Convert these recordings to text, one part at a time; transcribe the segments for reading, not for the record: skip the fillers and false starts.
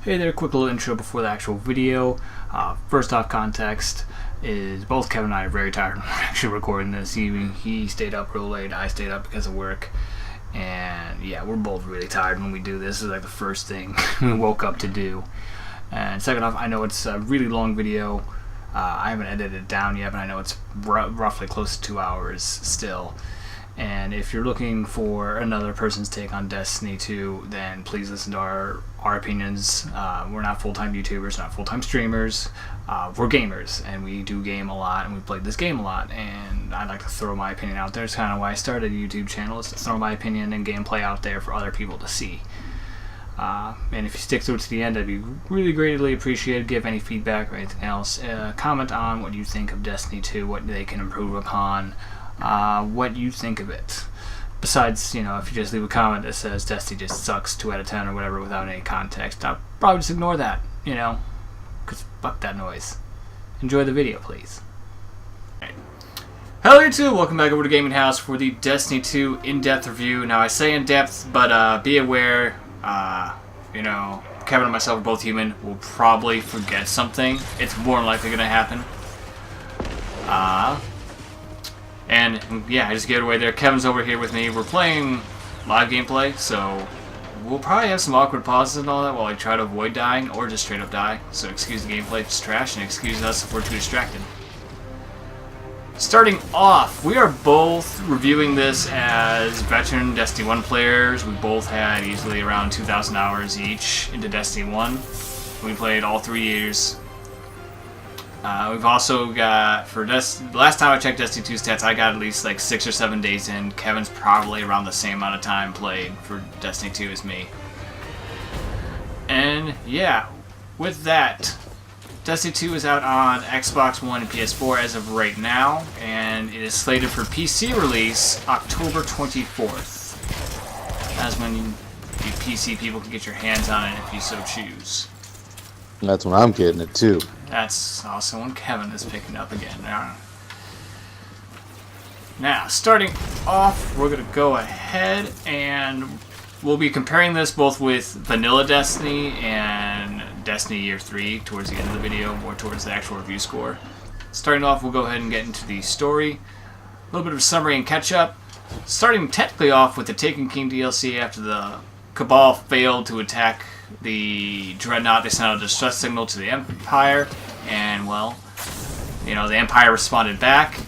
Hey there, quick little intro before the actual video. First off, context is both Kevin and I are very tired when we're actually recording this. He stayed up real late, I stayed up because of work. And yeah, we're both really tired when we do this. This is like the first thing we woke up to do. And second off, I know it's a really long video. I haven't edited it down yet, but I know it's roughly close to 2 hours still. And if you're looking for another person's take on Destiny 2, then please listen to our opinions. We're not full-time YouTubers, not full-time streamers. We're gamers, and we do game a lot, and we played this game a lot, and I like to throw my opinion out there. It's kind of why I started a YouTube channel, is to throw my opinion and gameplay out there for other people to see. And if you stick through it to the end, I'd be really greatly appreciated. Give any feedback or anything else. Comment on what you think of Destiny 2, what they can improve upon. What you think of it. Besides, if you just leave a comment that says Destiny just sucks 2 out of 10 or whatever without any context, I'll probably just ignore that, because fuck that noise. Enjoy the video, please. Hello YouTube, welcome back over to GamingHouse for the Destiny 2 in-depth review. Now I say in-depth, but be aware, Kevin and myself are both human. We'll probably forget something. It's more than likely going to happen. And yeah, I just gave it away there. Kevin's over here with me. We're playing live gameplay, so we'll probably have some awkward pauses and all that while I try to avoid dying or just straight up die. So excuse the gameplay if it's trash, and excuse us if we're too distracted. Starting off, we are both reviewing this as veteran Destiny 1 players. We both had easily around 2,000 hours each into Destiny 1. We played all 3 years. We've also got, last time I checked Destiny 2 stats, I got at least like 6 or 7 days in. Kevin's probably around the same amount of time played for Destiny 2 as me. And yeah, with that, Destiny 2 is out on Xbox One and PS4 as of right now, and it is slated for PC release October 24th. That's when you PC people can get your hands on it if you so choose. That's when I'm getting it too. That's also when Kevin is picking up again. Now, starting off, we're going to go ahead and we'll be comparing this both with Vanilla Destiny and Destiny Year 3 towards the end of the video, more towards the actual review score. Starting off, we'll go ahead and get into the story. A little bit of a summary and catch-up. Starting technically off with the Taken King DLC after the Cabal failed to attack the Dreadnought. They sent out a distress signal to the Empire, and well, the Empire responded back.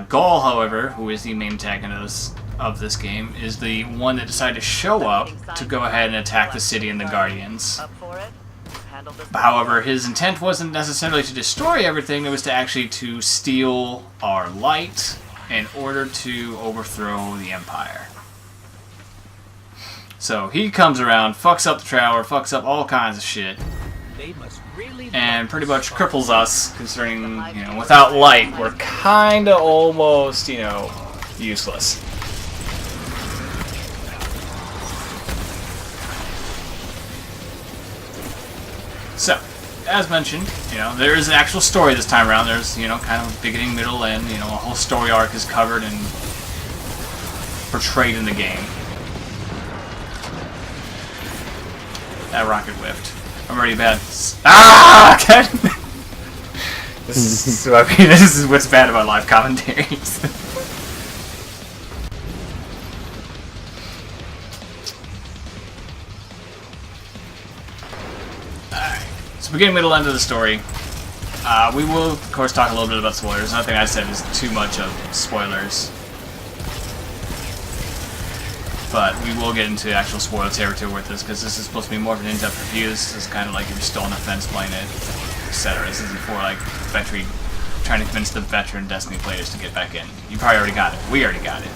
Gaul, however, who is the main antagonist of this game, is the one that decided to show up to go ahead and attack the city and the Guardians. However, his intent wasn't necessarily to destroy everything, it was to actually to steal our light in order to overthrow the Empire. So he comes around, fucks up the tower, fucks up all kinds of shit, and pretty much cripples us, concerning, without light, we're kinda almost, useless. So, as mentioned, there is an actual story this time around. There's, kind of beginning, middle, end, a whole story arc is covered and portrayed in the game. That rocket whiffed. I'm already bad. Ah! This is what's bad about live commentaries. Alright. So beginning, middle, end of the story. We will, of course, talk a little bit about spoilers. Nothing I said is too much of spoilers. But we will get into actual spoiler territory with this, because this is supposed to be more of an in-depth review. This is kind of like if you're still on the fence playing it, etc. This isn't for like trying to convince the veteran Destiny players to get back in. You probably already got it. We already got it.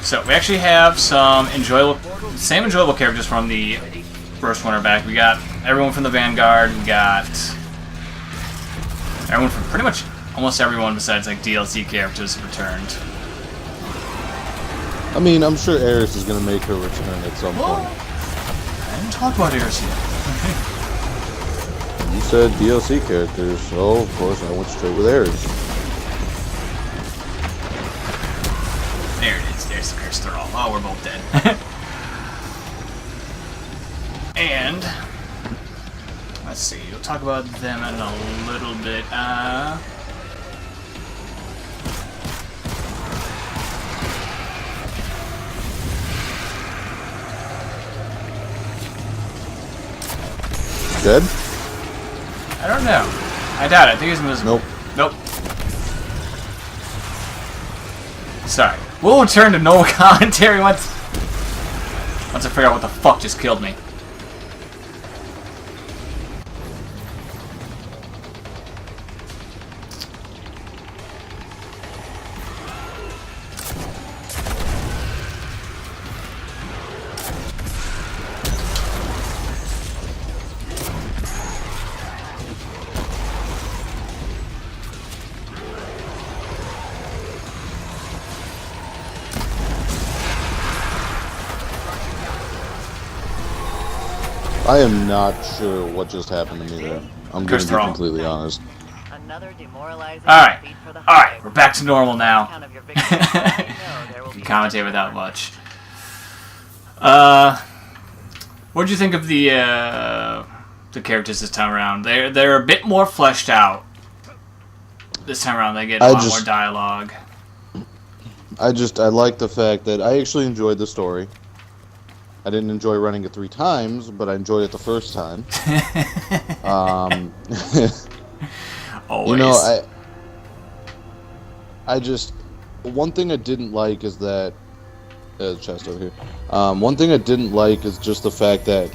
So we actually have some same enjoyable characters from the first one are back. We got everyone from the Vanguard. We got everyone from pretty much almost everyone besides like DLC characters returned. I mean, I'm sure Eris is going to make her return at some point. I didn't talk about Eris yet. You said DLC characters, so of course I went straight with Ares. There's Thurl. Oh, we're both dead. And let's see. We'll talk about them in a little bit. Dead? I don't know. I doubt it. I think he's invisible. Nope. Nope. Sorry. We'll return to normal commentary once I figure out what the fuck just killed me. I am not sure what just happened to me there. I'm going to be completely honest. Another demoralizing Alright. defeat for the Alright, we're back to normal now. Count of your victories, but you know there will You be commentate without much. What'd you think of the characters this time around? They're a bit more fleshed out. This time around they get a lot more dialogue. I like the fact that I actually enjoyed the story. I didn't enjoy running it 3 times, but I enjoyed it the first time. Always. You know, I just, one thing I didn't like is that, chest over here. One thing I didn't like is just the fact that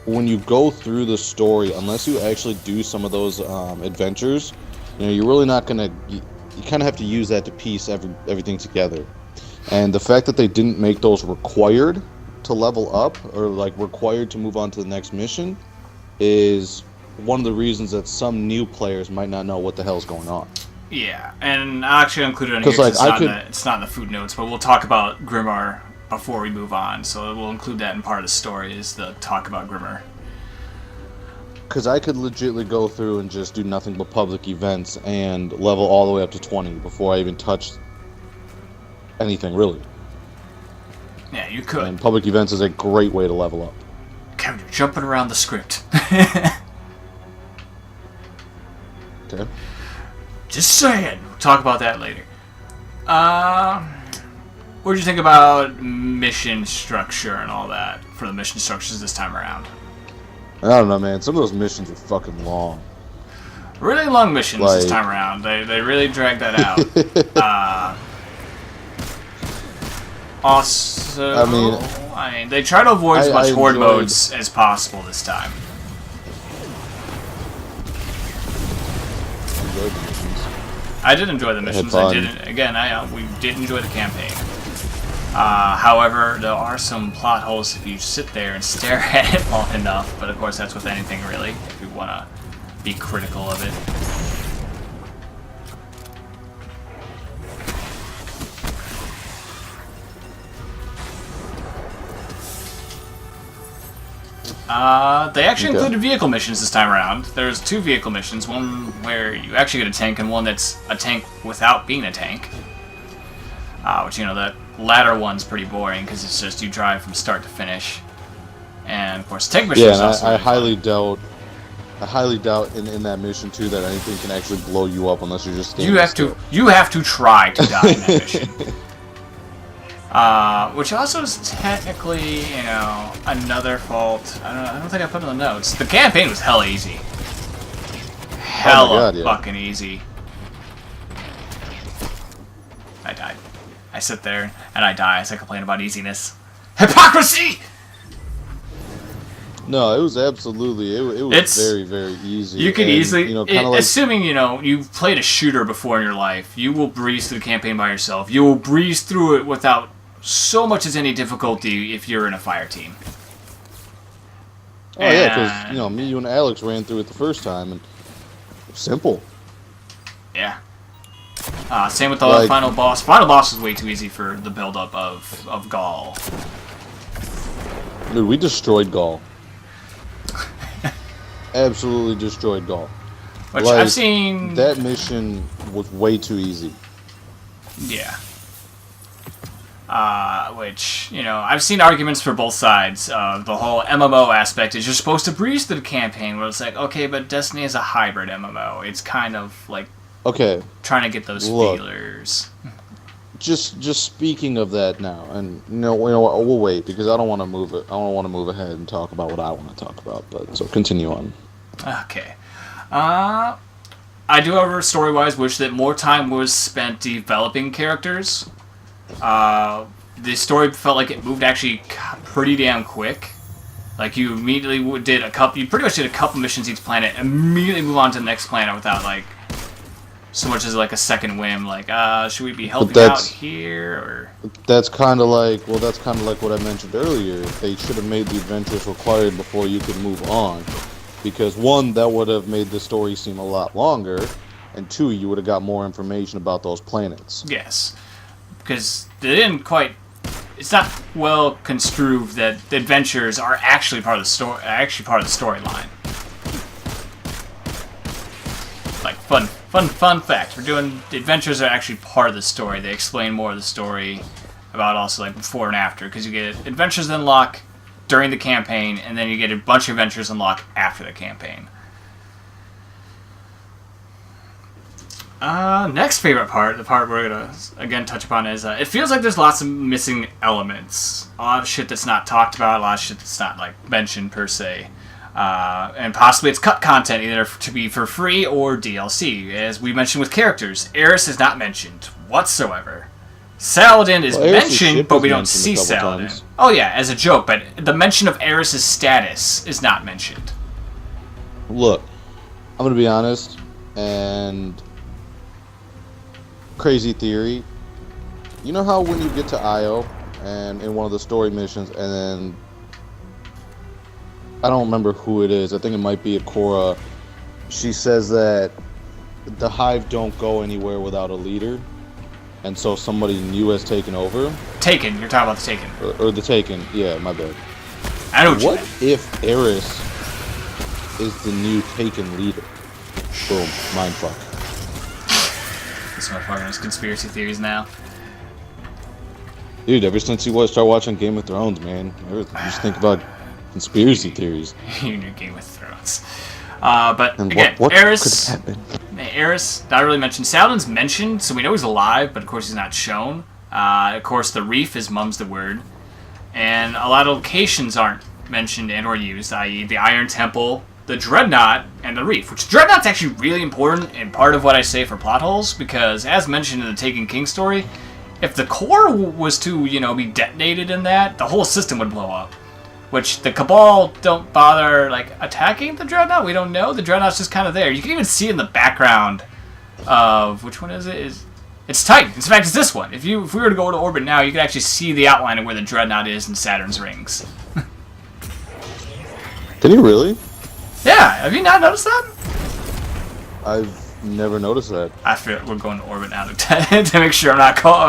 when you go through the story, unless you actually do some of those adventures, you know, you're really not gonna. You kind of have to use that to piece everything together. And the fact that they didn't make those required to level up or like required to move on to the next mission is one of the reasons that some new players might not know what the hell's going on. Yeah, and I'll actually include it in here because it's not in the food notes, but we'll talk about Grimmar before we move on, so we'll include that in part of the story is the talk about Grimmar. Because I could legitimately go through and just do nothing but public events and level all the way up to 20 before I even touched anything, really. Yeah, you could. And public events is a great way to level up. Kevin, you're jumping around the script. Okay. Just saying. We'll talk about that later. What did you think about mission structure and all that for the mission structures this time around? I don't know, man. Some of those missions are fucking long. Really long missions this time around. They really dragged that out. Also, I mean, they try to avoid as much horde modes as possible this time. I did enjoy the missions. We did enjoy the campaign. However, there are some plot holes if you sit there and stare at it long enough. But of course, that's with anything really. If you want to be critical of it. They actually included vehicle missions this time around. There's 2 vehicle missions, one where you actually get a tank and one that's a tank without being a tank. Which, you know, that latter one's pretty boring because it's just you drive from start to finish. And, of course, tank missions yeah, also I highly doubt in that mission, too, that anything can actually blow you up unless you're just standing still. You have to try to die in that mission. Which also is technically, you know, another fault. I don't think I put in the notes. The campaign was hella easy. Hella fucking easy. I died. I sit there and I die as I complain about easiness. Hypocrisy! No, it was absolutely, it was very, very easy. You can easily, you know, kind of like, assuming, you know, you've played a shooter before in your life, you will breeze through the campaign by yourself. You will breeze through it without so much as any difficulty if you're in a fire team. Oh, yeah, because, you know, me, you, and Alex ran through it the first time, and it was simple. Yeah. Same with the final boss. Final boss was way too easy for the build-up of Gaul. Dude, we destroyed Gaul. Absolutely destroyed Gaul. Which I've seen... That mission was way too easy. Yeah. Which, you know, I've seen arguments for both sides. The whole MMO aspect is you're supposed to breeze through the campaign, where it's like, okay, but Destiny is a hybrid MMO. It's kind of like trying to get those feelers. Just speaking of that now, and you know what, we'll wait because I don't want to move it. I don't want to move ahead and talk about what I want to talk about. But so continue on. Okay. I do, however, story-wise, wish that more time was spent developing characters. The story felt like it moved actually pretty damn quick. Like, you immediately you pretty much did a couple missions each planet, immediately move on to the next planet without, like, so much as, like, a second whim, like, should we be helping out here, or... That's kind of like what I mentioned earlier. They should have made the adventures required before you could move on. Because, one, that would have made the story seem a lot longer, and two, you would have got more information about those planets. Yes. Because they didn't quite... It's not well construed that the adventures are actually part of the storyline. Like, fun fact. The adventures are actually part of the story. They explain more of the story about also, like, before and after. Because you get adventures unlock during the campaign, and then you get a bunch of adventures unlock after the campaign. Next favorite part, the part we're gonna again touch upon, is it feels like there's lots of missing elements. A lot of shit that's not talked about, a lot of shit that's not like mentioned per se. And possibly it's cut content, either to be for free or DLC. As we mentioned with characters, Eris is not mentioned whatsoever. Saladin is mentioned, but we don't see Saladin. Oh yeah, as a joke, but the mention of Eris' status is not mentioned. Look, I'm gonna be honest, and crazy theory. You know how when you get to Io, and in one of the story missions, and then I don't remember who it is. I think it might be Akora. She says that the Hive don't go anywhere without a leader. And so somebody new has taken over. Taken. You're talking about the Taken. Or the Taken. Yeah, my bad. I know what if Eris is the new Taken leader? Boom. Mindfuck. This motherfucker has conspiracy theories now. Dude, ever since you started watching Game of Thrones, man, you just think about conspiracy theories. You knew Game of Thrones. But and again, what Eris... could happen? Eris, not really mentioned. Saladin's mentioned, so we know he's alive, but of course he's not shown. Of course, the Reef is mum's the word. And a lot of locations aren't mentioned and or used, i.e. the Iron Temple, the Dreadnought, and the Reef. Which Dreadnought's actually really important and part of what I say for plot holes, because as mentioned in the Taken King story, if the core was to, be detonated in that, the whole system would blow up. Which the Cabal don't bother, like, attacking the Dreadnought. We don't know. The Dreadnought's just kind of there. You can even see in the background of... Which one is it? It's Titan. In fact, it's this one. If we were to go to orbit now, you could actually see the outline of where the Dreadnought is in Saturn's rings. Can you really? Yeah. Have you not noticed that? I've never noticed that. I feel we're going to orbit now to make sure I'm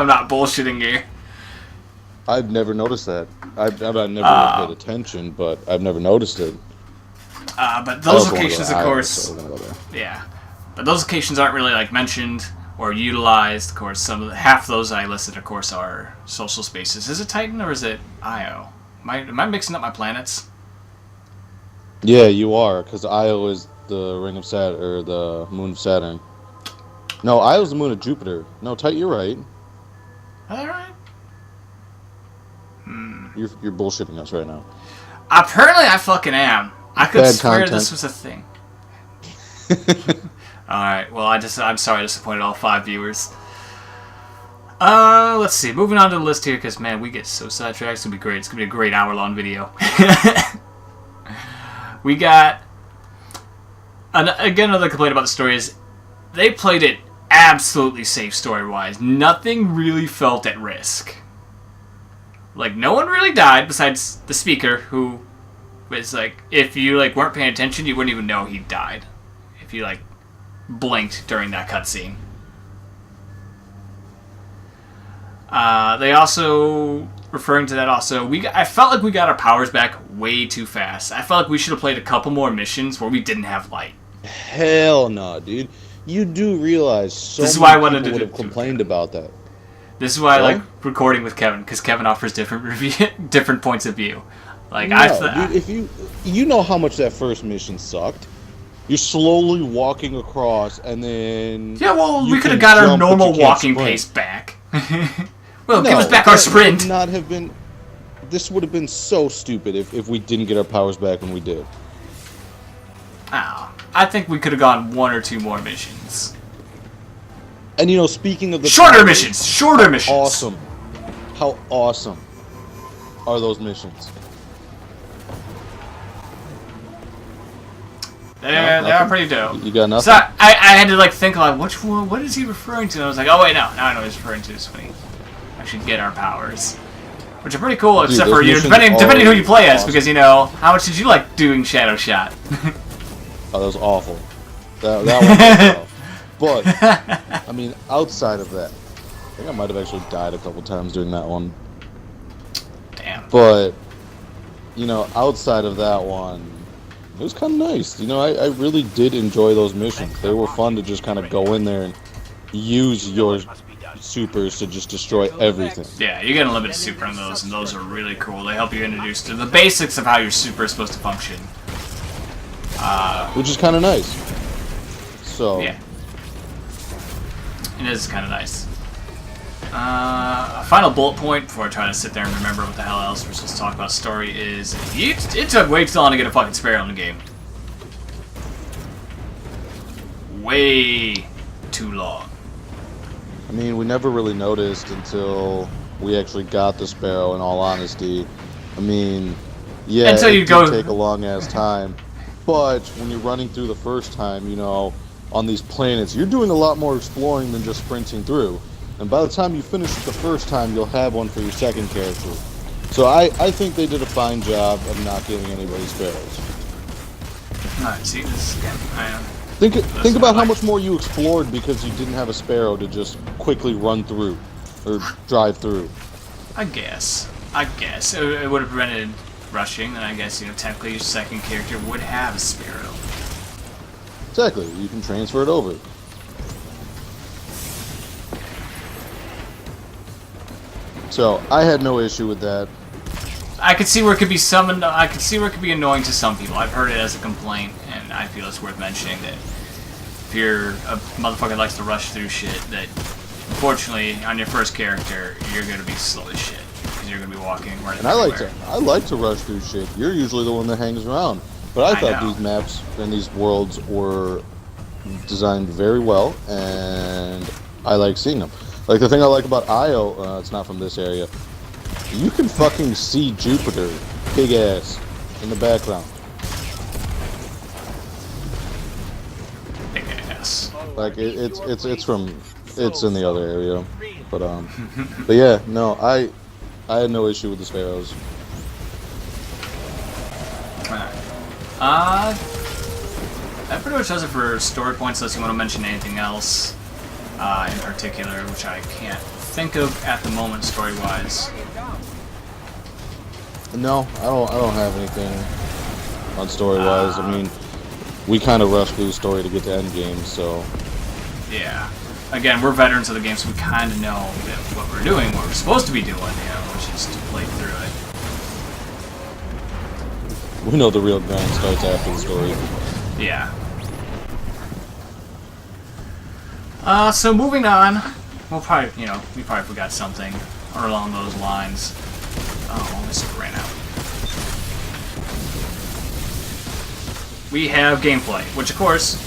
not bullshitting here. I've never noticed that. I've never paid attention, but I've never noticed it. But those locations, of course, yeah. But those locations aren't really like mentioned or utilized. Of course, half those I listed, of course, are social spaces. Is it Titan or is it Io? Am I mixing up my planets? Yeah, you are, because Io is the ring of Saturn, or the moon of Saturn. No, Io's the moon of Jupiter. No, Titan, you're right. All right. You're bullshitting us right now. Apparently I fucking am. I could swear content. this was a thing. Alright, well I'm sorry I disappointed all 5 viewers. Let's see. Moving on to the list here, because man, we get so sidetracked. It's gonna be great. It's gonna be a great hour-long video. We got again, another complaint about the story is they played it absolutely safe story-wise. Nothing really felt at risk. Like, no one really died besides the speaker, who was like, if you weren't paying attention, you wouldn't even know he died if you blinked during that cutscene. They also, referring to that also, I felt like we got our powers back way too fast. I felt like we should have played a couple more missions where we didn't have light. Hell no, dude. You do realize so this is why I many wanted people to would have complained about that. This is why I Really? like recording with Kevin, because Kevin offers different different points of view. Like No, dude, if you know how much that first mission sucked. You're slowly walking across, and then yeah, well, you we could have can got our jump, but normal you can't walking sprint. pace back. Well, No, give us back our that sprint. would not have been. This would have been so stupid if we didn't get our powers back when we did. Oh, I think we could have gone 1 or 2 more missions. And you know, speaking of the Shorter powers, missions. Shorter missions. Awesome. How awesome are those missions? They are pretty dope. You got nothing? So I had to like think like which one, what is he referring to? And I was like, oh wait, no, now I know what he's referring to. Is when we actually get our powers, which are pretty cool. Dude, except those for missions depending who you play as, awesome. because you know how much did you like doing Shadow Shot? Oh, that was awful. That one was tough. But I mean, outside of that, I think I might have actually died a couple times during that one. Damn. But you know, outside of that one, it was kind of nice. You know, I really did enjoy those missions. They were fun to just kind of go in there and use your supers to just destroy everything. Yeah, you get unlimited super on those, and those are really cool. They help you introduce to the basics of how your super is supposed to function. Which is kind of nice. So, Yeah. It is kind of nice. A final bullet point before I try to sit there and remember what the hell else we're supposed to talk about story is it took way too long to get a fucking Sparrow in the game. Way too long. I mean, we never really noticed until we actually got the Sparrow, in all honesty. I mean, yeah, Until it you did go- take a long-ass time. But when you're running through the first time, you know, on these planets, you're doing a lot more exploring than just sprinting through. And by the time you finish it the first time, you'll have one for your second character. So I think they did a fine job of not giving anybody Sparrows. Alright, see this again. Think about how much more you explored because you didn't have a Sparrow to just quickly run through or drive through. I guess. It would have prevented rushing, and I guess, you know, technically your second character would have a Sparrow. Exactly, you can transfer it over. So I had no issue with that. I could see where it could be I could see where it could be annoying to some people. I've heard it as a complaint, and I feel it's worth mentioning that if you're a motherfucker that likes to rush through shit, that unfortunately on your first character you're gonna be slow as shit because you're gonna be walking right. And I like to rush through shit. You're usually the one that hangs around. But I thought know. these maps and these worlds were designed very well, and I like seeing them. Like the thing I like about Io, it's not from this area. You can fucking see Jupiter, big ass, in the background. Big ass. Like it's in the other area, but yeah, no, I had no issue with the Sparrows. Alright. That pretty much does it for story points, unless you want to mention anything else in particular, which I can't think of at the moment story-wise. No, I don't have anything on story-wise. I mean, we kind of rushed through the story to get to end game, so Yeah. Again, we're veterans of the game, so we kind of know that what we're doing, what we're supposed to be doing, you know, which is to play through it. we know the real grind starts after the story. Yeah. So moving on, we probably forgot something or along those lines. Oh, this ran out. We have gameplay, which of course,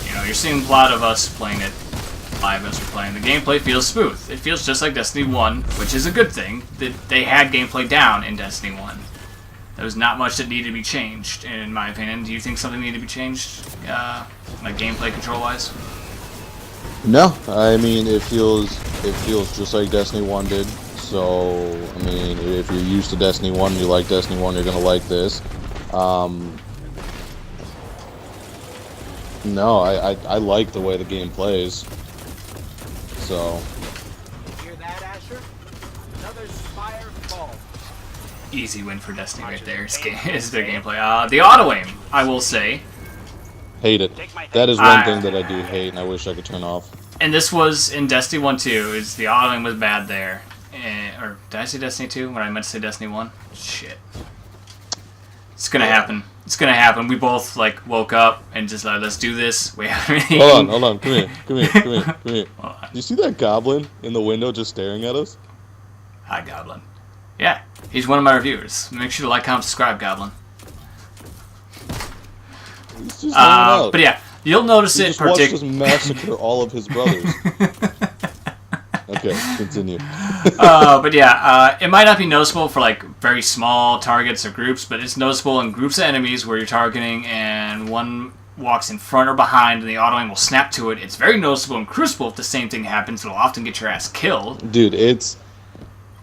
you know, you're seeing a lot of us playing it live as we're playing. The gameplay feels smooth. It feels just like Destiny 1, which is a good thing. That they had gameplay down in Destiny 1. There was not much that needed to be changed, in my opinion. Do you think something needed to be changed, like gameplay control-wise? No, I mean it feels just like Destiny 1 did. So I mean, if you're used to Destiny 1, you like Destiny 1, you're gonna like this. No, I like the way the game plays. So. Hear that, Asher? Another Spire fall. Easy win for Destiny right there. Is their gameplay. The auto aim, I will say. Hate it. That is one thing that I do hate, and I wish I could turn off. And this was in Destiny 1 too. It's the autoing was bad there. Or did I say Destiny 2 when I meant to say Destiny 1? Shit. It's gonna happen. It's gonna happen. We both like woke up and just like, let's do this. We haven't. Hold on. Come here. Do you see that goblin in the window just staring at us? Hi, Goblin. Yeah, he's one of my reviewers. Make sure to like, comment, subscribe, Goblin. He's just hanging out. But yeah, you'll notice He it just watched us particularly. massacre all of his brothers. Okay, continue. But yeah, it might not be noticeable for like very small targets or groups, but it's noticeable in groups of enemies where you're targeting and one walks in front or behind and the auto aim will snap to it. It's very noticeable in Crucible if the same thing happens. It'll often get your ass killed. Dude, it's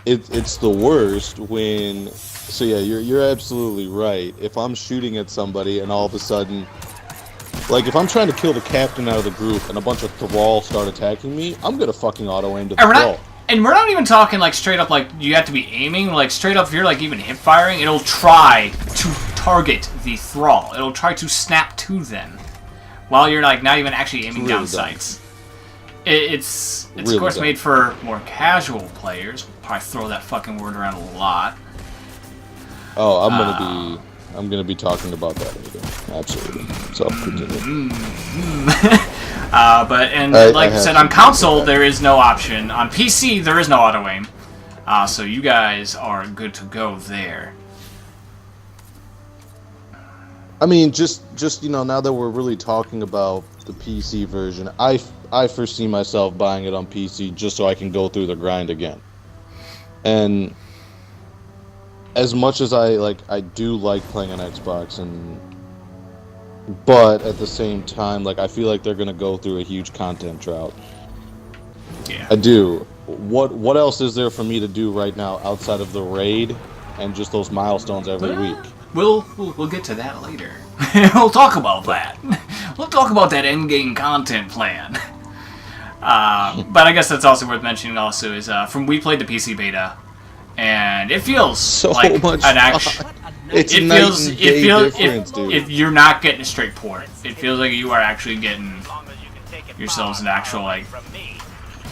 the worst when. So yeah, you're absolutely right. If I'm shooting at somebody and all of a sudden, like if I'm trying to kill the captain out of the group and a bunch of thralls start attacking me, I'm gonna fucking auto aim to the thrall. And we're not even talking like straight up like you have to be aiming. Like straight up, if you're like even hip firing, it'll try to target the thrall. It'll try to snap to them while you're like not even actually aiming Really down sights. It's really of course dumb. made for more casual players. We'll probably throw that fucking word around a lot. Oh, I'm gonna be talking about that later. Absolutely. So continue. But like I said, on console there is no option. On PC there is no auto aim. So you guys are good to go there. I mean, just now that we're really talking about the PC version, I foresee myself buying it on PC just so I can go through the grind again. And as much as I do like playing on Xbox, but at the same time, like I feel like they're gonna go through a huge content drought. Yeah. I do. What else is there for me to do right now outside of the raid and just those milestones every week? We'll get to that later. We'll talk about that. We'll talk about that end-game content plan. But I guess that's also worth mentioning also is we played the PC beta, and it feels So like much an action. It's It night feels and day difference, dude. if you're not getting a straight port. It feels like you are actually getting As long as you can take it yourselves an far, actual like from me.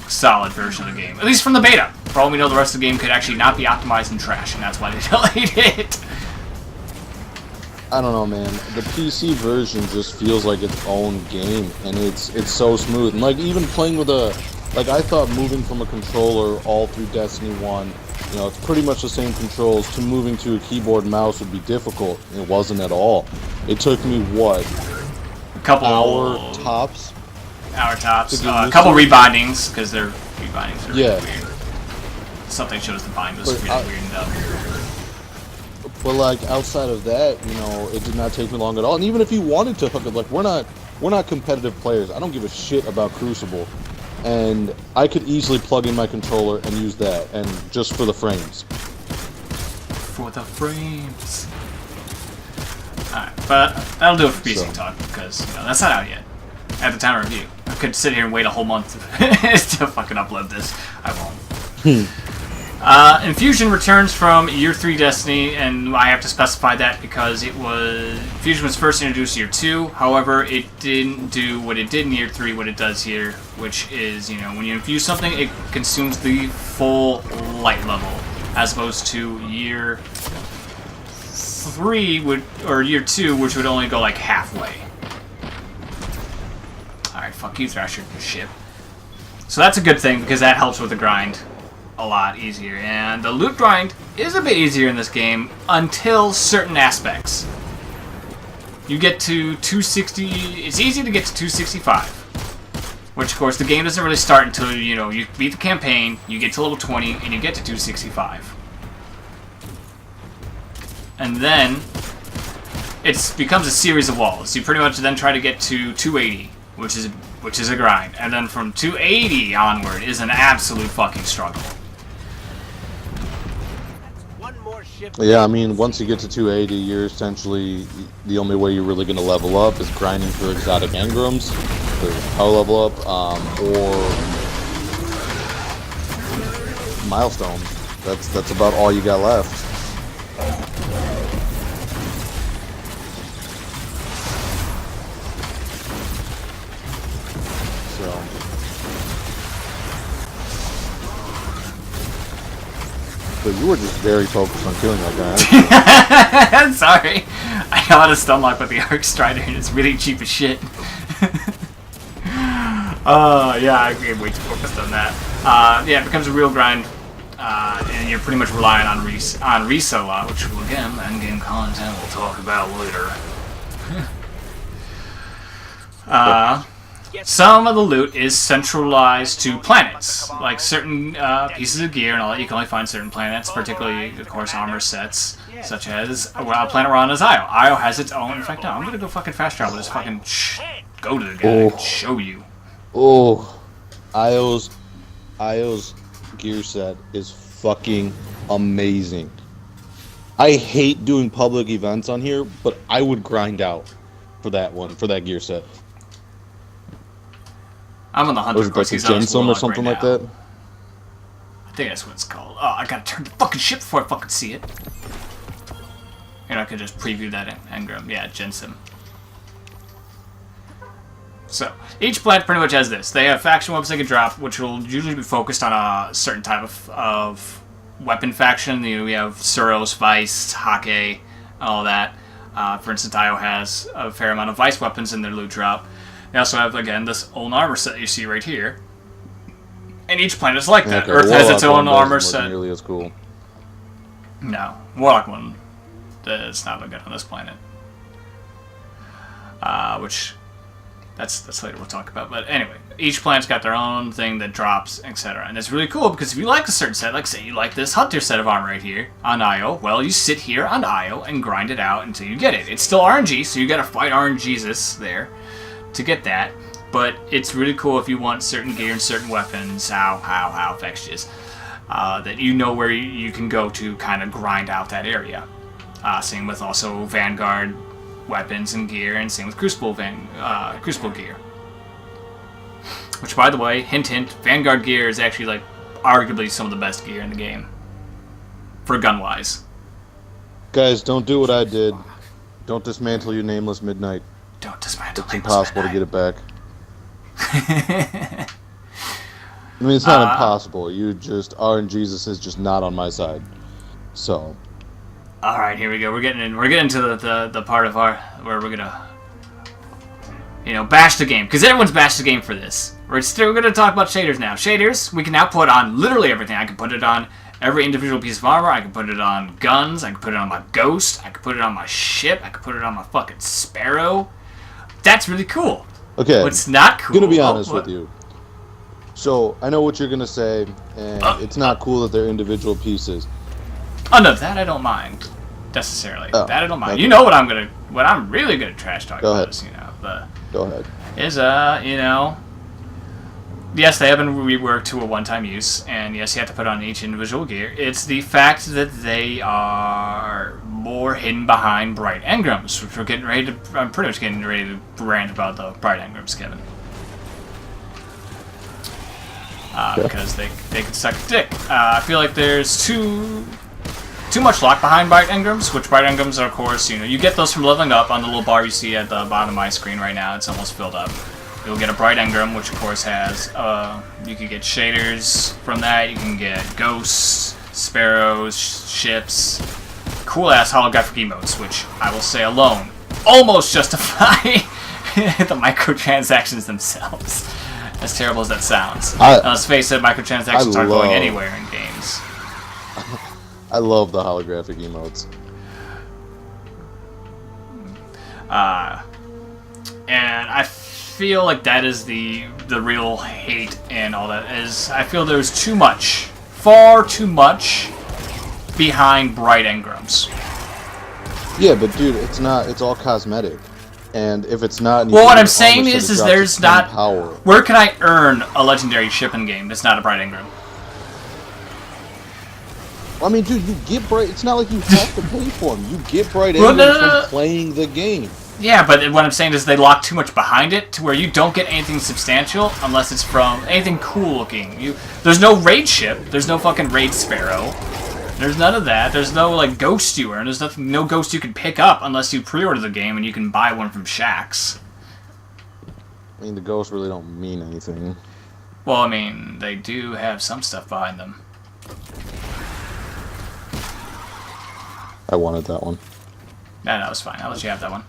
solid version of the game. At least from the beta. For all we know, the rest of the game could actually not be optimized and trash, and that's why they delayed it. I don't know, man. The PC version just feels like its own game, and it's so smooth. And like even playing with I thought moving from a controller all through Destiny 1, it's pretty much the same controls. To moving to a keyboard and mouse would be difficult. It wasn't at all. It took me A couple hour tops. Hour tops. to get A used couple to it. rebindings because their rebindings are Yeah. really weird. Something showed us the bind was But really weird and dumb. But like outside of that, it did not take me long at all. And even if you wanted to hook it, like we're not competitive players. I don't give a shit about Crucible, and I could easily plug in my controller and use that, and just for the frames. For the frames. Alright, but that'll do it for PC So. talk because that's not out yet. At the time of review, I could sit here and wait a whole month to fucking upload this. I won't. Infusion returns from Year 3 Destiny, and I have to specify that because Infusion was first introduced Year 2, however, it didn't do what it did in Year 3, what it does here, which is, when you infuse something, it consumes the full light level, as opposed to Year 3, or Year 2, which would only go like halfway. Alright, fuck you, Thrasher, shit. So that's a good thing, because that helps with the grind a lot easier. And the loot grind is a bit easier in this game until certain aspects. You get to 260, it's easy to get to 265. Which of course the game doesn't really start until, you beat the campaign, you get to level 20, and you get to 265. And then it becomes a series of walls. You pretty much then try to get to 280, which is a grind. And then from 280 onward is an absolute fucking struggle. One more ship. Yeah, I mean, once you get to 280, you're essentially the only way you're really going to level up is grinding for exotic engrams, for power level up, or milestones. That's about all you got left. So but you were just very focused on killing that guy. Sorry. I know how to stun lock with the Arc Strider, and it's really cheap as shit. Yeah, I get way too focused on that. Yeah, it becomes a real grind, and you're pretty much relying on Risa a lot, which, again, endgame content we'll talk about later. Some of the loot is centralized to planets, like certain pieces of gear and all that. You can only find certain planets, particularly, of course, armor sets, such as a planet we're on is Io. Io has its own. In fact, no, I'm gonna go fucking fast travel. Just fucking go to the guy and show you. Oh, Io's gear set is fucking amazing. I hate doing public events on here, but I would grind out for that gear set. I'm on the hunt. Was it like a Gensum or something like that? I think that's what it's called. Oh, I gotta turn the fucking ship before I fucking see it. And I could just preview that engram. Yeah, Gensum. So, each planet pretty much has this. They have faction weapons they can drop, which will usually be focused on a certain type of weapon faction. You know, we have Suros, Vice, Hake, all that. For instance, Io has a fair amount of Vice weapons in their loot drop. They also have, again, this own armor set you see right here. And each planet is like that. Okay, Earth has its own armor set. set. Nearly as cool. No, Warlock one is not good on this planet. Which, that's later we'll talk about. But anyway, each planet's got their own thing that drops, etc. And it's really cool because if you like a certain set, like say you like this Hunter set of armor right here on Io, well, you sit here on Io and grind it out until you get it. It's still RNG, so you gotta fight RNGesus there to get that, but it's really cool if you want certain gear and certain weapons, how fixtures, that you know where you can go to kind of grind out that area. Same with also Vanguard weapons and gear, and same with Crucible gear. Which, by the way, hint hint, Vanguard gear is actually like arguably some of the best gear in the game, for gun-wise. Guys, don't do what I did. Don't dismantle your nameless midnight. Don't dismantle. It's impossible to get it back. I mean, it's not impossible. You just RNGesus is just not on my side. So. All right, here we go. We're getting into the part of our where we're gonna, bash the game, because everyone's bashed the game for this. We're gonna talk about shaders now. Shaders we can now put on literally everything. I can put it on every individual piece of armor. I can put it on guns. I can put it on my ghost. I can put it on my ship. I can put it on my fucking Sparrow. That's really cool. Okay. What's not cool? I'm gonna be honest with you. So I know what you're gonna say, and it's not cool that they're individual pieces. Oh no, that I don't mind necessarily. Oh, that I don't mind. okay. You know what I'm really gonna trash talk about is, Go ahead. Yes, they have been reworked to a one-time use, and yes, you have to put on each individual gear. It's the fact that they are more hidden behind bright engrams, which I'm pretty much getting ready to rant about the bright engrams, Kevin. Because they can suck dick. I feel like there's too much lock behind bright engrams, which bright engrams are, of course, you get those from leveling up on the little bar you see at the bottom of my screen right now. It's almost filled up. You'll get a bright engram, which of course has, you can get shaders from that, you can get ghosts, sparrows, ships, cool-ass holographic emotes, which I will say alone almost justify the microtransactions themselves. As terrible as that sounds. Let's face it, microtransactions aren't going anywhere in games. I love the holographic emotes. And I feel like that is the real hate and all that is. I feel there's far too much behind bright engrams. Yeah, but dude, it's not. It's all cosmetic. And if it's not, well, what I'm saying is there's not power. Where can I earn a legendary ship in game that's not a bright engram? I mean, dude, you get bright. It's not like you have to pay for them. You get bright engrams from playing the game. Yeah, but what I'm saying is they lock too much behind it to where you don't get anything substantial unless it's from anything cool looking. There's no raid ship. There's no fucking raid sparrow. There's none of that. There's no like ghost you earn. There's no ghost you can pick up unless you pre-order the game and you can buy one from Shacks. I mean, the ghosts really don't mean anything. Well, I mean, they do have some stuff behind them. I wanted that one. No, it's fine. I'll let you have that one.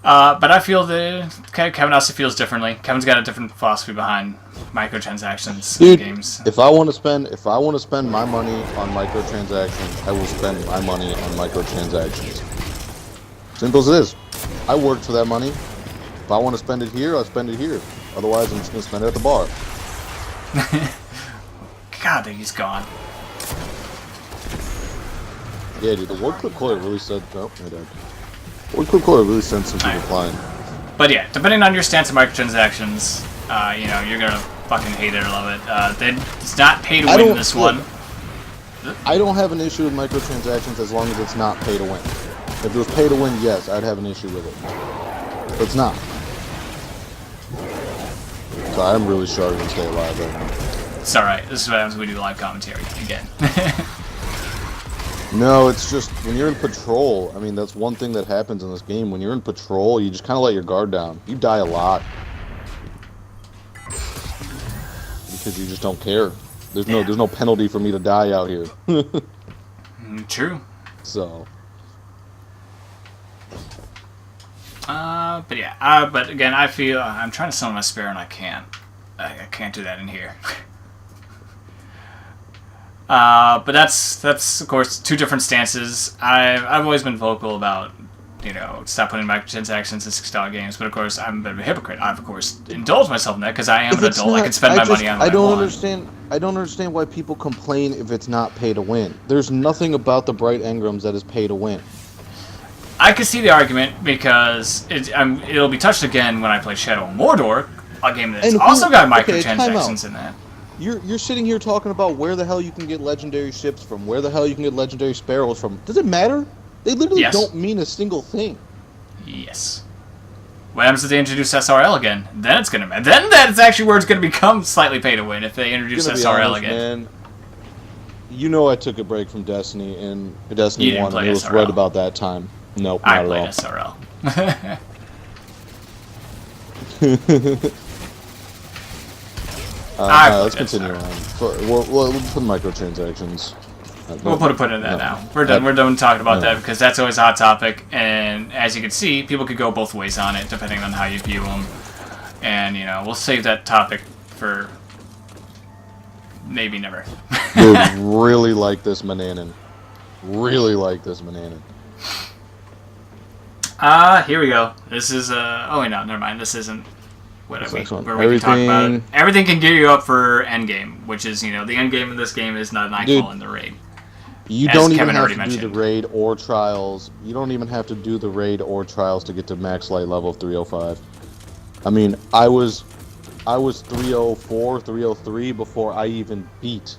But I feel that Kevin also feels differently. Kevin's got a different philosophy behind microtransactions in games. If I want to spend my money on microtransactions, I will spend my money on microtransactions. Simple as it is. I worked for that money. If I want to spend it here, I'll spend it here. Otherwise, I'm just going to spend it at the bar. God, he's gone. Yeah, dude, the one-click core really said... Oh, my dad. One-click core really sent some people flying. But yeah, depending on your stance on microtransactions, you know, you're going to fucking hate it or love it. It's not pay to win in this one. I don't have an issue with microtransactions as long as it's not pay to win. If it was pay to win, yes, I'd have an issue with it. But it's not. So I'm really struggling to stay alive right now. It's alright. This is what happens when we do live commentary again. No, it's just when you're in patrol, I mean, that's one thing that happens in this game. When you're in patrol, you just kind of let your guard down. You die a lot. Because you just don't care. There's no penalty for me to die out here. True. So. But yeah, but again, I feel I'm trying to summon my spare and I can't. I can't do that in here. But that's of course two different stances. I've always been vocal about, you know, stop putting microtransactions in $6 games. But of course, I'm a bit of a hypocrite. I've of course indulged myself in that because I am an adult. I can spend my money on what I want. I don't understand why people complain if it's not pay to win. There's nothing about the Bright Engrams that is pay to win. I can see the argument because it'll be touched again when I play Shadow of Mordor, a game that's also got microtransactions in that. You're sitting here talking about where the hell you can get legendary ships from, where the hell you can get legendary sparrows from. Does it matter? They literally don't mean a single thing. Yes. What happens if they introduce SRL again? Then it's gonna matter. Then that's actually where it's gonna become slightly pay to win if they introduce SRL again. Man, you know I took a break from Destiny and Destiny 1 and it was right about that time. Nope, not at all. I played SRL. Let's continue on. We'll put microtransactions. We'll put a put in that now. We're done. We're done talking about that because that's always a hot topic, and as you can see, people could go both ways on it depending on how you view them. And you know, we'll save that topic for maybe never. Dude, really like this Mananan. Really like this Mananan. Here we go. This is oh wait, no, never mind. This isn't where we can talk about it. Everything can gear you up for endgame, which is, you know, the endgame in this game is not nightfall in the raid. You don't even have to do the raid or trials. You don't even have to do the raid or trials to get to max light level of 305. I mean, I was 304, 303 before I even beat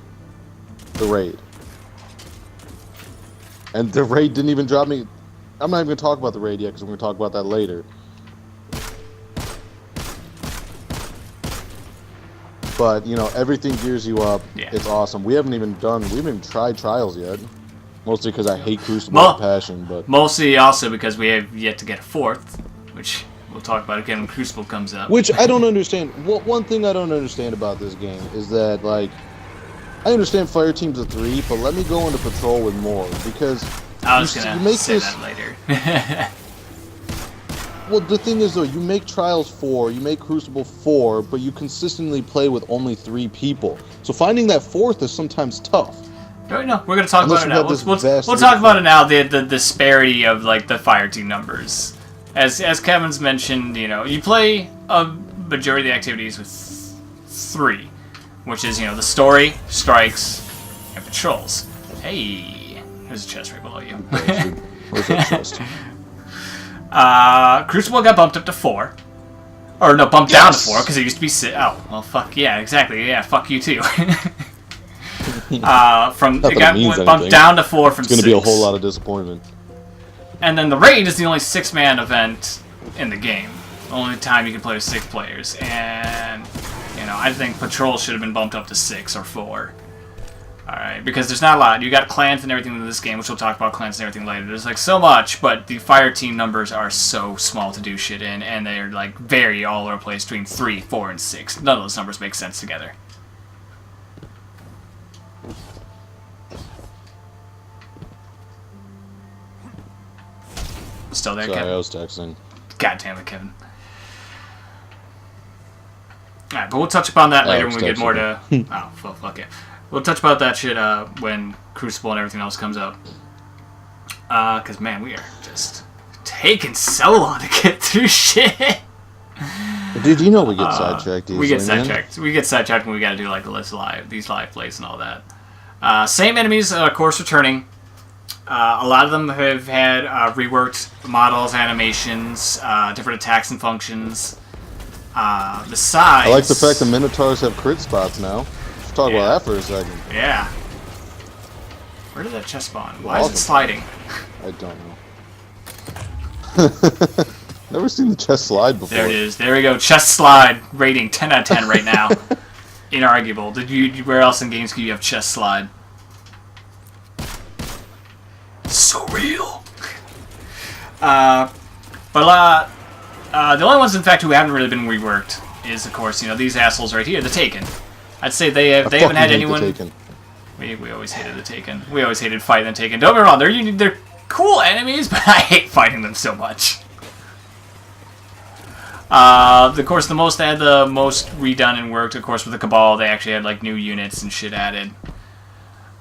the raid. And the raid didn't even drop me. I'm not even going to talk about the raid yet because we're going to talk about that later. But, you know, everything gears you up. Yeah. It's awesome. We haven't even tried trials yet. Mostly because I hate Crucible with passion. But mostly also because we have yet to get a fourth, which we'll talk about again when Crucible comes up. Which I don't understand. One thing I don't understand about this game is that, like, I understand fire teams of 3, but let me go into patrol with more because I was going to say that later. Well, the thing is, though, you make Trials 4, you make Crucible 4, but you consistently play with only 3 people. So finding that 4th is sometimes tough. No, we're going to talk about it now. We'll talk about it now, the disparity of, like, the fire team numbers. As Kevin's mentioned, you know, you play a majority of the activities with 3, which is, you know, the story, strikes, and patrols. Hey, there's a chest right below you. Where's that chest? Crucible got bumped up to 4. Or no, bumped down to 4 because it used to be 6. Oh, well, fuck yeah, exactly. Yeah, fuck you too. It got bumped down to 4 from 6. It's going to be a whole lot of disappointment. And then the raid is the only 6-man event in the game. The only time you can play with 6 players. And, you know, I think patrol should have been bumped up to 6 or 4. Alright, because there's not a lot. You got clans and everything in this game, which we'll talk about clans and everything later. There's like so much, but the fire team numbers are so small to do shit in, and they're like vary all over the place between 3, 4, and 6. None of those numbers make sense together. still there, Sorry, Kevin? I was texting. God damn it, Kevin. Alright, but we'll touch upon that later when we get more to... oh, fuck it. We'll touch about that shit when Crucible and everything else comes out. Because, man, we are just taking so long to get through shit. Dude, you know we get sidetracked easily, We get man. sidetracked. We get sidetracked when we gotta do, like, these live plays and all that. Same enemies, of course, returning. A lot of them have had reworked models, animations, different attacks and functions. Besides... I like the fact the Minotaurs have crit spots now. Let's talk about that for a second. Yeah. Where did that chest spawn? Why is it sliding? I don't know. Never seen the chest slide before. There it is. There we go. Chest slide rating 10 out of 10 right now. Inarguable. Where else in games can you have chest slide? So real. The only ones, in fact, who haven't really been reworked is, of course, these assholes right here, the Taken. I'd say they haven't had anyone. We always hated the Taken. We always hated fighting the Taken. Don't get me wrong, they're cool enemies, but I hate fighting them so much. Of course, they had the most redone and worked. Of course, with the Cabal, they actually had like new units and shit added.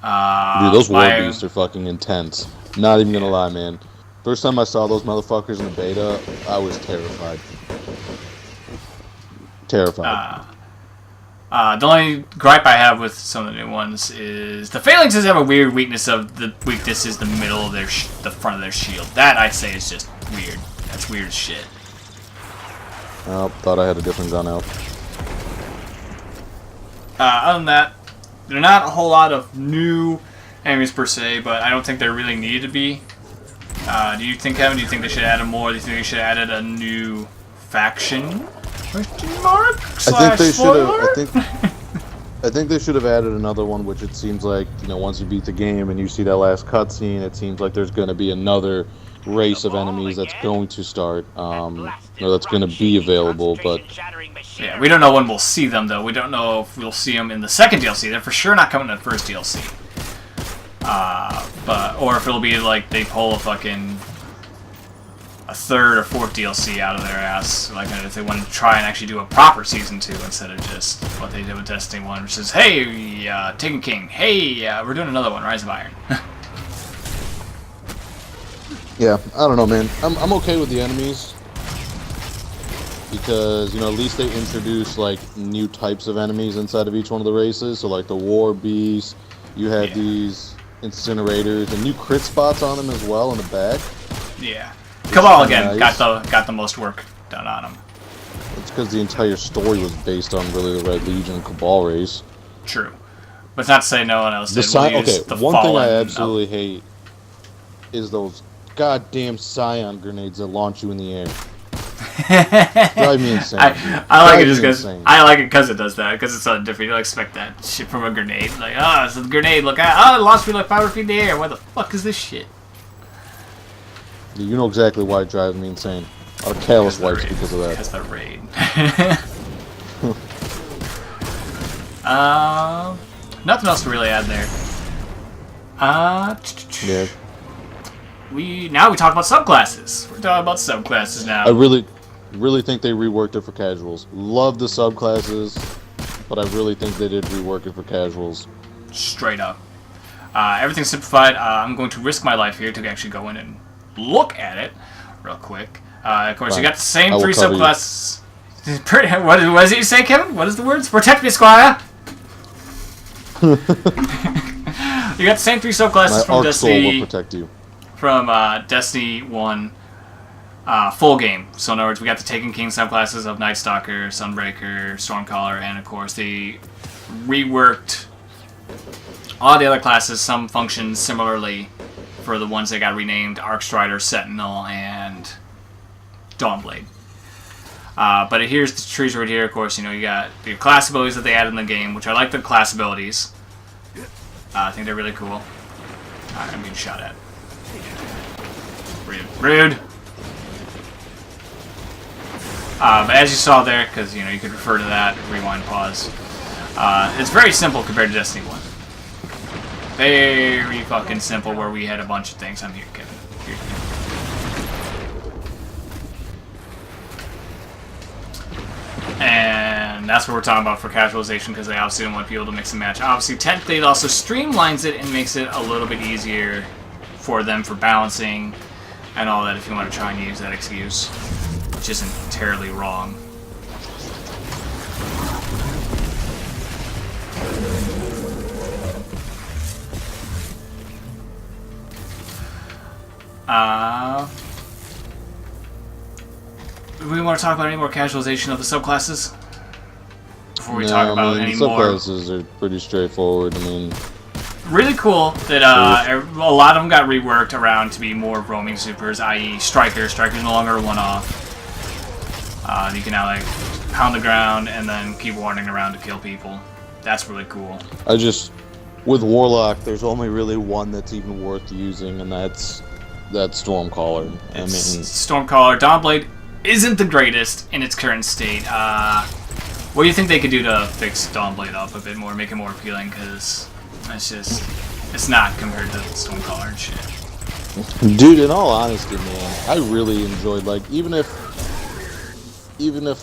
Dude, those war beasts are fucking intense. Not even gonna lie, man. First time I saw those motherfuckers in the beta, I was terrified. Terrified. The only gripe I have with some of the new ones is the Phalanxes have a weird weakness of the weakness is the middle of their the front of their shield. That I'd say is just weird. That's weird as shit. Oh, thought I had a different gun out. Other than that, there are not a whole lot of new enemies per se, but I don't think there really needed to be. Do you think, Kevin? Do you think they should add more? Do you think they should have added a new faction? Question mark? I think they should have. I think they should have added another one, which it seems like once you beat the game and you see that last cutscene, it seems like there's going to be another race of enemies that's going to start, or that's going to be available. But yeah, we don't know when we'll see them though. We don't know if we'll see them in the second DLC. They're for sure not coming in the first DLC. Or if it'll be like they pull a third or fourth DLC out of their ass, like if they want to try and actually do a proper Season 2 instead of just what they did with Destiny 1, which is, hey, Taken King, hey, we're doing another one, Rise of Iron. yeah, I don't know, man. I'm okay with the enemies because at least they introduce like new types of enemies inside of each one of the races. So like the War Beasts, you had these incinerators and new crit spots on them as well in the back. Yeah. Cabal again got the most work done on them. It's because the entire story was based on really the Red Legion Cabal race. True, but it's not to say no one else did. One thing I absolutely hate is those goddamn Scion grenades that launch you in the air. Drive me insane. I like it just because it does that, because it's something different. You don't expect that shit from a grenade. Like, it's a grenade. Look, it launched me like 500 feet in the air. Why the fuck is this shit? Yeah, you know exactly why it drives me insane. Our careless wipes because of that. Because the raid. Nothing else to really add there. Yeah. Now we talk about subclasses. We're talking about subclasses now. I really think they reworked it for casuals. Love the subclasses, but I really think they did rework it for casuals. Straight up. Everything's simplified. I'm going to risk my life here to actually go in and look at it real quick. Of course, you got the same three subclasses. What does it say, Kevin? What is the words? Protect me, Squire! You got the same three subclasses from Destiny. Soul will protect you. From Destiny 1 full game. So in other words, we got the Taken King subclasses of Night Stalker, Sunbreaker, Stormcaller, and of course they reworked all the other classes. Some functions similarly for the ones that got renamed: Arcstrider, Sentinel, and Dawnblade. But here's the trees right here. Of course, you got the class abilities that they added in the game, which I like the class abilities. I think they're really cool. I'm getting shot at. Rude. But as you saw there, because you could refer to that, rewind, pause. It's very simple compared to Destiny 1. Very fucking simple. Where we had a bunch of things. I'm here, Kevin. Here. And that's what we're talking about for casualization, because they obviously don't want people to mix and match. Obviously, technically, it also streamlines it and makes it a little bit easier for them for balancing and all that if you want to try and use that excuse, which isn't entirely wrong. Do we want to talk about any more casualization of the subclasses? Before we talk about any more. Subclasses are pretty straightforward. I mean, really cool that a lot of them got reworked around to be more roaming supers, i.e. Striker. Striker's no longer a one-off. You can now like pound the ground and then keep wandering around to kill people. That's really cool. With Warlock, there's only really one that's even worth using, and that's Stormcaller. Stormcaller. Dawnblade isn't the greatest in its current state. What do you think they could do to fix Dawnblade up a bit more, make it more appealing? Because it's not compared to Stormcaller and shit. Dude, in all honesty, man, I really enjoyed, like, even if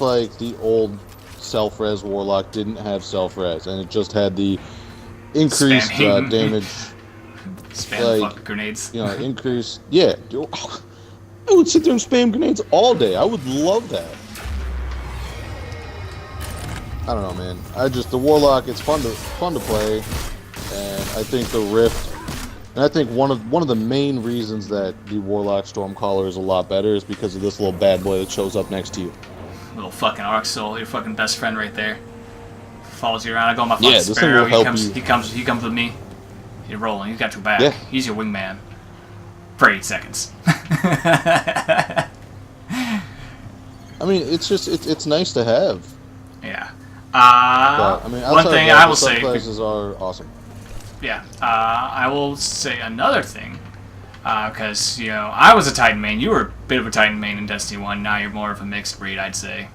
like the old self-res Warlock didn't have self-res and it just had the increased damage, spam fucking grenades. You know, increased. Yeah, dude, I would sit there and spam grenades all day. I would love that. I don't know, man. The Warlock. It's fun to play, and I think the Rift. And I think one of the main reasons that the Warlock Stormcaller is a lot better is because of this little bad boy that shows up next to you. Little fucking Arc Soul, your fucking best friend right there. Follows you around. I go on my fucking Sparrow. He comes with me. You're rolling. He's got your back. Yeah. He's your wingman. For 8 seconds. I mean, it's nice to have. Yeah. But, I mean, one thing I will say. Subclasses are awesome. Yeah. I will say another thing. Because, you know, I was a Titan main. You were a bit of a Titan main in Destiny 1. Now you're more of a mixed breed, I'd say.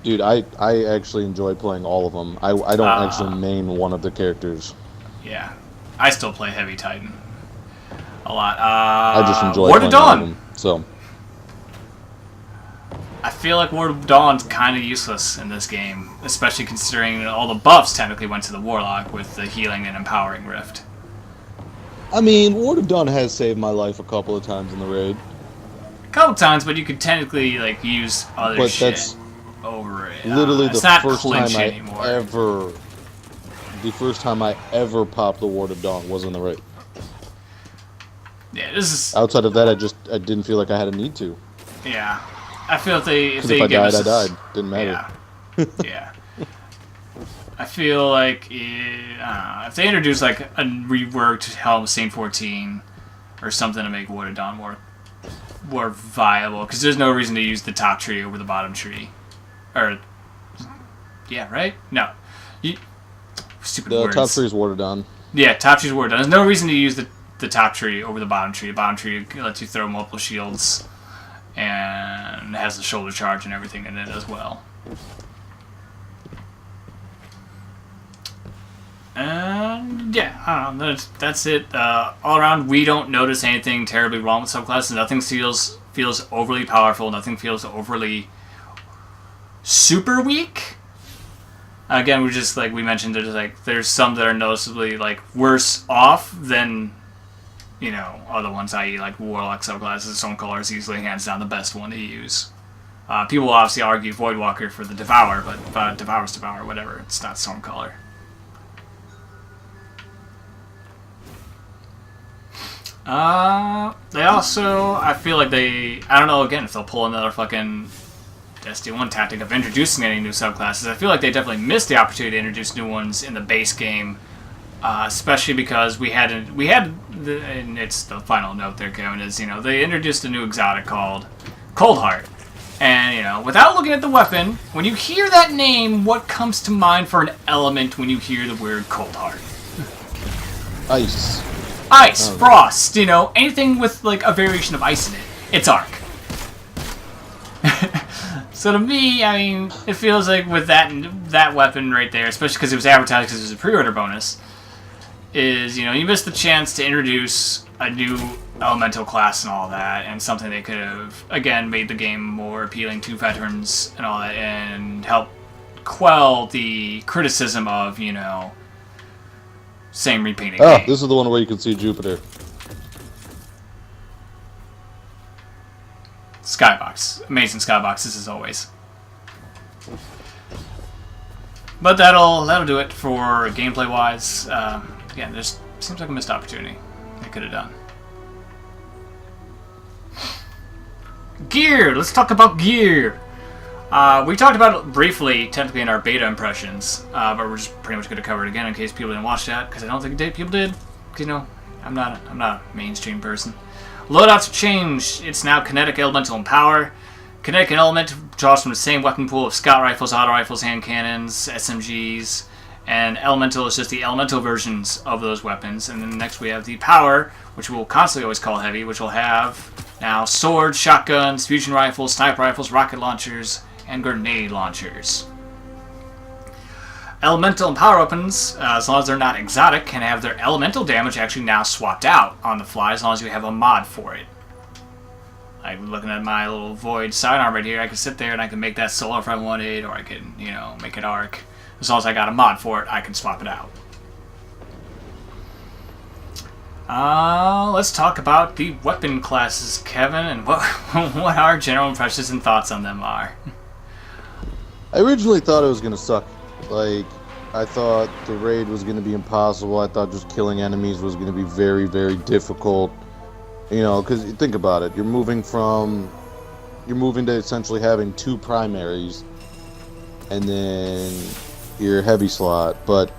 Dude, I actually enjoy playing all of them. I don't actually main one of the characters. Yeah. I still play Heavy Titan a lot. I just enjoy Ward of playing all of Dawn. them, so. I feel like Ward of Dawn's kind of useless in this game, especially considering all the buffs technically went to the Warlock with the healing and empowering rift. I mean, Ward of Dawn has saved my life a couple of times in the raid. A couple times, but you could technically like use other But shit that's over it. literally it's the not first clinch time anymore. the first time I ever popped the Ward of Dawn was in the raid. Yeah, this is. Outside of that, I didn't feel like I had a need to. Yeah, I feel if they Because if I died, I died. Didn't matter. Yeah. Yeah. I feel like if they introduce like a reworked Helm Saint 14 or something to make Ward of Dawn more viable, because there's no reason to use the top tree over the bottom tree, or yeah, right? No, stupid words. The top tree is Ward of Dawn. Yeah, top tree is Ward of Dawn. There's no reason to use the top tree over the bottom tree. The bottom tree lets you throw multiple shields and has the shoulder charge and everything in it as well. And yeah, I don't know. That's it. All around, we don't notice anything terribly wrong with subclasses. Nothing feels overly powerful. Nothing feels overly super weak. Again, we just like we mentioned, there's some that are noticeably like worse off than other ones, i.e. like Warlock subclasses. Stonecaller is easily hands down the best one to use. People will obviously argue Voidwalker for the Devour, but Devour's Devour, whatever. It's not Stonecaller. They also, I feel like I don't know, again, if they'll pull another fucking Destiny 1 tactic of introducing any new subclasses. I feel like they definitely missed the opportunity to introduce new ones in the base game, especially because and it's the final note there, Kevin, is, they introduced a new exotic called Coldheart. And, without looking at the weapon, when you hear that name, what comes to mind for an element when you hear the word Coldheart? Ice. Ice, frost, anything with like a variation of ice in it. It's Arc. So to me, I mean, it feels like with that weapon right there, especially because it was advertised because it was a pre-order bonus, is, you know, you missed the chance to introduce a new elemental class and all that, and something they could have, again, made the game more appealing to veterans and all that, and help quell the criticism of, you know, same repainting. Oh, game. this is the one where you can see Jupiter. Skybox. Amazing skyboxes as always. But that'll do it for gameplay wise. Again, there's seems like a missed opportunity they could have done. Gear! Let's talk about gear! We talked about it briefly, technically, in our beta impressions, but we're just pretty much going to cover it again in case people didn't watch that, because I don't think people did. Because, you know, I'm not a mainstream person. Loadouts have changed. It's now kinetic, elemental, and power. Kinetic and element draws from the same weapon pool of scout rifles, auto rifles, hand cannons, SMGs, and elemental is just the elemental versions of those weapons. And then next we have the power, which we'll constantly always call heavy, which will have now swords, shotguns, fusion rifles, sniper rifles, rocket launchers, and grenade launchers. Elemental and power weapons, as long as they're not exotic, can have their elemental damage actually now swapped out on the fly as long as you have a mod for it. I'm looking at my little void sidearm right here. I can sit there and I can make that solar if I wanted, or I can, you know, make it arc. As long as I got a mod for it, I can swap it out. Let's talk about the weapon classes, Kevin, and what our general impressions and thoughts on them are. I originally thought it was going to suck. Like, I thought the raid was going to be impossible. I thought just killing enemies was going to be very, very difficult. You know, because think about it. You're moving to essentially having 2 primaries and then your heavy slot. But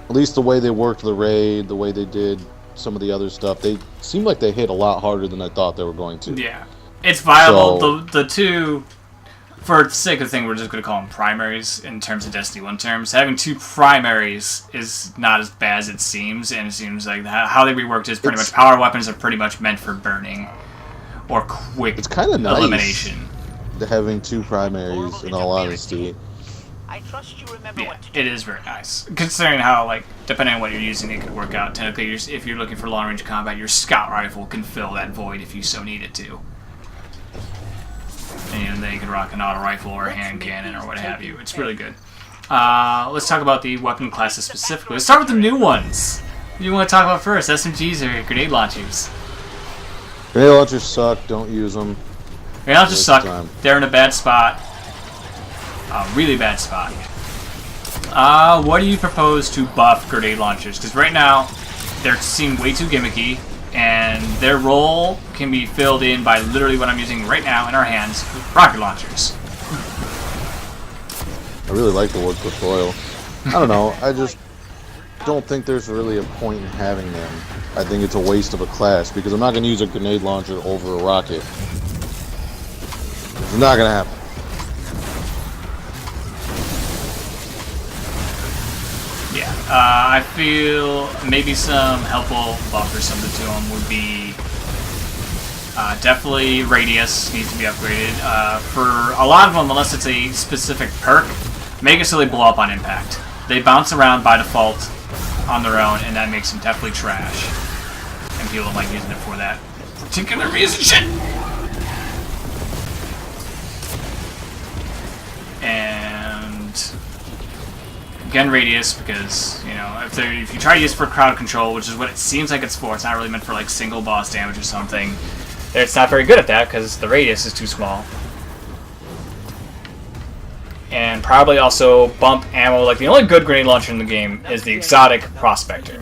at least the way they worked the raid, the way they did some of the other stuff, they seemed like they hit a lot harder than I thought they were going to. Yeah. It's viable. So, the 2... For the sake of the thing, we're just going to call them primaries in terms of Destiny 1 terms. Having 2 primaries is not as bad as it seems, and it seems like how they reworked is pretty much power weapons are pretty much meant for burning or quick it's kind of nice elimination. Having 2 primaries, in all honesty. I trust you remember Yeah, what to do. it is very nice. Considering how, like, depending on what you're using, it could work out. Technically, if you're looking for long-range combat, your scout rifle can fill that void if you so need it to. And then you can rock an auto rifle or a hand cannon or what have you. It's really good. Let's talk about the weapon classes specifically. Let's start with the new ones. What do you want to talk about first? SMGs or grenade launchers? Grenade launchers suck. Don't use them. Grenade launchers suck. They're in a bad spot. A really bad spot. What do you propose to buff grenade launchers? Because right now, they seem way too gimmicky. And their role can be filled in by literally what I'm using right now in our hands, rocket launchers. I really like the word tutorial. I don't know, I just don't think there's really a point in having them. I think it's a waste of a class, because I'm not going to use a grenade launcher over a rocket. It's not going to happen. Yeah, I feel maybe some helpful buff or something to them would be definitely radius needs to be upgraded. For a lot of them, unless it's a specific perk, make it so they blow up on impact. They bounce around by default on their own, and that makes them definitely trash. And people don't like using it for that particular reason. Shit! And again, radius, because, you know, if you try to use it for crowd control, which is what it seems like it's for, it's not really meant for, like, single boss damage or something, it's not very good at that, because the radius is too small. And probably also bump ammo. Like, the only good grenade launcher in the game is the exotic Prospector.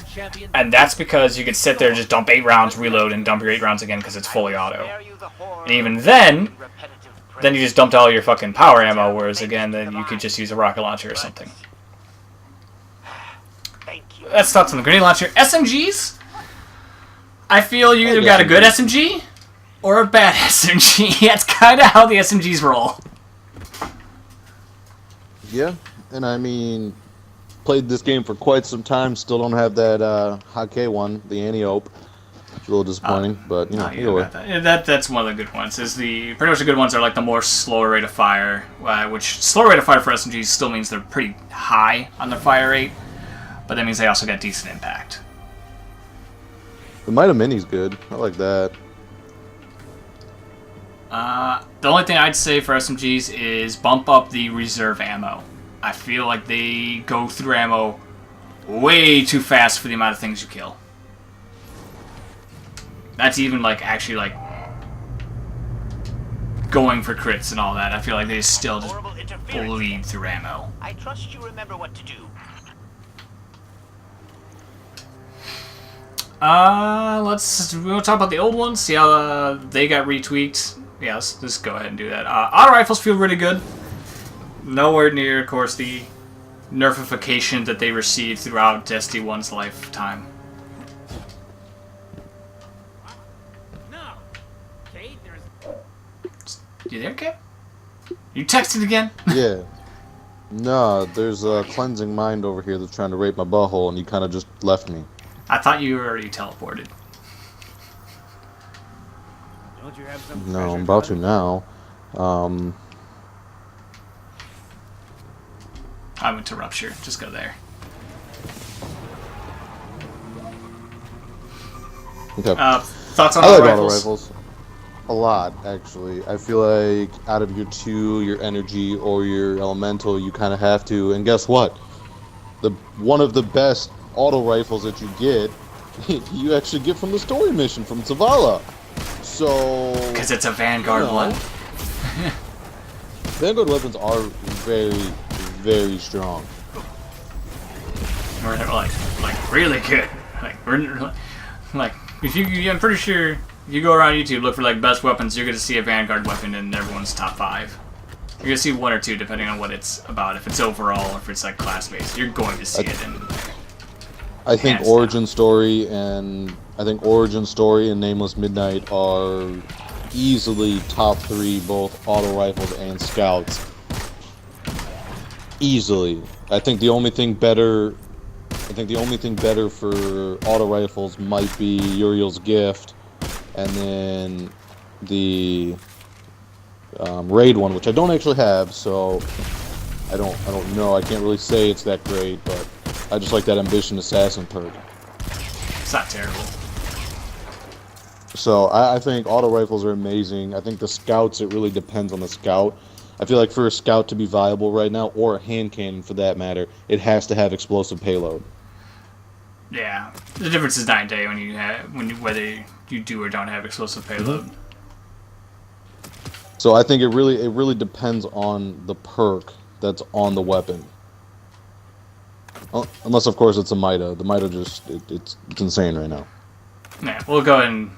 And that's because you could sit there and just dump 8 rounds, reload, and dump your 8 rounds again, because it's fully auto. And even then you just dumped all your fucking power ammo, whereas, again, then you could just use a rocket launcher or something. That's thoughts on the grenade launcher. SMGs? I feel you either got a good SMG or a bad SMG. That's kind of how the SMGs roll. Yeah, and I mean, played this game for quite some time. Still don't have that Hake one, the anti-ope. It's a little disappointing, but you know, either way. That's one of the good ones. Pretty much the good ones are like the more slower rate of fire, which slower rate of fire for SMGs still means they're pretty high on their fire rate, but that means they also got decent impact. The Mida Mini's good. I like that. The only thing I'd say for SMGs is bump up the reserve ammo. I feel like they go through ammo way too fast for the amount of things you kill. That's even like actually like going for crits and all that. I feel like they still just bleed through ammo. I trust you remember what to do. We'll talk about the old ones, see how they got retweaked. Yeah, let's just go ahead and do that. Auto rifles feel really good. Nowhere near, of course, the nerfification that they received throughout SD1's lifetime. No. Kate, there's... You there, Kate? You texted again? Yeah. No, there's a cleansing mind over here that's trying to rape my butthole, and you kind of just left me. I thought you were already teleported. Don't you have some No, I'm treasure about to hunt? now. I went to Rupture. Just go there. Okay. Thoughts on I like auto auto rifles? rifles. A lot, actually. I feel like out of your 2, your energy or your elemental, you kind of have to. And guess what? One of the best auto rifles that you get, you actually get from the story mission from Zavala. So... Because it's a Vanguard you know, one. Vanguard weapons are very, very strong. Or they're like really good. Like if you, I'm pretty sure you go around YouTube, look for like best weapons, you're gonna see a Vanguard weapon in everyone's top 5. You're gonna see 1 or 2 depending on what it's about. If it's overall, or if it's like class based, you're going to see it in. I think Hands Origin Story and Nameless Midnight are easily top 3, both auto rifles and scouts. Easily. I think the only thing better for auto rifles might be Uriel's Gift, and then the raid one, which I don't actually have, so I don't know. I can't really say it's that great, but I just like that Ambition Assassin perk. It's not terrible. So I think auto rifles are amazing. I think the scouts, it really depends on the scout. I feel like for a scout to be viable right now, or a hand cannon for that matter, it has to have explosive payload. Yeah, the difference is night and day whether you do or don't have explosive payload. So I think it really depends on the perk that's on the weapon. Unless of course it's a Mida. The Mida it's insane right now. Yeah, we'll go ahead and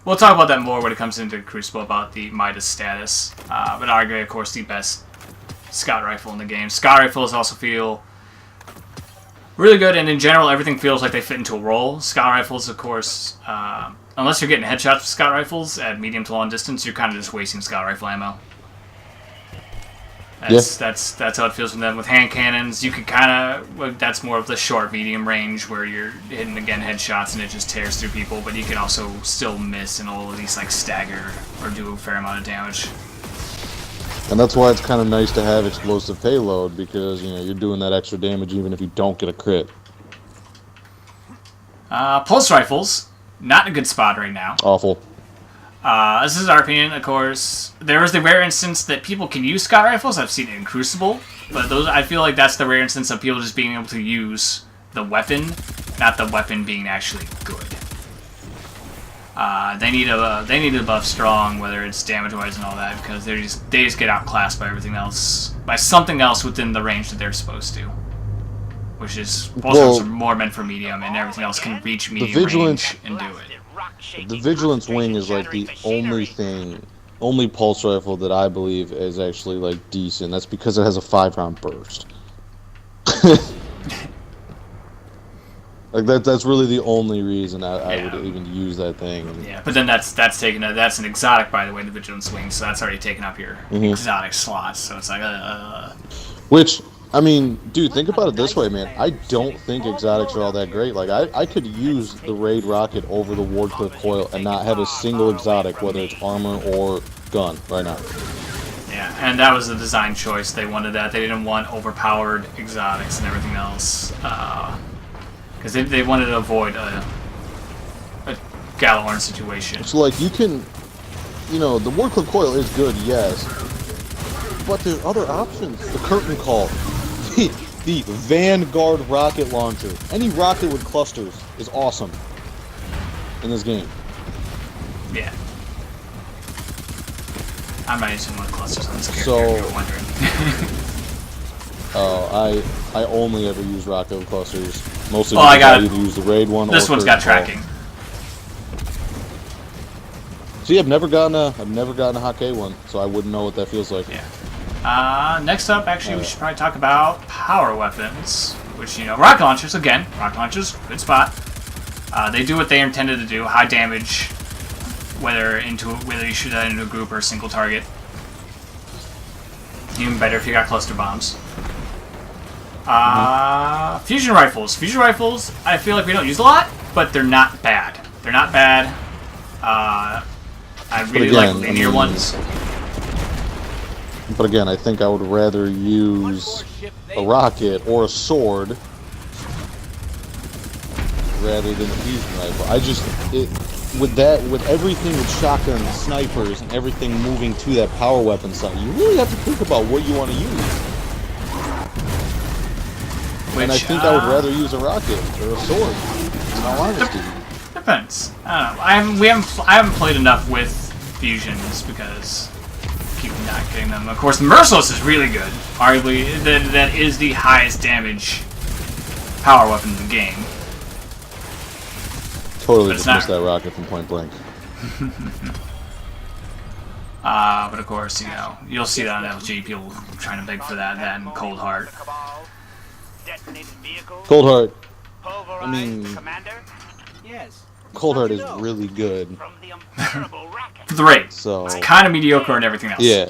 we'll talk about that more when it comes into Crucible about the Midas status. But arguably, of course, the best scout rifle in the game. Scout rifles also feel really good, and in general, everything feels like they fit into a role. Scout rifles, of course, unless you're getting headshots with scout rifles at medium to long distance, you're kind of just wasting scout rifle ammo. That's how it feels with them. With hand cannons, you could kind of, that's more of the short, medium range where you're hitting, again, headshots and it just tears through people, but you can also still miss and all at least like stagger or do a fair amount of damage. And that's why it's kind of nice to have explosive payload, because you're doing that extra damage even if you don't get a crit. Pulse rifles, not in a good spot right now. Awful. This is our opinion, of course. There is the rare instance that people can use scout rifles. I've seen it in Crucible, but I feel like that's the rare instance of people just being able to use the weapon, not the weapon being actually good. They need a buff strong, whether it's damage-wise and all that, because they just get outclassed by everything else, by something else within the range that they're supposed to. Which is, pulse rifles are more meant for medium, and everything else can reach medium range and do it. The Vigilance Wing is like the only pulse rifle that I believe is actually like decent. That's because it has a 5-round burst. Like that's really the only reason I would even use that thing. Yeah, but then that's an exotic, by the way, the Vigilance Wing, so that's already taken up your exotic slots. So it's like Which, I mean, dude, think about it this way, man. I don't think exotics are all that great. Like, I could use the Raid Rocket over the Wardcliff Coil and not have a single exotic, whether it's armor or gun, right now. Yeah, and that was the design choice. They wanted that. They didn't want overpowered exotics and everything else. Because they wanted to avoid Galahorn situation. So, like, you can, you know, the Warcliffe Coil is good, yes, but there's other options. The Curtain Call, the Vanguard rocket launcher. Any rocket with clusters is awesome in this game. Yeah. I'm not using one clusters on this character, So- if you're wondering. I only ever use rocket with clusters. Mostly Well, I because got- either use the raid one This or one's got Curtain Call. tracking. See, I've never gotten a Hake one, so I wouldn't know what that feels like. Yeah. Next up, actually, we should probably talk about power weapons, which, you know, rocket launchers, again, rocket launchers, good spot. They do what they intended to do, high damage, whether you shoot that into a group or a single target. Even better if you got cluster bombs. Fusion rifles. Fusion rifles, I feel like we don't use a lot, but they're not bad. They're not bad. I really like linear ones. But again, I think I would rather use a rocket or a sword rather than a fusion rifle. With everything with shotguns, snipers, and everything moving to that power weapon side, you really have to think about what you want to use. And I think I would rather use a rocket or a sword, in all honesty. Depends. I don't know. I haven't played enough with fusions because I keep not getting them. Of course, the Merciless is really good. Arguably, that is the highest damage power weapon in the game. Totally But it's dismissed not- that rocket from point blank. But of course, you know, you'll see that on LG, people trying to beg for that and Cold Heart. Detonated vehicles, Cold Heart. pulverized mean- commander, Yes. Cold Heart How'd is you know? really good. from the unbearable racket. For the raid. So Kind of mediocre and everything else. yeah.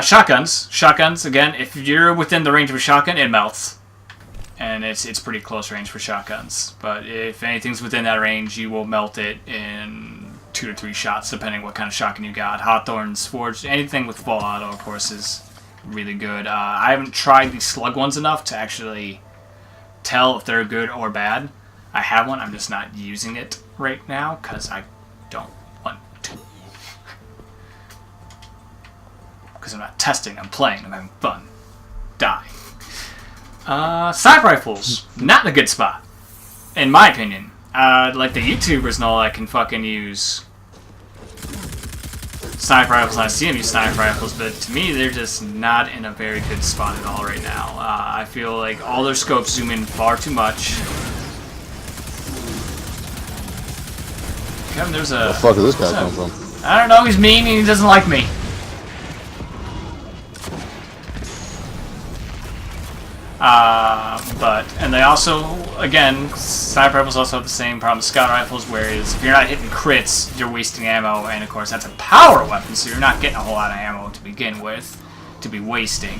Shotguns. Shotguns, again, if you're within the range of a shotgun, it melts. And it's pretty close range for shotguns. But if anything's within that range, you will melt it in 2 to 3 shots, depending what kind of shotgun you got. Hawthorne's Forged, anything with full auto, of course, is really good. I haven't tried the slug ones enough to actually tell if they're good or bad. I have one, I'm just not using it right now, because I don't want to. Because I'm not testing, I'm playing, I'm having fun. Die. Sniper rifles, not in a good spot, in my opinion. Like the YouTubers and all that can fucking use sniper rifles, and I see them use sniper rifles, but to me, they're just not in a very good spot at all right now. I feel like all their scopes zoom in far too much. Kevin, there's a... Where the fuck did this guy come from? I don't know, he's mean and he doesn't like me. And they also, again, sniper rifles also have the same problem as scout rifles, whereas if you're not hitting crits, you're wasting ammo, and of course that's a power weapon, so you're not getting a whole lot of ammo to begin with, to be wasting.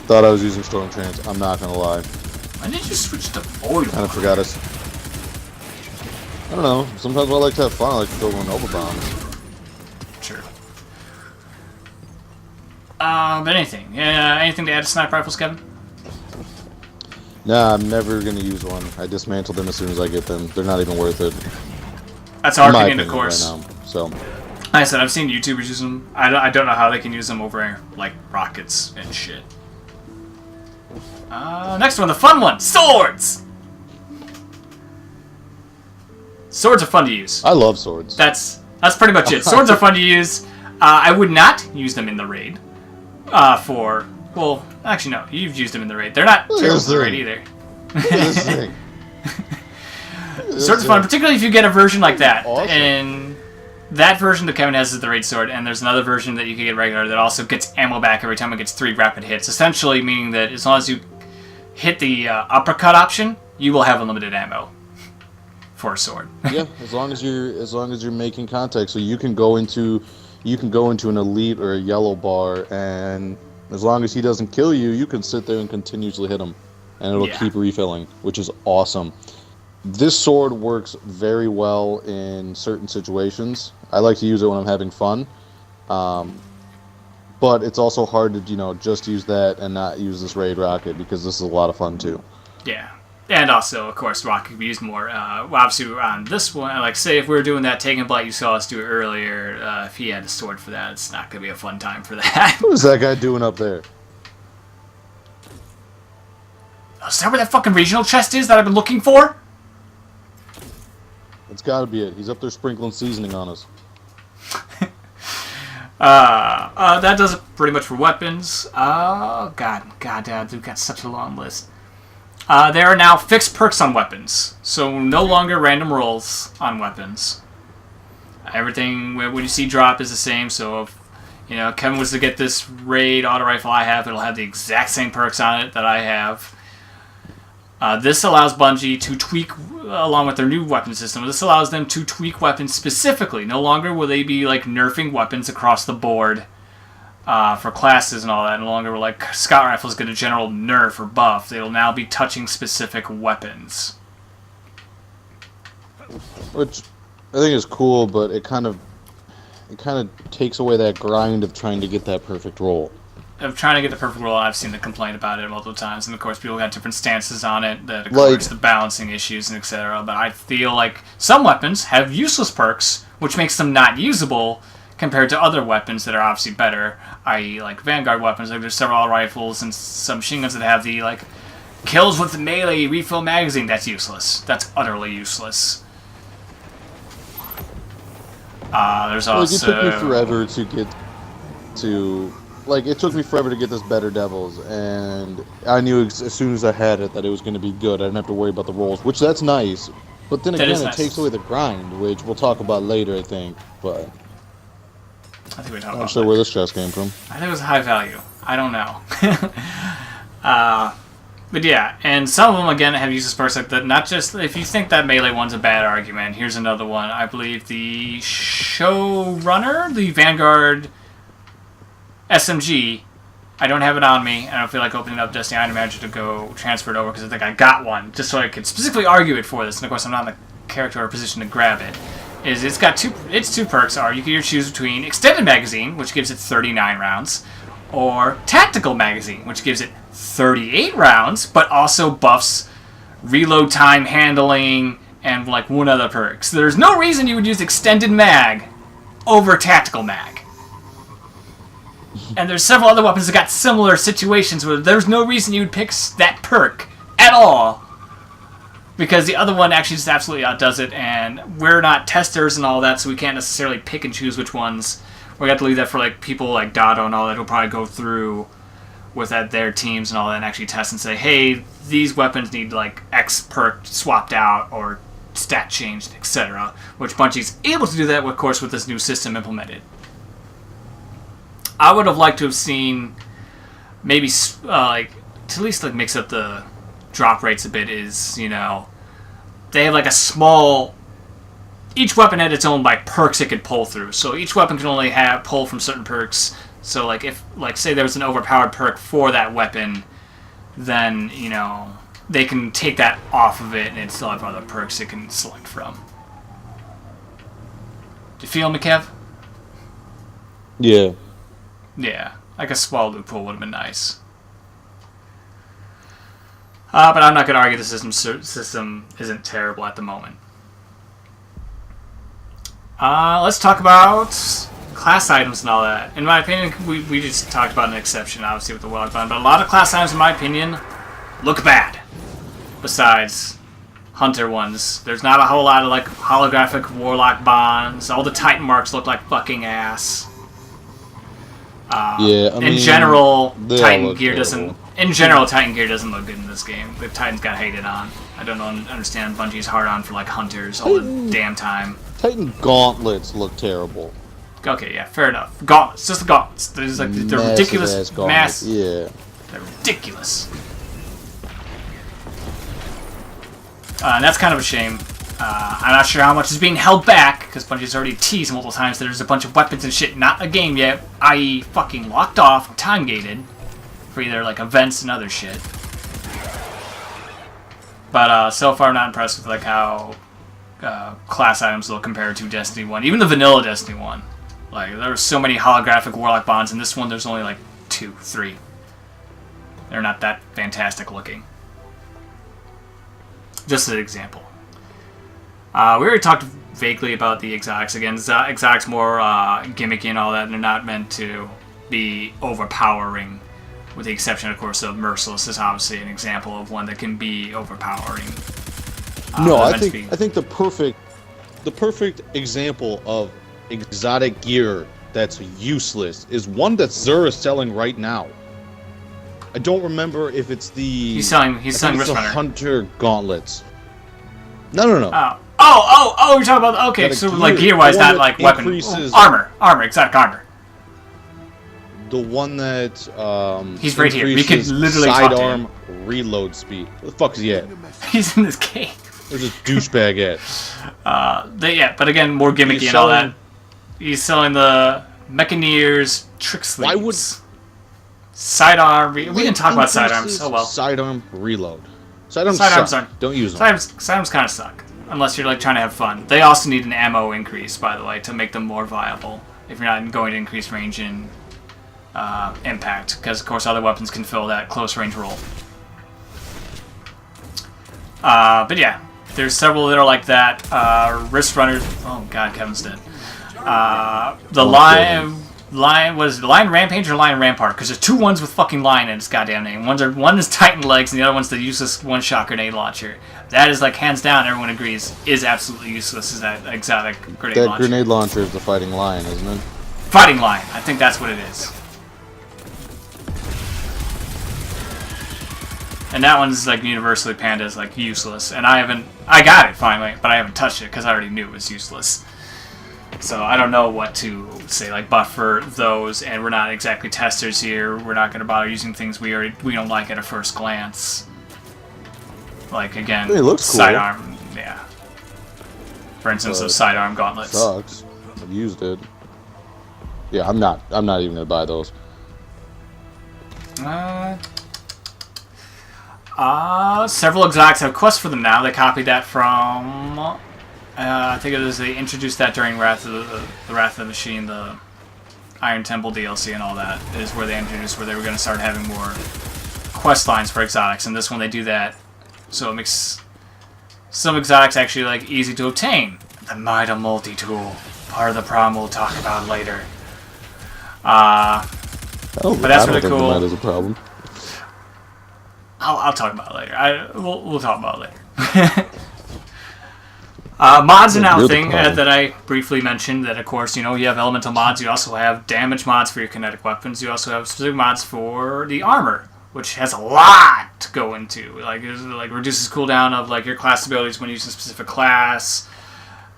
Thought I was using Storm Trance, I'm not gonna lie. Why did you switch to Void? Kinda forgot us. I don't know, sometimes when I like to have fun, I like to throw one Nova bombs. Sure. But anything. Anything to add to sniper rifles, Kevin? Nah, I'm never gonna use one. I dismantle them as soon as I get them. They're not even worth it. That's our In my opinion, of course. right now. So, Like I said, I've seen YouTubers use them. I don't know how they can use them over, like, rockets and shit. Next one, the fun one. Swords! Swords are fun to use. I love swords. That's pretty much it. Swords are fun to use. I would not use them in the raid. Well, actually no, you've used them in the raid. They're not Look at terrible this in the raid thing. either. Look at this thing. Swords are fun, particularly if you get a version like that. Awesome. And that version that Kevin has is the raid sword, and there's another version that you can get regular that also gets ammo back every time it gets 3 rapid hits. Essentially meaning that as long as you hit the uppercut option, you will have unlimited ammo for a sword. Yeah, as long as you're making contact, so you can go into an elite or a yellow bar, and as long as he doesn't kill you, you can sit there and continuously hit him, and it'll Yeah. keep refilling, which is awesome. This sword works very well in certain situations. I like to use it when I'm having fun, but it's also hard to just use that and not use this raid rocket, because this is a lot of fun too. Yeah. And also, of course, rock could be used more. Obviously, on this one, like, say if we were doing that Taken Blight you saw us do earlier, if he had a sword for that, it's not going to be a fun time for that. What is that guy doing up there? Is that where that fucking regional chest is that I've been looking for? That's got to be it. He's up there sprinkling seasoning on us. That does it pretty much for weapons. Oh, God, Dad, we've got such a long list. There are now fixed perks on weapons, so no longer random rolls on weapons. Everything when you see drop is the same, so if Kevin was to get this raid auto rifle I have, it'll have the exact same perks on it that I have. This allows Bungie to tweak, along with their new weapon system, this allows them to tweak weapons specifically. No longer will they be like nerfing weapons across the board for classes and all that. No longer will like Scout Rifles get a general nerf or buff. They will now be touching specific weapons. Which I think is cool, but it kind of takes away that grind of trying to get that perfect roll. Of trying to get the perfect roll, I've seen the complaint about it multiple times, and of course people got different stances on it, that of course the balancing issues and etc. But I feel like some weapons have useless perks, which makes them not usable compared to other weapons that are obviously better, i.e. like Vanguard weapons. Like there's several rifles and some machine guns that have the like kills with the melee refill magazine. That's useless. That's utterly useless. There's also... It took me forever to get to... Like, it took me forever to get this Better Devils, and I knew as soon as I had it that it was going to be good. I didn't have to worry about the rolls, which that's nice. But then again, it takes away the grind, which we'll talk about later, I think. But I think we talk I'm about not sure where this chest came from. I think it was high value. I don't know. But yeah, and some of them, again, have useless perks like that. Not just, if you think that melee one's a bad argument, here's another one. I believe the Showrunner, the Vanguard SMG, I don't have it on me. I don't feel like opening up Destiny Item Manager to go transfer it over because I think I got one, just so I could specifically argue it for this. And of course, I'm not in the character or position to grab it. Its two perks are you can either choose between Extended Magazine, which gives it 39 rounds, or Tactical Magazine, which gives it 38 rounds, but also buffs reload time, handling, and like one other perk. So there's no reason you would use Extended Mag over Tactical Mag. And there's several other weapons that got similar situations where there's no reason you would pick that perk at all. Because the other one actually just absolutely outdoes it, and we're not testers and all that, so we can't necessarily pick and choose which ones. We got to leave that for like people like Dotto and all that who'll probably go through with their teams and all that and actually test and say, hey, these weapons need like X perk swapped out or stat changed, etc. Which Bungie's able to do that, of course, with this new system implemented. I would have liked to have seen maybe like to at least like mix up the drop rates a bit. Is they have like a small. Each weapon had its own like perks it could pull through. So each weapon can only pull from certain perks. So like if say there was an overpowered perk for that weapon, then they can take that off of it and it still have other perks it can select from. Do you feel me, Kev? Yeah. Yeah, like a small loophole would have been nice. But I'm not going to argue the system isn't terrible at the moment. Let's talk about class items and all that. In my opinion, we just talked about an exception, obviously, with the Warlock Bond, but a lot of class items, in my opinion, look bad. Besides Hunter ones. There's not a whole lot of, like, holographic Warlock Bonds. All the Titan marks look like fucking ass. In general, Titan gear doesn't look good in this game. The Titans got hated on. I don't understand Bungie's hard on for like hunters all the damn time. Titan gauntlets look terrible. Okay, yeah, fair enough. Gauntlets, just the gauntlets. There's like they're ridiculous. Yeah, they're ridiculous. And that's kind of a shame. I'm not sure how much is being held back, because Bungie's already teased multiple times that there's a bunch of weapons and shit not a game yet, i.e. fucking locked off, time-gated, for either like events and other shit. But so far I'm not impressed with like how class items look compared to Destiny 1. Even the vanilla Destiny 1. Like, there were so many holographic Warlock Bonds, and this one there's only like 2, 3. They're not that fantastic looking. Just as an example. We already talked vaguely about the exotics. Again, exotics more gimmicky and all that, and they're not meant to be overpowering, with the exception, of course, of Merciless is obviously an example of one that can be overpowering. No, I think the perfect example of exotic gear that's useless is one that Xur is selling right now. I don't remember if it's the... He's selling Wrist the Runner. Hunter Gauntlets. No. Oh, you're talking about... Okay, Got a so gear, like gear-wise, the one not like that weapon... increases- Armor, exotic armor. The one that He's right here. We can increases literally talk to sidearm reload speed. Where the fuck is he at? He's in this cave. Where's this douchebag at? But again, more gimmicky He's and all selling- that. He's selling the Mechaneers trick sleeves. Why would- Sidearm... We can talk about sidearms. Increases Oh well. Sidearm reload. Sidearms Sidearms suck. aren't- Don't use them. Sidearms kind of suck. Unless you're like trying to have fun. They also need an ammo increase, by the way, to make them more viable. If you're not going to increase range and impact. Because, of course, other weapons can fill that close range role. But yeah. There's several that are like that. Wrist runners. Oh god, Kevin's dead. The lion was Lion Rampage or Lion Rampart? Because there's two ones with fucking lion in its goddamn name. One is Titan legs, and the other one's the useless one-shot grenade launcher. That is like hands down, everyone agrees, is absolutely useless. Is that exotic grenade That launcher? grenade launcher is the fighting lion, isn't it? Fighting lion. I think that's what it is. And that one's like universally panned as like useless. And I got it finally, but I haven't touched it because I already knew it was useless. So I don't know what to say, like buffer those, and we're not exactly testers here. We're not going to bother using things we don't like at a first glance. Like again, It looks cool. sidearm, yeah. For instance, But those sidearm gauntlets. Sucks. I've used it. Yeah, I'm not even gonna buy those. Several exotics have quests for them now. They copied that from. I think it was they introduced that during Wrath of the Machine, the Iron Temple DLC, and all that is where they introduced where they were going to start having more quest lines for exotics. And this one they do that, so it makes some exotics actually like easy to obtain. The Mida multi-tool, part of the problem we'll talk about later. But that's really cool. That is a problem. I'll talk about it later. We'll talk about it later. Mods are now a thing that I briefly mentioned. That of course, you have elemental mods. You also have damage mods for your kinetic weapons. You also have specific mods for the armor, which has a lot to go into. Like reduces cooldown of like your class abilities when using a specific class.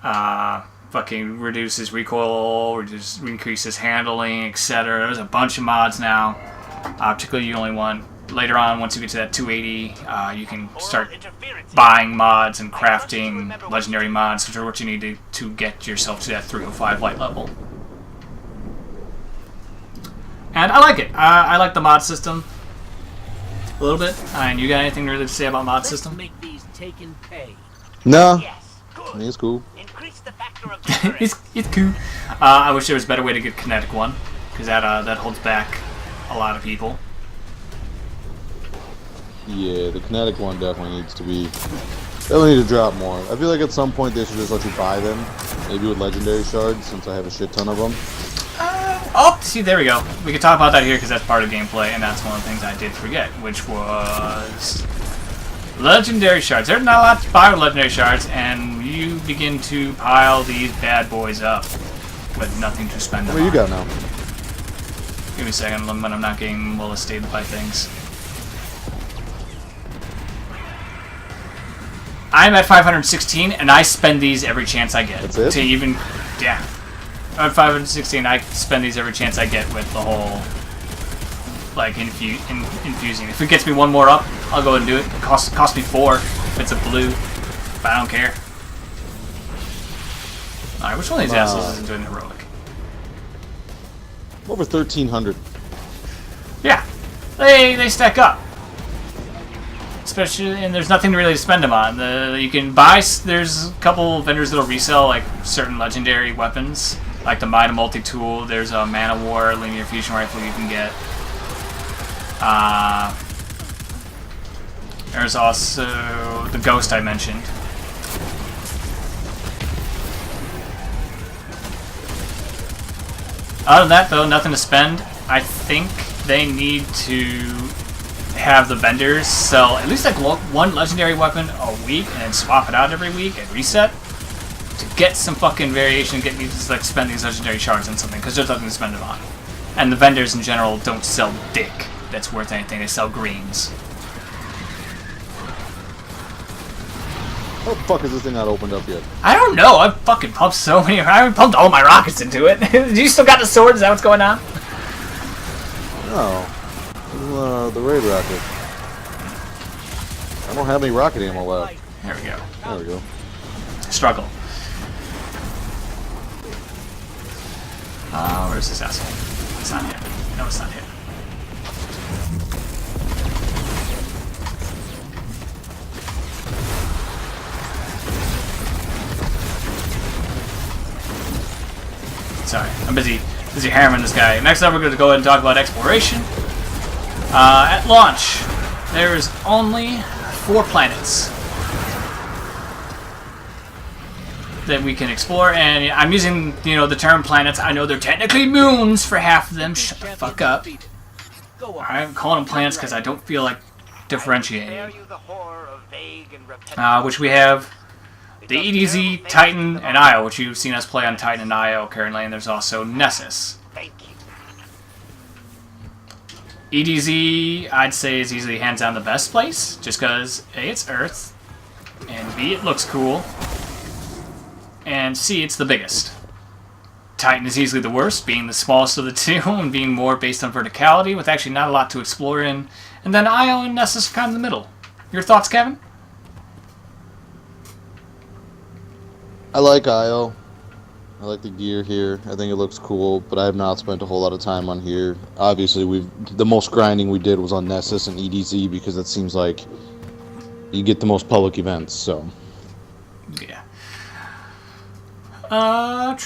Fucking reduces recoil, increases handling, etc. There's a bunch of mods now. Particularly, you only want. Later on, once you get to that 280, you can start buying mods and crafting legendary mods, which are what you need to get yourself to that 305 light level. And I like it. I like the mod system a little bit. And you got anything really to say about mod system? Make these take and pay. No, Yes, I good. think it's cool. Increase the factor of it's cool. I wish there was a better way to get kinetic one, because that holds back a lot of people. Yeah, the kinetic one definitely needs to be. They'll need to drop more. I feel like at some point they should just let you buy them, maybe with legendary shards, since I have a shit ton of them. Oh, see, there we go. We can talk about that here because that's part of gameplay, and that's one of the things I did forget, which was legendary shards. There's not a lot to buy with legendary shards, and you begin to pile these bad boys up with nothing to spend them What do you on. got now? Give me a second when I'm not getting molested by things. I'm at 516, and I spend these every chance I get. That's it? To even, yeah. I'm at 516, I spend these every chance I get with the whole, like, infusing. If it gets me one more up, I'll go and do it. It costs me 4 if it's a blue, but I don't care. Alright, which one of these assholes isn't doing heroic? Over 1,300. Yeah, they stack up. Especially, and there's nothing really to spend them on. You can buy. There's a couple vendors that'll resell like certain legendary weapons, like the Mida multi-tool. There's a Man of War linear fusion rifle you can get. There's also the ghost I mentioned. Other than that, though, nothing to spend. I think they need to have the vendors sell at least like one legendary weapon a week and then swap it out every week and reset to get some fucking variation. Get me to like spend these legendary shards on something because there's nothing to spend it on. And the vendors in general don't sell dick that's worth anything. They sell greens. How the fuck is this thing not opened up yet? I don't know. I've fucking pumped so many. I pumped all my rockets into it. You still got the sword? Is that what's going on? No. The raid rocket. I don't have any rocket ammo left. There we go. There we go. Struggle. Where's this asshole? It's not here. No, it's not here. Sorry, I'm busy hammering this guy. Next up, we're going to go ahead and talk about exploration. At launch, there is only 4 planets that we can explore, and I'm using, the term planets. I know they're technically moons for half of them. Shut the fuck up. I'm calling them planets because I don't feel like differentiating. Which we have the EDZ, Titan, and Io, which you've seen us play on Titan and Io currently, and there's also Nessus. EDZ, I'd say, is easily hands down the best place, just because A, it's Earth, and B, it looks cool, and C, it's the biggest. Titan is easily the worst, being the smallest of the two, and being more based on verticality, with actually not a lot to explore in, and then Io and Nessus are kind of in the middle. Your thoughts, Kevin? I like Io. I like the gear here. I think it looks cool, but I have not spent a whole lot of time on here. Obviously, the most grinding we did was on Nessus and EDZ because it seems like you get the most public events. So, yeah. I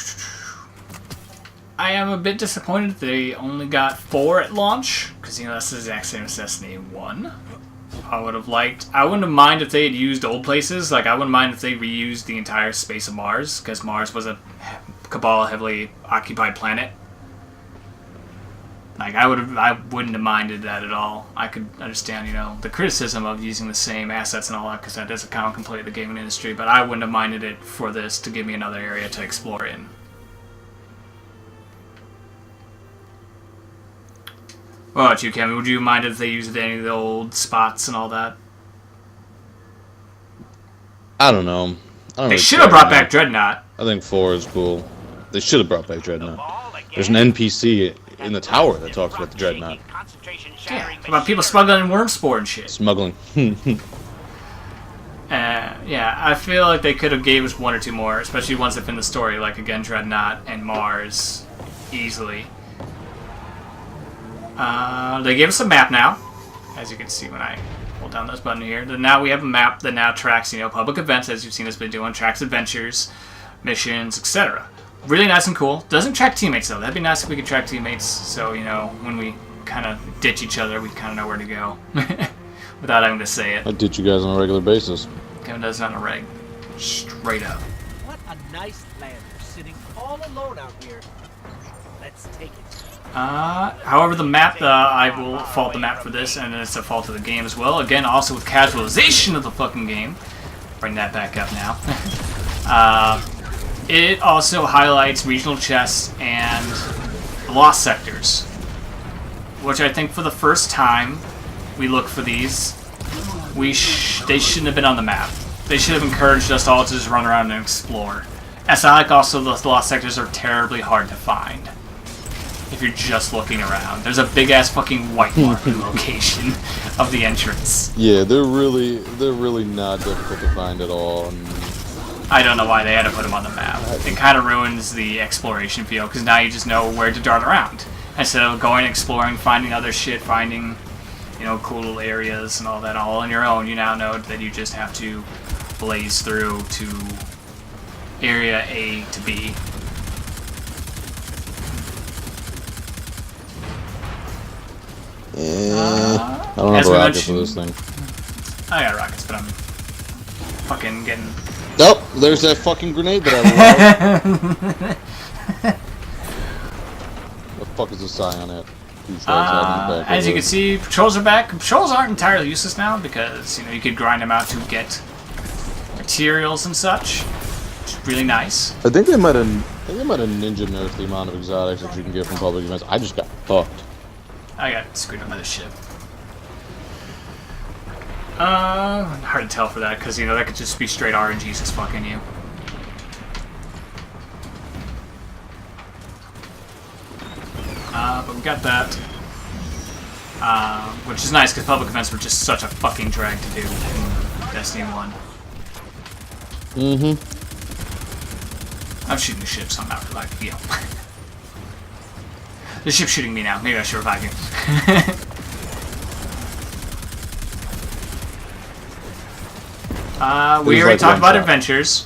am a bit disappointed that they only got 4 at launch because that's the exact same as Destiny 1. I wouldn't have minded if they had used old places. Like, I wouldn't mind if they reused the entire space of Mars, because Mars was a Cabal heavily occupied planet. Like, I wouldn't have minded that at all. I could understand, the criticism of using the same assets and all that, because that does account completely the gaming industry, but I wouldn't have minded it for this to give me another area to explore in. What about you, Kevin? Would you mind if they used any of the old spots and all that? I don't know. They should have brought back Dreadnought. I think 4 is cool. They should have brought back Dreadnought. There's an NPC in the tower that talks about the Dreadnought. Yeah, about people smuggling worm spore and shit. Smuggling. Yeah, I feel like they could have gave us 1 or 2 more, especially ones that fit in the story, like, again, Dreadnought and Mars, easily. They gave us a map now, as you can see when I hold down this button here. Now we have a map that now tracks, public events, as you've seen us been doing, tracks adventures, missions, etc. Really nice and cool. Doesn't track teammates, though. That'd be nice if we could track teammates, so, when we kind of ditch each other, we kind of know where to go, without having to say it. I ditch you guys on a regular basis. Kevin does it on a reg. Straight up. What a nice land. You're sitting all alone out here. Let's take it. However, the map, I will fault the map for this, and it's a fault of the game as well. Again, also with casualization of the fucking game. Bring that back up now. It also highlights regional chests and lost sectors, which I think for the first time we look for these, they shouldn't have been on the map. They should have encouraged us all to just run around and explore. As I like, also the lost sectors are terribly hard to find if you're just looking around. There's a big ass fucking white mark in the location of the entrance. Yeah, they're really not difficult to find at all. I don't know why they had to put them on the map. It kind of ruins the exploration feel, because now you just know where to dart around. Instead of going exploring, finding other shit, finding, cool little areas and all that all on your own, you now know that you just have to blaze through to area A to B. I don't have a rocket for this thing. I got rockets, but I'm fucking getting... Oh, there's that fucking grenade that I love. The fuck is the Scion at? As you can see, patrols are back. Patrols aren't entirely useless now because, you know, you could grind them out to get materials and such. Which is really nice. I think they might have ninja nerfed the amount of exotics that you can get from public events. I just got fucked. I got screwed up by this ship. Hard to tell for that because, you know, that could just be straight RNGs just fucking you. But we got that. Which is nice because public events were just such a fucking drag to do in Destiny 1. I'm shooting the ship, so I'm not like, you know. The ship's shooting me now. Maybe I should revive you. We already talked about adventures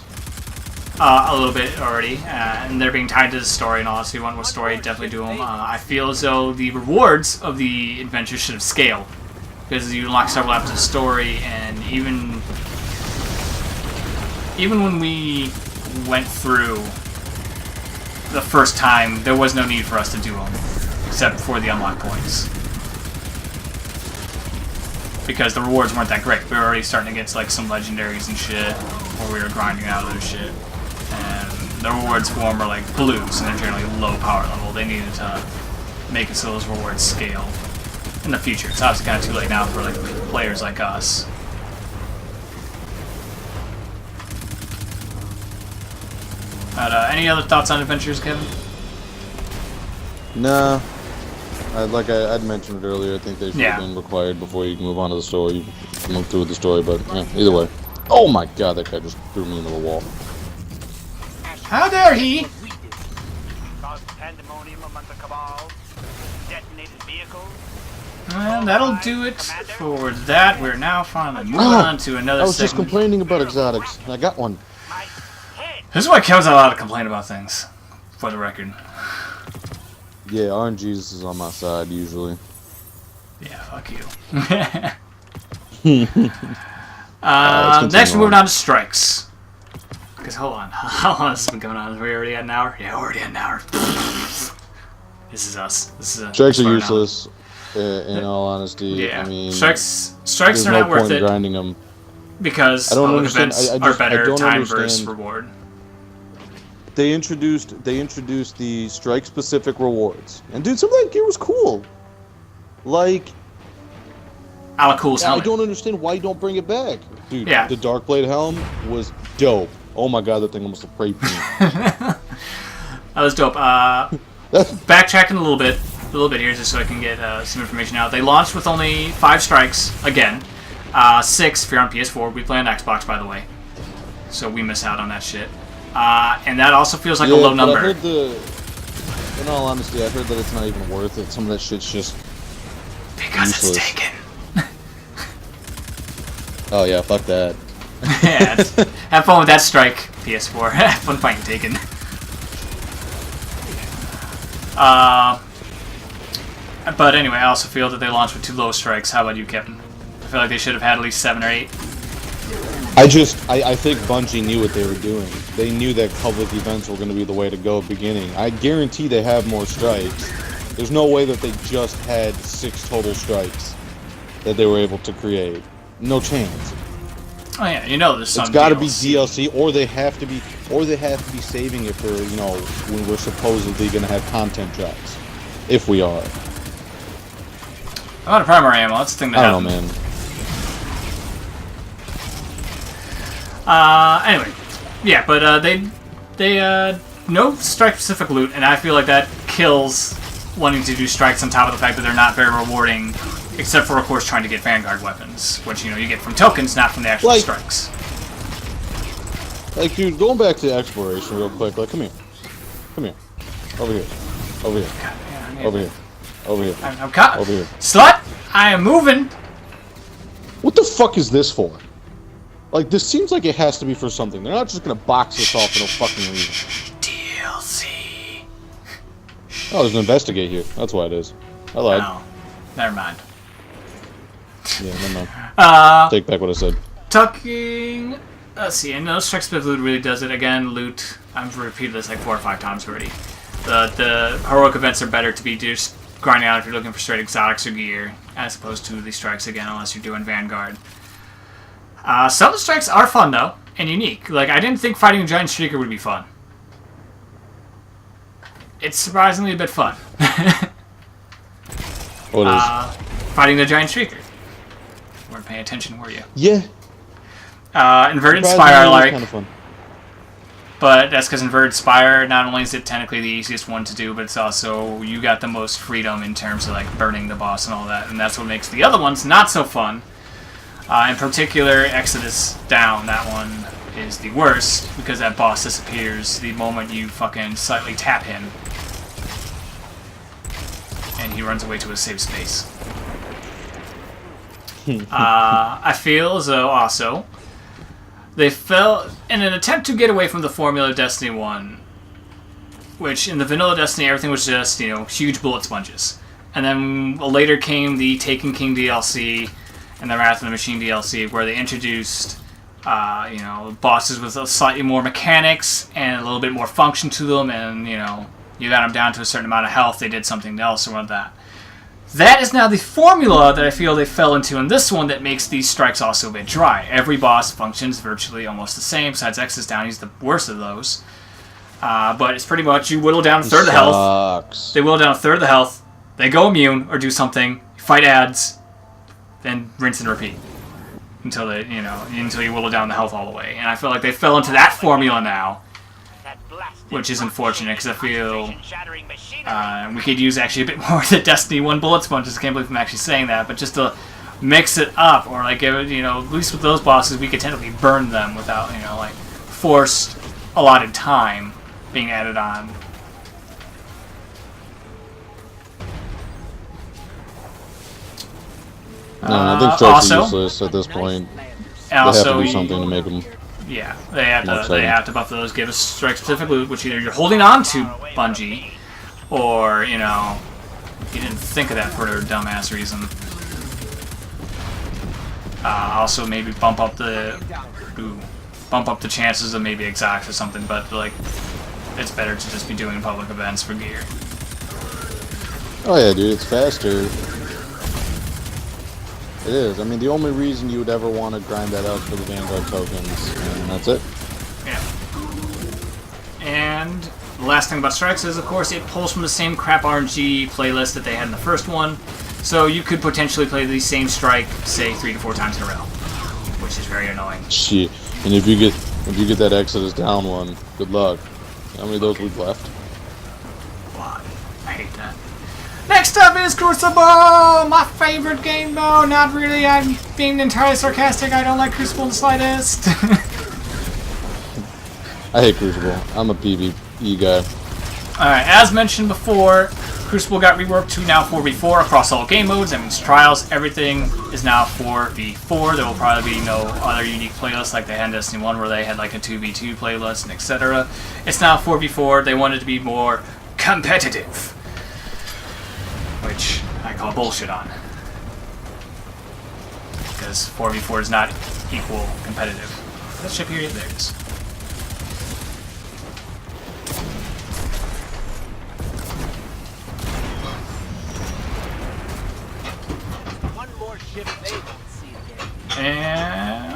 a little bit already, and they're being tied to the story and all that, so you want more story, definitely do them. I feel as though the rewards of the adventures should have scaled, because you unlock several episodes of story, and even when we went through the first time, there was no need for us to do them, except for the unlock points. Because the rewards weren't that great. We were already starting to get to, like, some legendaries and shit, where we were grinding out of their shit. And the rewards for them are like blues, and they're generally low power level. They needed to make it so those rewards scale in the future. It's obviously kind of too late now for like players like us. But any other thoughts on adventures, Kevin? Nah. Like I'd mentioned it earlier, I think they should have been required before you can move on to the story. You move through with the story, but yeah, either way. Oh my god, that guy just threw me into the wall. How dare he? Caused pandemonium among the cabal. Detonated vehicles. And that'll do it for that. We're now finally moving on to another I was just segment. complaining about exotics. I got one. My head. This is why Kevin's not allowed to complain about things, for the record. Yeah, RNG's is on my side usually. Yeah, fuck you. Next, we're moving on to strikes. Because, hold on. How long has this been going on? Are we already at an hour? Yeah, we're already at an hour. This is us. This is Strikes are useless, in all honesty. Yeah, I mean, strikes there's are no not worth point it. grinding them. Because I don't public understand. events I are better don't time understand. versus reward. They introduced the strike specific rewards, and dude, some of that gear was cool. Like, Alacool's I helmet. don't understand why you don't bring it back, dude. Yeah. The Darkblade helm was dope. Oh my god, that thing almost raped me. That was dope. Backtracking a little bit here, just so I can get some information out. They launched with only 5 strikes again. 6 if you're on PS4. We play on Xbox, by the way, so we miss out on that shit. And that also feels like a low number. I heard in all honesty, I heard that it's not even worth it. Some of that shit's just because useless. it's taken. Oh yeah, fuck that. Yeah, have fun with that strike, PS4. Have fun fighting Taken. But anyway, I also feel that they launched with 2 low strikes. How about you, Kevin? I feel like they should have had at least 7 or 8. I think Bungie knew what they were doing. They knew that public events were going to be the way to go at the beginning. I guarantee they have more strikes. There's no way that they just had 6 total strikes that they were able to create. No chance. Oh yeah, you know there's some. It's got to be DLC, or they have to be saving it for, you know, when we're supposedly going to have content drops, if we are. How about a primary ammo? That's the thing that I don't know, man. Anyway, yeah, but they no strike specific loot, and I feel like that kills wanting to do strikes on top of the fact that they're not very rewarding, except for of course trying to get Vanguard weapons, which, you know, you get from tokens, not from the actual strikes. Like, dude, going back to exploration real quick. Like, come here, over here, over here, God, yeah, over here, over here. I'm caught. Over here. Slut, I am moving. What the fuck is this for? Like, this seems like it has to be for something. They're not just gonna box this off for no fucking reason. DLC. Oh, there's an investigate here. That's why it is. I lied. No, never mind. Yeah, no, no. Uh, Take back what I said. Tucking. Let's see. And no strike split loot really does it. Again, loot. I've repeated this like 4 or 5 times already. The heroic events are better to be just grinding out if you're looking for straight exotics or gear, as opposed to the strikes again, unless you're doing Vanguard. Some of the strikes are fun though and unique. Like I didn't think fighting a giant streaker would be fun. It's surprisingly a bit fun. What is? Fighting the giant streaker. You weren't paying attention, were you? Yeah. Inverted Surprisingly, Spire, it was like, kind of fun. but that's because Inverted Spire, not only is it technically the easiest one to do, but it's also, you got the most freedom in terms of, like, burning the boss and all that, and that's what makes the other ones not so fun. In particular, Exodus Down, that one is the worst, because that boss disappears the moment you fucking slightly tap him. And he runs away to a safe space. I feel as though, also, they fell in an attempt to get away from the formula of Destiny 1, which in the vanilla Destiny everything was just, you know, huge bullet sponges. And then later came the Taken King DLC and the Wrath of the Machine DLC, where they introduced, you know, bosses with slightly more mechanics and a little bit more function to them, and, you know, you got them down to a certain amount of health, they did something else or that. That is now the formula that I feel they fell into in this one that makes these strikes also a bit dry. Every boss functions virtually almost the same, besides Exodus Down, he's the worst of those. But it's pretty much, you whittle down a third of the health. They whittle down a third of the health, they go immune or do something, fight ads, then rinse and repeat. Until they, you know, until you whittle down the health all the way. And I feel like they fell into that formula now, which is unfortunate, because I feel we could use actually a bit more of the Destiny 1 bullet sponges. I can't believe I'm actually saying that, but just to mix it up, or like, you know, at least with those bosses, we could technically burn them without, you know, like, forced allotted time being added on. No, I think strikes are useless at this point. They have Also, to do something to make them. Yeah, they have to buff those, give us strike specific loot, which either you're holding on to, Bungie, or, you know, you didn't think of that for a dumbass reason. Also, maybe bump up the chances of maybe exotics or something, but, like, it's better to just be doing public events for gear. Oh yeah, dude, it's faster. It is. I mean, the only reason you would ever want to grind that out is for the Vanguard tokens, and that's it. Yeah. And the last thing about strikes is, of course, it pulls from the same crap RNG playlist that they had in the first one, so you could potentially play the same strike, say, 3 to 4 times in a row, which is very annoying. Shit. And if you get that Exodus Down one, good luck. How many of those we've left? Why? I hate that. Next up is Crucible! My favorite game, though. Not really. I'm being entirely sarcastic. I don't like Crucible in the slightest. I hate Crucible. I'm a PvE guy. Alright, as mentioned before, Crucible got reworked to now 4v4 across all game modes. That means trials, everything is now 4v4. There will probably be no other unique playlists like they had in Destiny 1 where they had like a 2v2 playlist and etc. It's now 4v4. They wanted to be more competitive, which I call bullshit on. Because 4v4 is not equal competitive. That ship here, there it is. And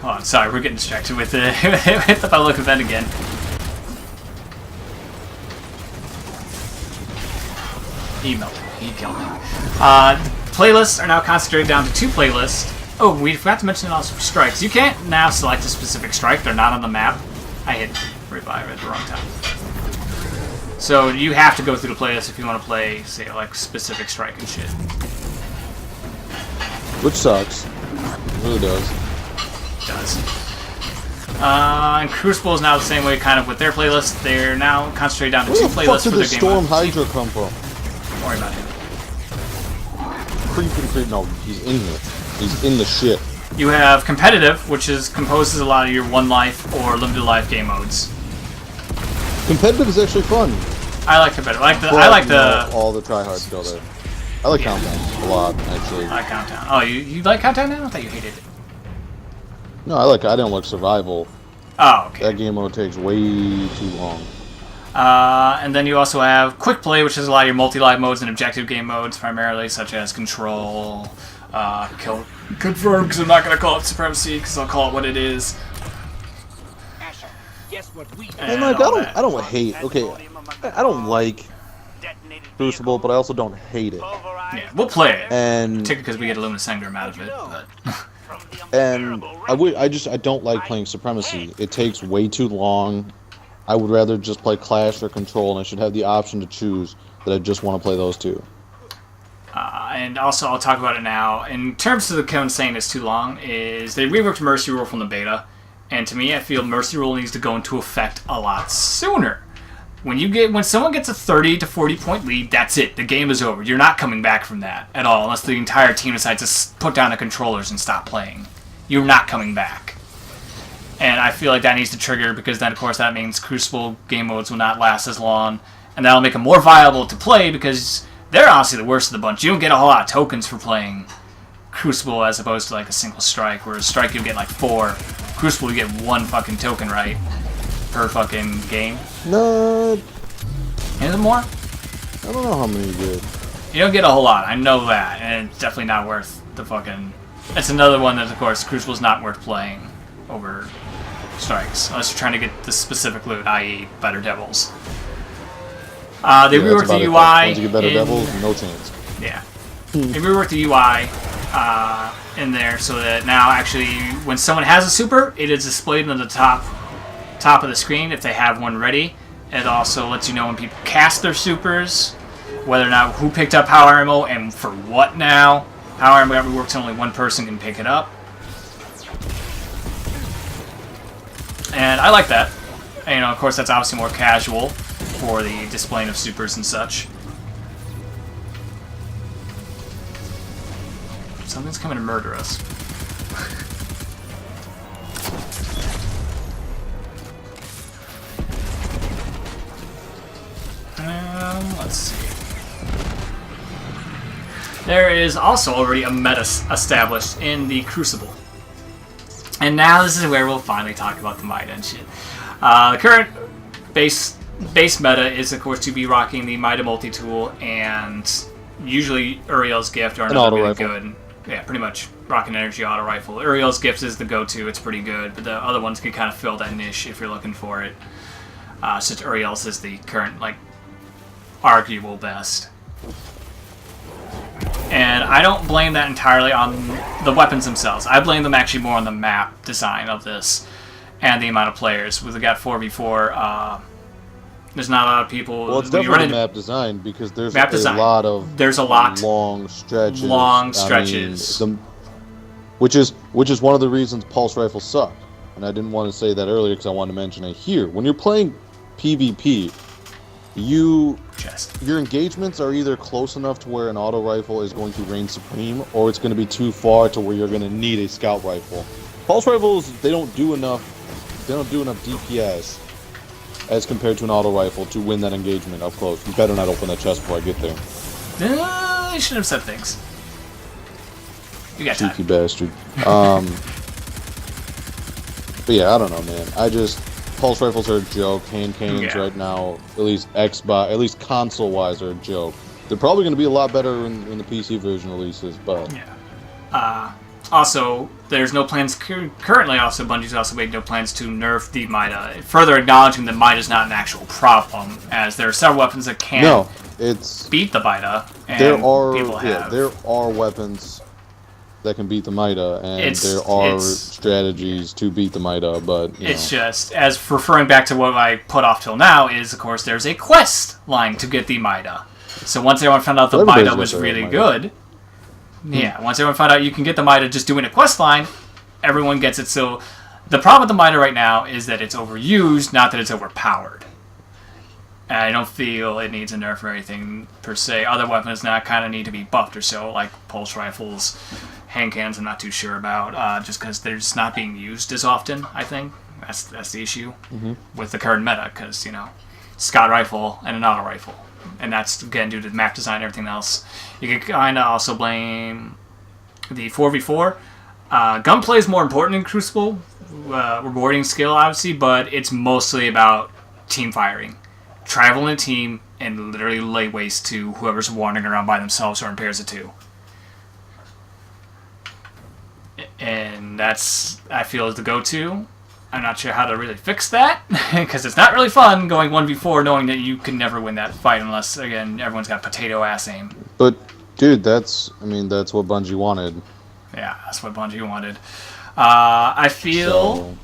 hold on, sorry, we're getting distracted with the with the public event again. He melted. He killed me. Playlists are now concentrated down to 2 playlists. Oh, we forgot to mention also for strikes. You can't now select a specific strike. They're not on the map. I hit revive at the wrong time. So you have to go through the playlist if you want to play, say, like specific strike and shit. Which sucks. It really does. It does. And Crucible is now the same way, kind of with their playlist. They're now concentrated down to 2 playlists for their game. Where the fuck did the Storm Hydra come from? Don't worry about him. Creep. No, he's in here. He's in the shit. You have competitive, which composes a lot of your 1 life or limited life game modes. Competitive is actually fun. I like competitive. I like the all the tryhards go there. I like Countdown a lot, actually. I like Countdown. Oh, you like Countdown now? I thought you hated it. No, I don't like Survival. Oh, okay. That game mode takes way too long. And then you also have Quick Play, which is a lot of your multi-live modes and objective game modes, primarily, such as Control, Confirm, because I'm not going to call it Supremacy, because I'll call it what it is. Asher, guess what we And like, I don't hate. Okay, I don't like Crucible, but I also don't hate it. Yeah, we'll play it. And Particularly because we get a Lunasangram out of it. But I don't like playing Supremacy. It takes way too long. I would rather just play Clash or Control, and I should have the option to choose that I just want to play those two. And also, I'll talk about it now. In terms of the Kevin saying it's too long, is they reworked Mercy Rule from the beta, and to me, I feel Mercy Rule needs to go into effect a lot sooner. When someone gets a 30 to 40 point lead, that's it. The game is over. You're not coming back from that at all, unless the entire team decides to put down the controllers and stop playing. You're not coming back. And I feel like that needs to trigger, because then, of course, that means Crucible game modes will not last as long, and that'll make them more viable to play, because they're honestly the worst of the bunch. You don't get a whole lot of tokens for playing Crucible as opposed to like a single Strike, whereas Strike you get like 4. Crucible you get 1 fucking token, right? Per fucking game. No, Is it more? I don't know how many you get. You don't get a whole lot, I know that, and it's definitely not worth the fucking... It's another one that, of course, Crucible's not worth playing over Strikes, unless you're trying to get the specific loot, i.e. Better Devils. They reworked the UI. Once you get Better Devils, no chance. Yeah. They reworked the UI in there so that now, actually, when someone has a super, it is displayed on the top of the screen if they have one ready. It also lets you know when people cast their supers, whether or not who picked up power ammo and for what now. Power ammo got reworked so only one person can pick it up. And I like that. And, you know, of course, that's obviously more casual for the displaying of supers and such. Something's coming to murder us. Let's see. There is also already a meta established in the Crucible. And now this is where we'll finally talk about the Mida and shit. The current base meta is, of course, to be rocking the Mida multi-tool, and usually Uriel's Gift are another really good. Yeah, pretty much. Rocket Energy Auto Rifle. Uriel's Gift is the go-to. It's pretty good, but the other ones can kind of fill that niche if you're looking for it. Since Uriel's is the current, like, arguable best. And I don't blame that entirely on the weapons themselves. I blame them actually more on the map design of this and the amount of players. We've got 4v4. There's not a lot of people. Well, it's definitely map design, because there's a lot of long stretches. Long stretches. Which is one of the reasons pulse rifles suck. And I didn't want to say that earlier because I wanted to mention it here. When you're playing PvP, your engagements are either close enough to where an auto rifle is going to reign supreme, or it's going to be too far to where you're going to need a scout rifle. Pulse rifles, they don't do enough DPS as compared to an auto rifle to win that engagement up close. You better not open that chest before I get there. You should have said things. You got time. Cheeky bastard. But yeah, I don't know, man. Pulse rifles are a joke. Hand cannons right now, at least console-wise, are a joke. They're probably going to be a lot better in the PC version releases, but... Yeah. Also, there's no plans currently. Also, Bungie's also made no plans to nerf the Mida, further acknowledging that Mida is not an actual problem, as there are several weapons that can beat the Mida. And there are weapons that can beat the Mida, and there are strategies to beat the Mida, but it's just, as referring back to what I put off till now, is of course there's a quest line to get the Mida. So once everyone found out the Mida was really good, once everyone found out you can get the Mida just doing a quest line, everyone gets it. So the problem with the Mida right now is that it's overused, not that it's overpowered. And I don't feel it needs a nerf or anything per se. Other weapons now kind of need to be buffed or so, like pulse rifles. Hand cannons I'm not too sure about, just because they're just not being used as often, I think. That's the issue with the current meta, because, Scout rifle and an auto rifle. and that's again due to the map design and everything else. You can kind of also blame the 4v4. Gunplay is more important in Crucible, rewarding skill obviously, but it's mostly about team firing. Travel in a team and literally lay waste to whoever's wandering around by themselves or in pairs of two. And that's, I feel, is the go-to. I'm not sure how to really fix that, because it's not really fun going 1v4 knowing that you can never win that fight unless, again, everyone's got potato ass aim. But, dude, that's what Bungie wanted. Yeah, that's what Bungie wanted. I feel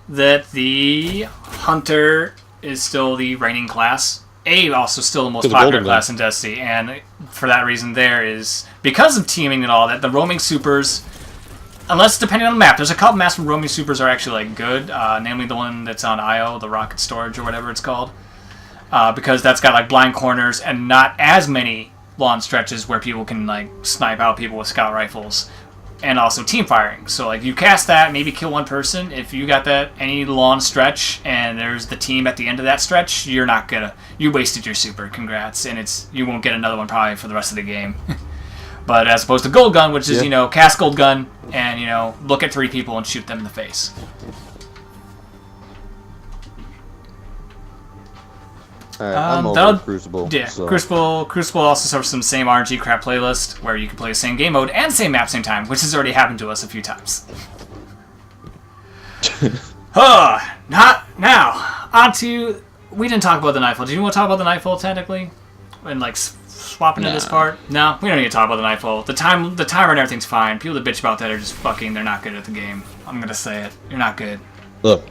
that the Hunter is still the reigning class. Also still the most popular class in Destiny, and for that reason there is, because of teaming and all that, the roaming supers, unless depending on the map, there's a couple maps where roaming supers are actually like good, namely the one that's on IO, the rocket storage or whatever it's called, because that's got like blind corners and not as many long stretches where people can like snipe out people with scout rifles, and also team firing. So like you cast that, maybe kill one person. If you got that any long stretch and there's the team at the end of that stretch, you wasted your super. Congrats, and you won't get another one probably for the rest of the game. But as opposed to gold gun, which is cast gold gun and look at 3 people and shoot them in the face. I'm over Crucible. Yeah, so. Crucible also suffers from the same RNG crap playlist where you can play the same game mode and same map same time, which has already happened to us a few times. Not now. Onto, we didn't talk about the Nightfall. Do you want to talk about the Nightfall technically? And like swapping to this part? No, we don't need to talk about the Nightfall. The timer and everything's fine. People that bitch about that are just fucking, they're not good at the game. I'm gonna say it. You're not good. Look.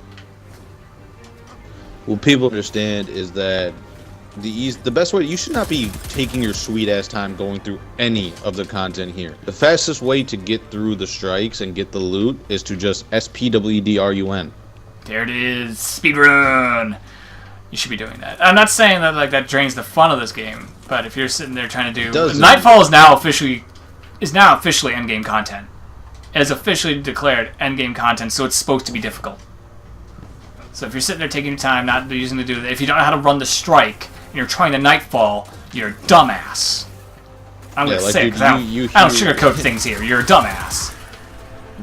What people understand is that the best way, you should not be taking your sweet ass time going through any of the content here. The fastest way to get through the strikes and get the loot is to just SPWDRUN. There it is, speedrun. You should be doing that. I'm not saying that like that drains the fun of this game, but if you're sitting there trying to do Nightfall is now officially endgame content. It is officially declared endgame content, so it's supposed to be difficult. So if you're sitting there taking your time, not using if you don't know how to run the strike, and you're trying to Nightfall, you're a dumbass. I'm gonna say it, because I don't sugarcoat things here. You're a dumbass.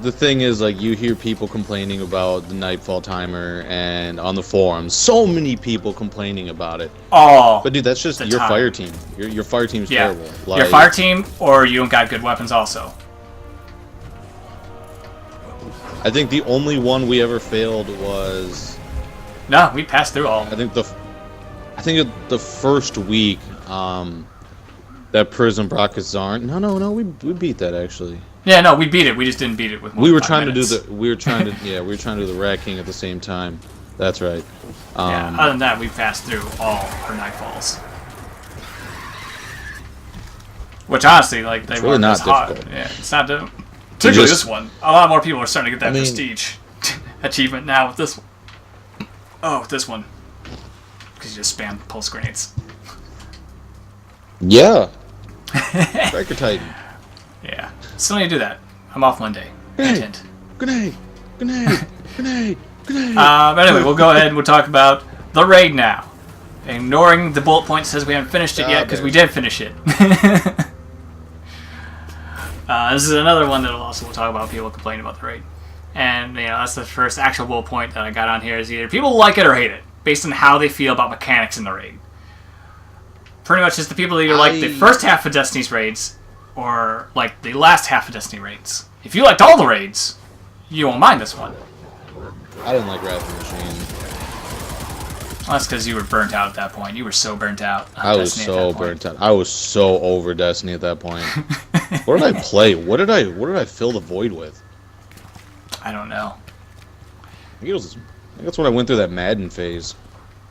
The thing is, like, you hear people complaining about the Nightfall timer, and on the forums, so many people complaining about it. Oh, but dude, that's just your fire team. Your fire team's terrible. Like, your fire team, or you don't got good weapons also. I think the only one we ever failed was... No, we passed through all. I think the first week, that Prison Brakazarn. No, we beat that actually. Yeah, no, we beat it. We just didn't beat it with. We were trying to do the Rat King at the same time. That's right. Yeah. Other than that, we passed through all our Nightfalls. Which honestly, like they weren't as hard. Yeah, it's not difficult. Particularly this one. A lot more people are starting to get that prestige achievement now with this one. Oh, with this one. Because you just spam pulse grenades. Yeah. Striker Titan. Yeah. Still need to do that. I'm off Monday. Grenade. But anyway, we'll go ahead and we'll talk about the raid now. Ignoring the bullet point that says we haven't finished it yet, because we did finish it. This is another one that we'll talk about people complaining about the raid. And that's the first actual bullet point that I got on here, is either people like it or hate it, based on how they feel about mechanics in the raid. Pretty much it's the people that either like the first half of Destiny's raids, or like the last half of Destiny raids. If you liked all the raids, you won't mind this one. I didn't like Wrath of the Machine. Well, that's because you were burnt out at that point. You were so burnt out. I was so burnt out. I was so over Destiny at that point. What did I play? What did I fill the void with? I don't know. I think that's when I went through that Madden phase.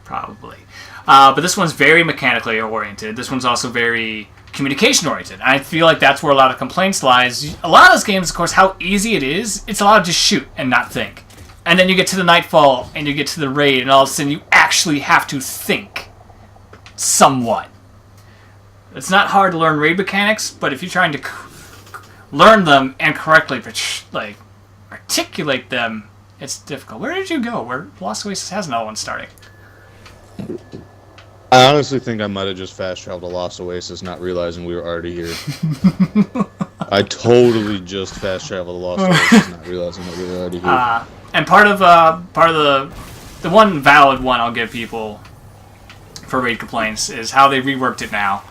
Probably. But this one's very mechanically oriented. This one's also very communication oriented. I feel like that's where a lot of complaints lies. A lot of those games, of course, how easy it is, it's allowed to just shoot and not think. And then you get to the Nightfall, and you get to the raid, and all of a sudden you actually have to think. Somewhat. It's not hard to learn raid mechanics, but if you're trying to learn them and correctly articulate them, it's difficult. Where did you go? Where Lost Oasis has another one starting. I honestly think I might have just fast traveled to Lost Oasis, not realizing we were already here. I totally just fast traveled to Lost Oasis, not realizing that we were already here. And part of the one valid one I'll give people for raid complaints is how they reworked it now,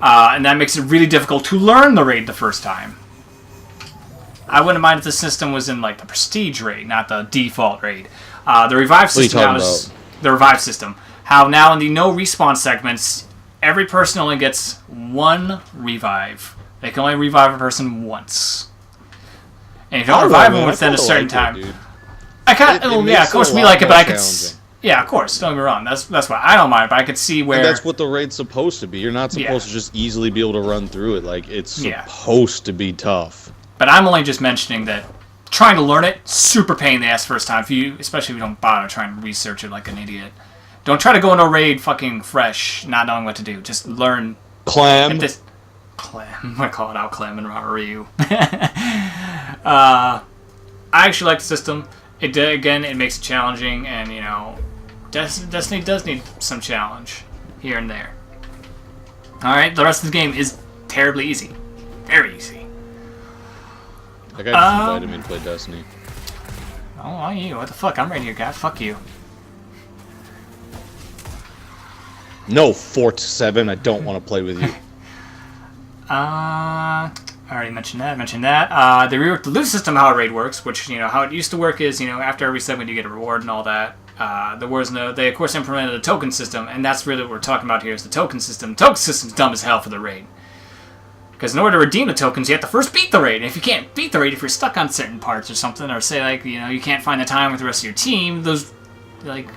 and that makes it really difficult to learn the raid the first time. I wouldn't mind if the system was in like the prestige raid, not the default raid. The revive system now is the revive system. How now in the no respawn segments, every person only gets one revive. They can only revive a person once. And if you don't revive them within a certain time, I kind of, yeah, of course we like it, but I could, yeah, of course, don't get me wrong. That's why I don't mind, but I could see where. And that's what the raid's supposed to be. You're not supposed to just easily be able to run through it. Like it's supposed to be tough. But I'm only just mentioning that trying to learn it, super pain in the ass first time. Especially if you don't bother trying to research it like an idiot. Don't try to go into a raid fucking fresh, not knowing what to do. Just learn. Clam. Clam. I'm gonna call it out, Clam and Ryu. I actually like the system. It makes it challenging, and you know, Destiny does need some challenge here and there. All right, the rest of the game is terribly easy, very easy. That guy just invited me to play Destiny. Oh, why you? What the fuck? I'm right here, guy. Fuck you. No, Fort 7. I don't want to play with you. I already mentioned that. They reworked the loot system, how a raid works, which, you know, how it used to work is, you know, after every segment you get a reward and all that. They, of course, implemented a token system, and that's really what we're talking about here is the token system. The token system's dumb as hell for the raid. Because in order to redeem the tokens, you have to first beat the raid. And if you can't beat the raid, if you're stuck on certain parts or something, or say, like, you know, you can't find the time with the rest of your team, those, like,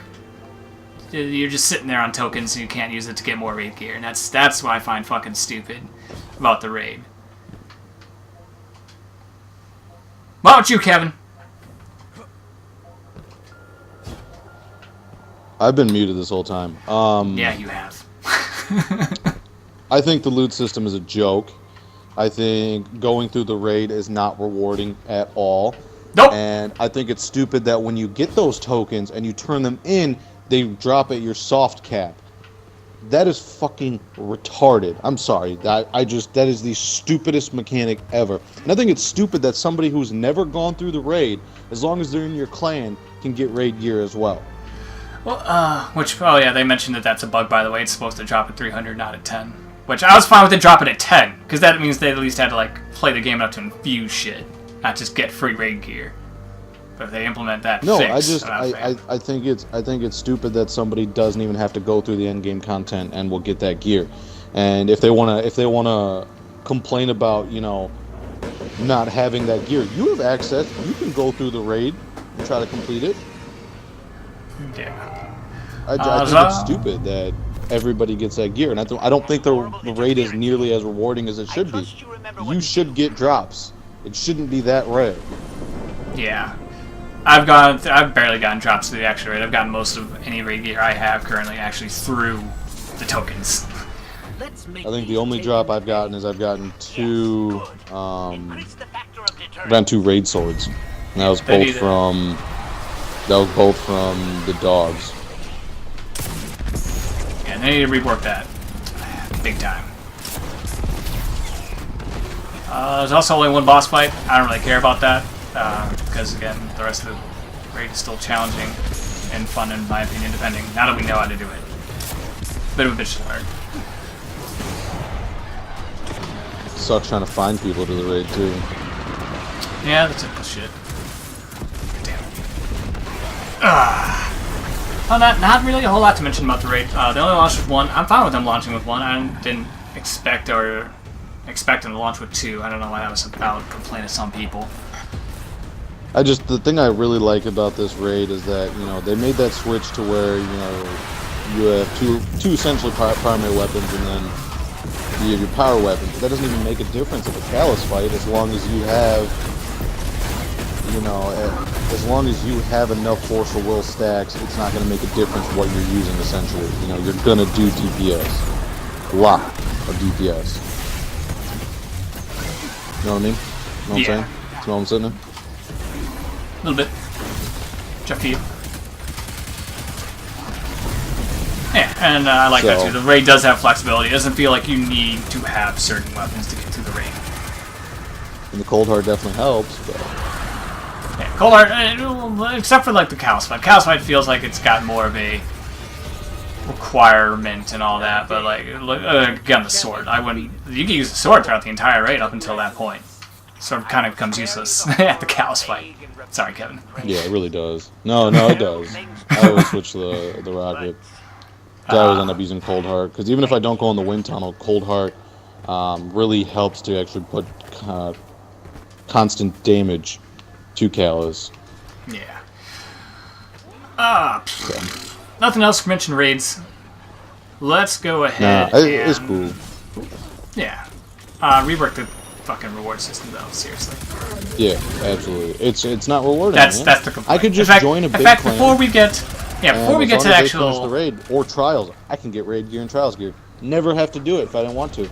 you're just sitting there on tokens and you can't use it to get more raid gear. And that's what I find fucking stupid about the raid. Why don't you, Kevin? I've been muted this whole time. Yeah, you have. I think the loot system is a joke. I think going through the raid is not rewarding at all. Nope. And I think it's stupid that when you get those tokens and you turn them in, they drop at your soft cap. That is fucking retarded. I'm sorry. That is the stupidest mechanic ever. And I think it's stupid that somebody who's never gone through the raid, as long as they're in your clan, can get raid gear as well. Well, oh yeah, they mentioned that that's a bug, by the way. It's supposed to drop at 300, not at 10. Which I was fine with it dropping at 10, because that means they at least had to, like, play the game enough to infuse shit, not just get free raid gear. But if they implement that fix, I think it's stupid that somebody doesn't even have to go through the end game content and will get that gear. And if they wanna complain about, you know, not having that gear, you have access. You can go through the raid and try to complete it. Yeah. I think it's stupid that everybody gets that gear, and I don't think the raid is nearly as rewarding as it should be. You should get drops. It shouldn't be that rare. Yeah. I've barely gotten drops to the actual raid. I've gotten most of any raid gear I have currently actually through the tokens. I think the only drop I've gotten is I've gotten two raid swords. And that was both from the dogs. Yeah, they need to rework that. Big time. There's also only one boss fight. I don't really care about that. Because, again, the rest of the raid is still challenging and fun, in my opinion, depending. Now that we know how to do it. Bit of a bitch to learn. Sucks trying to find people to the raid, too. Yeah, that's typical shit. Damn it. Well, not really a whole lot to mention about the raid. They only launched with one. I'm fine with them launching with one. I didn't expect them to launch with two. I don't know why that was a valid complaint of some people. The thing I really like about this raid is that, you know, they made that switch to where, you know, you have two essentially primary weapons and then you have your power weapons. But that doesn't even make a difference in a Callus fight as long as you have, you know, as long as you have enough force or will stacks, it's not going to make a difference what you're using essentially. You know, you're going to do DPS. A lot of DPS. You know what I mean? You know what I'm saying? You know what I'm saying? A little bit. Jeff, you. Yeah. And I like that So- too. The raid does have flexibility. It doesn't feel like you need to have certain weapons to get through the raid. And the cold hard definitely helps, but Yeah, Cold Heart, except for like the Chaos Fight. Chaos Fight feels like it's got more of a requirement and all that, but like again, the sword. I wouldn't. You can use the sword throughout the entire raid up until that point. Sword kind of becomes useless at the Chaos Fight. Sorry, Kevin. yeah, it really does. No, it does. I always switch the rocket. I always end up using Cold Heart because even if I don't go in the wind tunnel, Cold Heart really helps to actually put constant damage to Callus. Yeah. Nothing else to mention raids. Let's go ahead. It's and, cool. Yeah. Rework the fucking reward system though. Seriously. Yeah, absolutely. It's not rewarding. That's man. the complaint. I could just join a big In fact, clan. before we get to as long the as they finish the actual, raid or trials, I can get raid gear and trials gear. Never have to do it if I didn't want to.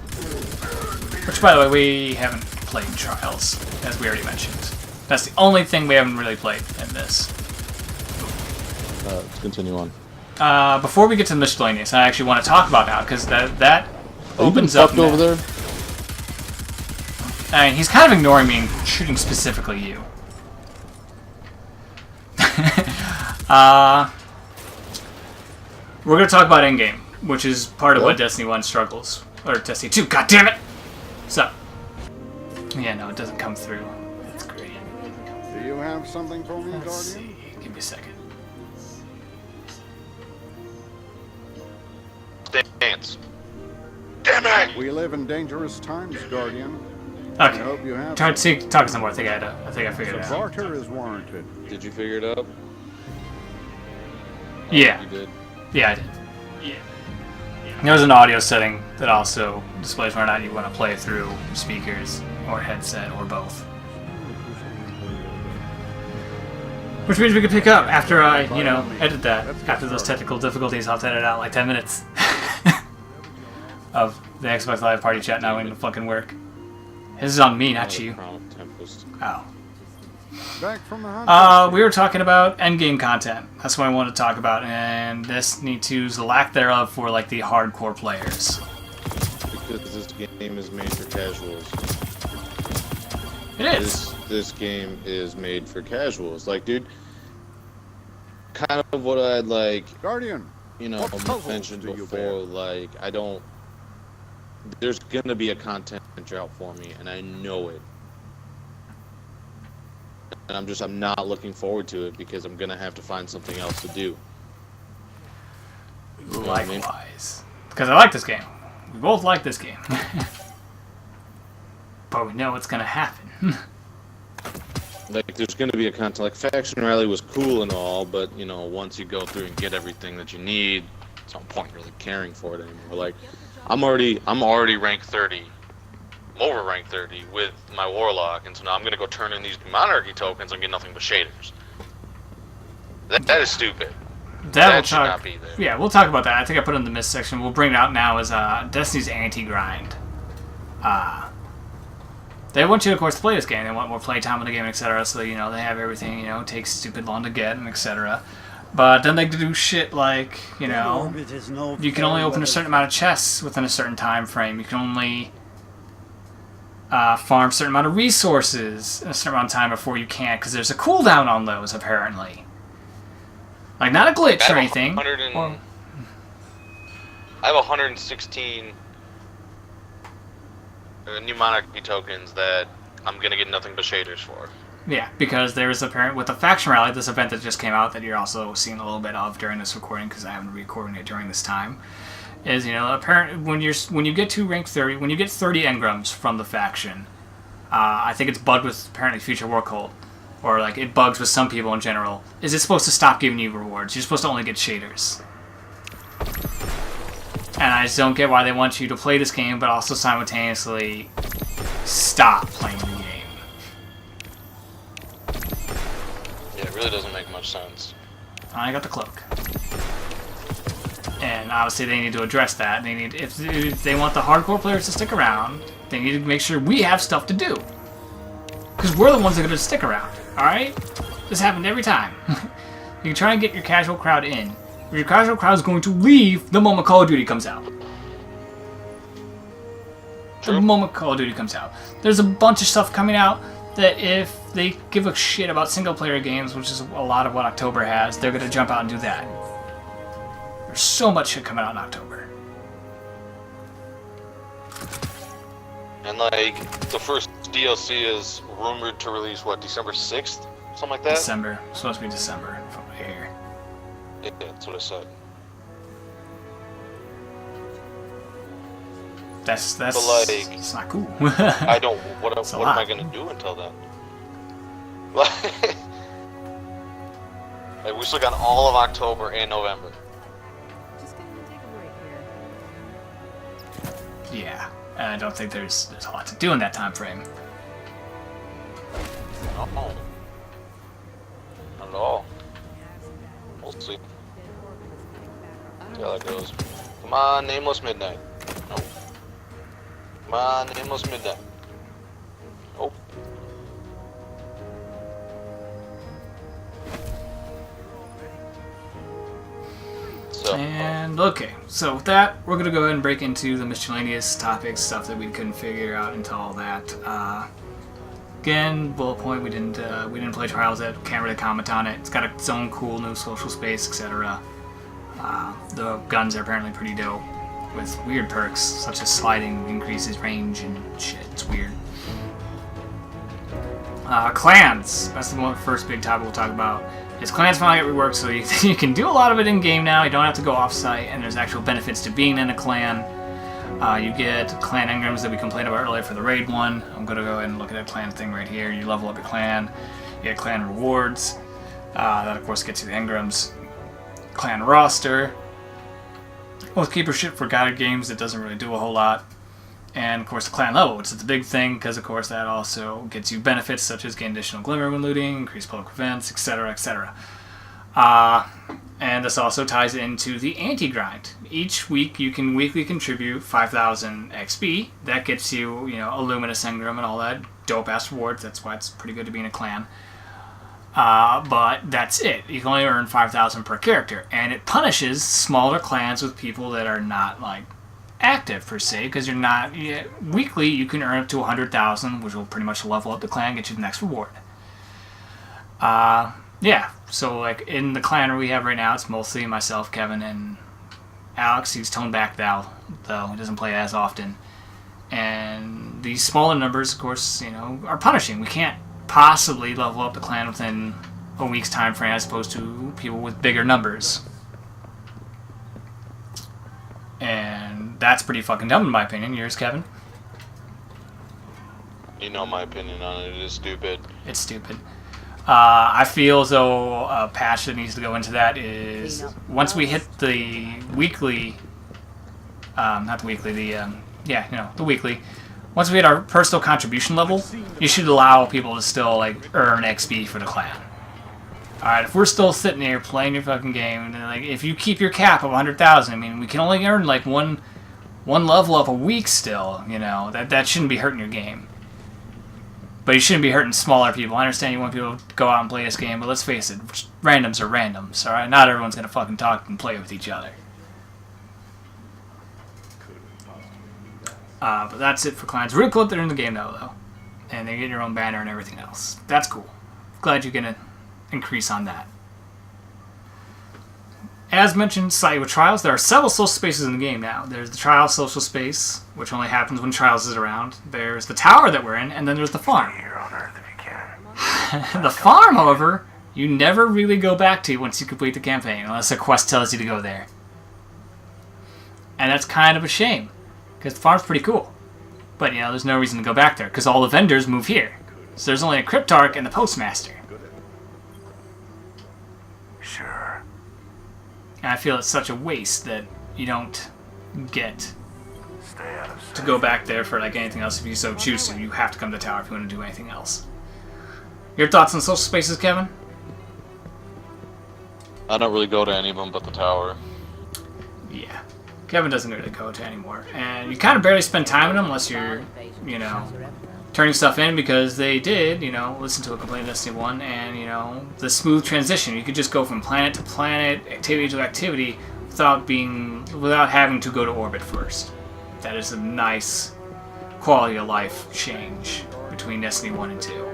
which by the way we haven't played trials, as we already mentioned. That's the only thing we haven't really played in this. Let's continue on. Before we get to the miscellaneous, I actually want to talk about now because that Are you opens getting up fucked over there. I mean, he's kind of ignoring me and shooting specifically you. We're going to talk about endgame, which is part of what Destiny 1 struggles. Or Destiny 2, god damn it! So, yeah, no, it doesn't come through. That's great. Do you have something for me, Let's Guardian? see. Give me a second. Dance. Damn it! We live in dangerous times, Guardian. I hope Okay. you have Talk some. some more. I think I figured it The out. barter is warranted. Did you figure it out? Yeah. You did. Yeah, I did. Yeah. There's an audio setting that also displays whether or not you want to play through speakers or headset or both. Which means we can pick up after I, edit that. After those technical difficulties, I'll have to edit out like 10 minutes of the Xbox Live Party chat not going to fucking work. This is on me, not you. Oh. Back from the hunt. We were talking about endgame content. That's what I wanted to talk about, and Destiny 2's lack thereof for like the hardcore players. Because this game is made for casuals. It is. This game is made for casuals. Like, dude, kind of what I'd like, Guardian. What puzzles mentioned do you before. bear? Like, I don't. There's gonna be a content drought for me, and I know it. And I'm not looking forward to it because I'm gonna have to find something else to do. You know what I mean? Likewise. Because I like this game. We both like this game. But we know what's going to happen. Like, there's gonna be a content. Like, Faction Rally was cool and all, but, once you go through and get everything that you need, there's no point really caring for it anymore. Like, I'm already rank 30. I'm over rank 30 with my Warlock, and so now I'm gonna go turn in these Monarchy tokens and get nothing but shaders. That is stupid. That should not be there. Yeah, we'll talk about that. I think I put it in the miss section. We'll bring it out now as Destiny's anti-grind. They want you, of course, to play this game. They want more playtime in the game, etc. So, they have everything, takes stupid long to get, and etc. But then they do shit like, you can only open a certain amount of chests within a certain time frame. You can only farm a certain amount of resources in a certain amount of time before you can, because there's a cooldown on those, apparently. Like, not a glitch or anything. I have 116 new Monarchy tokens that I'm gonna get nothing but shaders for. Yeah, because there is apparent with the Faction Rally, this event that just came out that you're also seeing a little bit of during this recording, because I haven't been recording it during this time, is apparent when you get to rank 30, when you get 30 engrams from the faction, I think it's bugged with apparently Future War Cult, or like it bugs with some people in general. Is it supposed to stop giving you rewards? You're supposed to only get shaders. And I just don't get why they want you to play this game, but also simultaneously stop playing the game. Yeah, it really doesn't make much sense. I got the cloak. And obviously they need to address that. They need, if they want the hardcore players to stick around, they need to make sure we have stuff to do. Because we're the ones that are going to stick around, alright? This happened every time. You can try and get your casual crowd in, Your casual crowd is going to leave the moment Call of Duty comes out. True. The moment Call of Duty comes out. There's a bunch of stuff coming out that if they give a shit about single-player games, which is a lot of what October has, they're going to jump out and do that. There's so much shit coming out in October. And like, the first DLC is rumored to release, what, December 6th? Something like that? December. It's supposed to be December from here. Yeah, that's what I said. That's But like, it's not cool. I don't, what It's a am I lot. gonna do until then? Like, we still got all of October and November. Just gonna take a break here. Yeah, and I don't think there's a lot to do in that time frame. No. Not at all. We'll see. See how that goes. Come on, Nameless Midnight. Nope. Come on, Nameless Midnight. Nope. So, And okay, so with that, we're gonna go ahead and break into the miscellaneous topics, stuff that we couldn't figure out until all that. Again, bullet point: we didn't play Trials yet. Can't really comment on it. It's got its own cool new social space, etc. The guns are apparently pretty dope, with weird perks such as sliding increases range and shit. It's weird. Clans. That's the first big topic we'll talk about. Is clans finally get reworked, so you can do a lot of it in game now. You don't have to go off-site, and there's actual benefits to being in a clan. You get clan engrams that we complained about earlier for the raid one. I'm gonna go ahead and look at that clan thing right here. You level up your clan. You get clan rewards. That of course gets you the engrams. Clan roster. Oathkeeper shit for guided games that doesn't really do a whole lot. And of course the clan level, which is the big thing, because of course that also gets you benefits such as gain additional glimmer when looting, increased public events, etc., etc. And this also ties into the anti-grind. Each week you can weekly contribute 5,000 XP. That gets you, a luminous engram and all that dope-ass rewards. That's why it's pretty good to be in a clan. But that's it. You can only earn 5,000 per character, and it punishes smaller clans with people that are not active per se, because you're not weekly. You can earn up to 100,000, which will pretty much level up the clan, get you the next reward. Yeah. So in the clan we have right now, it's mostly myself, Kevin, and Alex. He's toned back though he doesn't play as often. And these smaller numbers, of course, are punishing. We can't possibly level up the clan within a week's time frame as opposed to people with bigger numbers. And that's pretty fucking dumb in my opinion. Yours, Kevin? you know my opinion on it. It is stupid. It's stupid. I feel as though a patch that needs to go into that is once we hit the weekly, not the weekly, the weekly. Once we hit our personal contribution level, you should allow people to still earn XP for the clan. Alright, if we're still sitting here playing your fucking game, and if you keep your cap of 100,000, I mean, we can only earn one level up a week still, that shouldn't be hurting your game. But you shouldn't be hurting smaller people. I understand you want people to go out and play this game, but let's face it, randoms are randoms, alright? Not everyone's gonna fucking talk and play with each other. But that's it for clans. Really cool that they're in the game now, though. And they get your own banner and everything else. That's cool. Glad you're gonna increase on that. As mentioned, slightly with Trials, there are several social spaces in the game now. There's the Trials social space, which only happens when Trials is around. There's the tower that we're in, and then there's the farm. Here on Earth if you can. The farm, however, you never really go back to once you complete the campaign, unless a quest tells you to go there. And that's kind of a shame, because the farm's pretty cool. But, there's no reason to go back there, because all the vendors move here. So there's only a Cryptarch and the Postmaster. Sure. And I feel it's such a waste that you don't get Stay out of sight. to go back there for anything else if you so choose to. You have to come to the tower if you want to do anything else. Your thoughts on social spaces, Kevin? I don't really go to any of them but the tower. Yeah. Kevin doesn't really go to anymore. And you kind of barely spend time in them unless you're, turning stuff in because they did, you know, listen to a complaint of Destiny 1 and, you know, the smooth transition. You could just go from planet to planet, activity to activity without having to go to orbit first. That is a nice quality of life change between Destiny 1 and 2.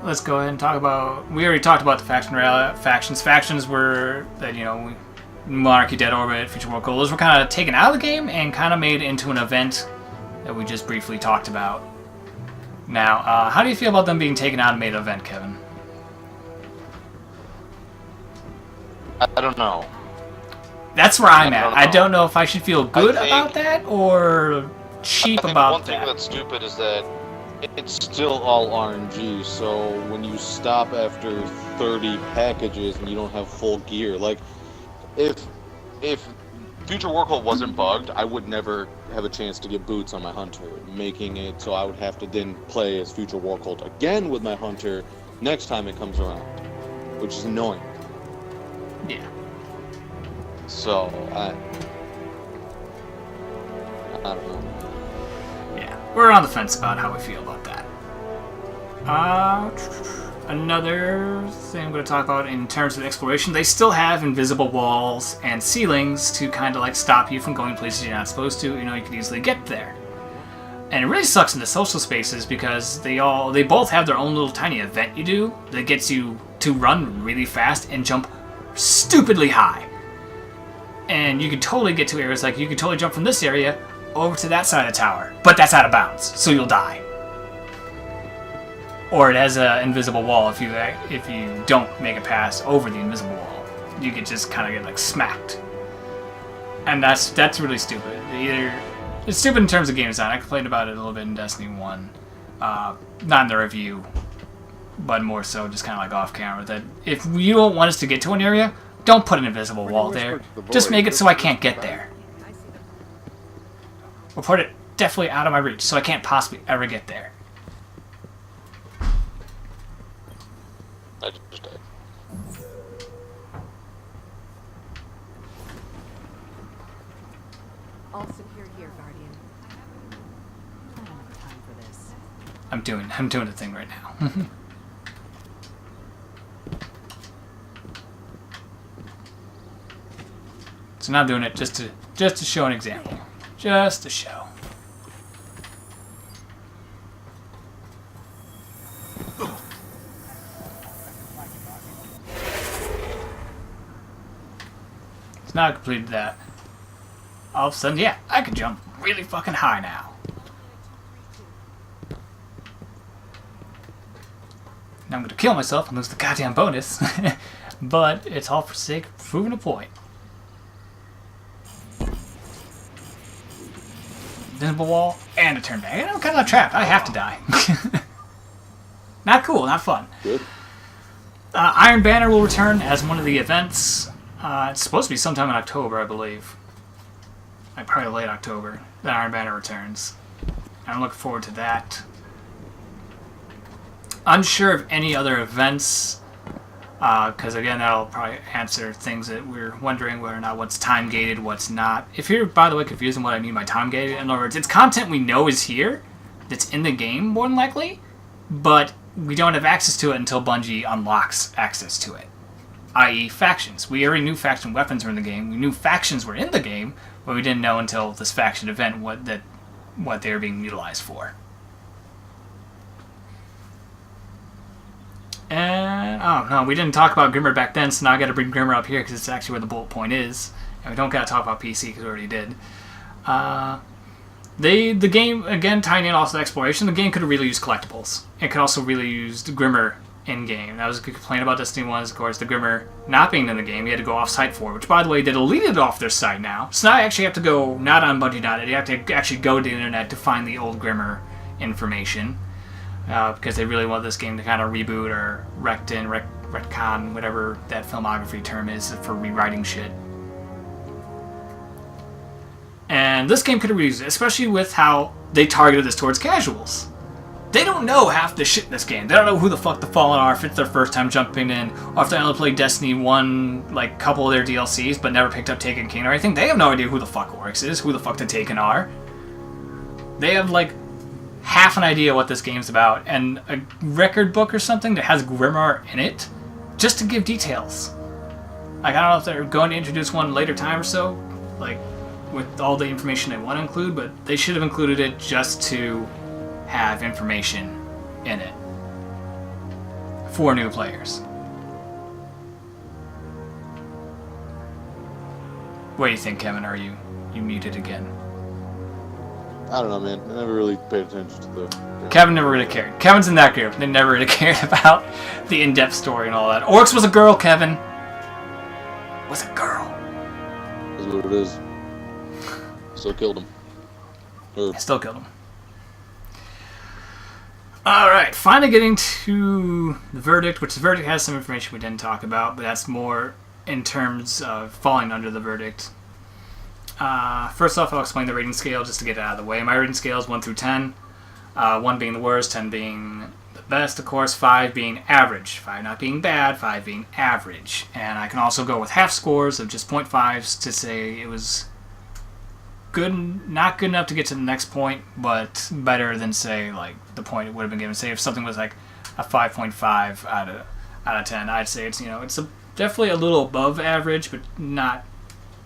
Let's go ahead and talk about... We already talked about the factions. Factions were that, you know, Monarchy, Dead Orbit, Future World Gold. Those were kind of taken out of the game and kind of made into an event that we just briefly talked about. Now, how do you feel about them being taken out and made an event, Kevin? I don't know. That's where I'm at. I don't know if I should feel good about that or cheap about that. One thing that's stupid is that it's still all RNG, so when you stop after 30 packages and you don't have full gear, like, if Future World wasn't bugged, I would never have a chance to get boots on my Hunter, making it so I would have to then play as Future World again with my Hunter next time it comes around, which is annoying. Yeah. So, I don't know. Yeah, we're on the fence about how we feel about that. Another thing I'm going to talk about in terms of exploration, they still have invisible walls and ceilings to kind of like stop you from going places you're not supposed to. You know, you can easily get there. And it really sucks in the social spaces because they both have their own little tiny event you do that gets you to run really fast and jump stupidly high. And you can totally get to areas like you can totally jump from this area over to that side of the tower, but that's out of bounds, so you'll die. Or it has an invisible wall if you don't make it past over the invisible wall. You could just kind of get like smacked. And that's really stupid. It's stupid in terms of game design. I complained about it a little bit in Destiny 1. Not in the review, but more so just kind of like off camera. That if you don't want us to get to an area, don't put an invisible wall there. Just make it so I can't get there. Or put it definitely out of my reach so I can't possibly ever get there. I just died. All secure here, Guardian. I don't have time for this. I'm doing the thing right now. So now I'm doing it just to show an example. Just to show. So now I completed that. All of a sudden, yeah, I can jump really fucking high now. Now I'm gonna kill myself and lose the goddamn bonus. But it's all for the sake of proving a point. Invisible wall and a turn back. And I'm kind of trapped. I have to die. Not cool, not fun. Good. Iron Banner will return as one of the events. It's supposed to be sometime in October, I believe. Like probably late October. That Iron Banner returns. I'm looking forward to that. Unsure of any other events. Because again, that'll probably answer things that we're wondering whether or not what's time gated, what's not. If you're, by the way, confused on what I mean by time gated, in other words, it's content we know is here, that's in the game more than likely, but we don't have access to it until Bungie unlocks access to it. I.e., factions. We already knew faction weapons were in the game. We knew factions were in the game, but we didn't know until this faction event what they were being utilized for. And, oh no, we didn't talk about Grimmer back then, so now I gotta bring Grimmer up here because it's actually where the bullet point is. And we don't gotta talk about PC because we already did. The game, again, tying in also exploration, the game could have really used collectibles. It could also really use Grimmer in-game. That was a good complaint about Destiny 1, of course, the Grimmer not being in the game. You had to go off-site for, which, by the way, they deleted it off their site now. So now I actually have to go, not on Bungie.net, you have to actually go to the internet to find the old Grimmer information. Because they really want this game to kind of reboot or retcon, whatever that filmography term is for rewriting shit. And this game could have reused it, especially with how they targeted this towards casuals. They don't know half the shit in this game. They don't know who the fuck the Fallen are if it's their first time jumping in, or if they only played Destiny 1, like, couple of their DLCs, but never picked up Taken King or anything. They have no idea who the fuck Oryx is, who the fuck the Taken are. They have, like, half an idea what this game's about, and a record book or something that has Grimoire in it, just to give details. Like, I don't know if they're going to introduce one later time or so, like, with all the information they want to include, but they should have included it just to have information in it for new players. What do you think, Kevin? Are you muted again? I don't know, man. I never really paid attention to the... Kevin never really cared. Kevin's in that group. They never really cared about the in-depth story and all that. Oryx was a girl, Kevin. Was a girl. Is what it is. Still killed him. I still killed him. Alright, finally getting to the verdict, which the verdict has some information we didn't talk about, but that's more in terms of falling under the verdict. First off, I'll explain the rating scale just to get it out of the way. My rating scale is 1 through 10. 1 being the worst, 10 being the best, of course, 5 being average. 5 not being bad, 5 being average. And I can also go with half scores of just 0.5s to say it was good, not good enough to get to the next point, but better than, say, like the point it would have been given. Say if something was like a 5.5 out of 10, I'd say it's, you know, it's definitely a little above average, but not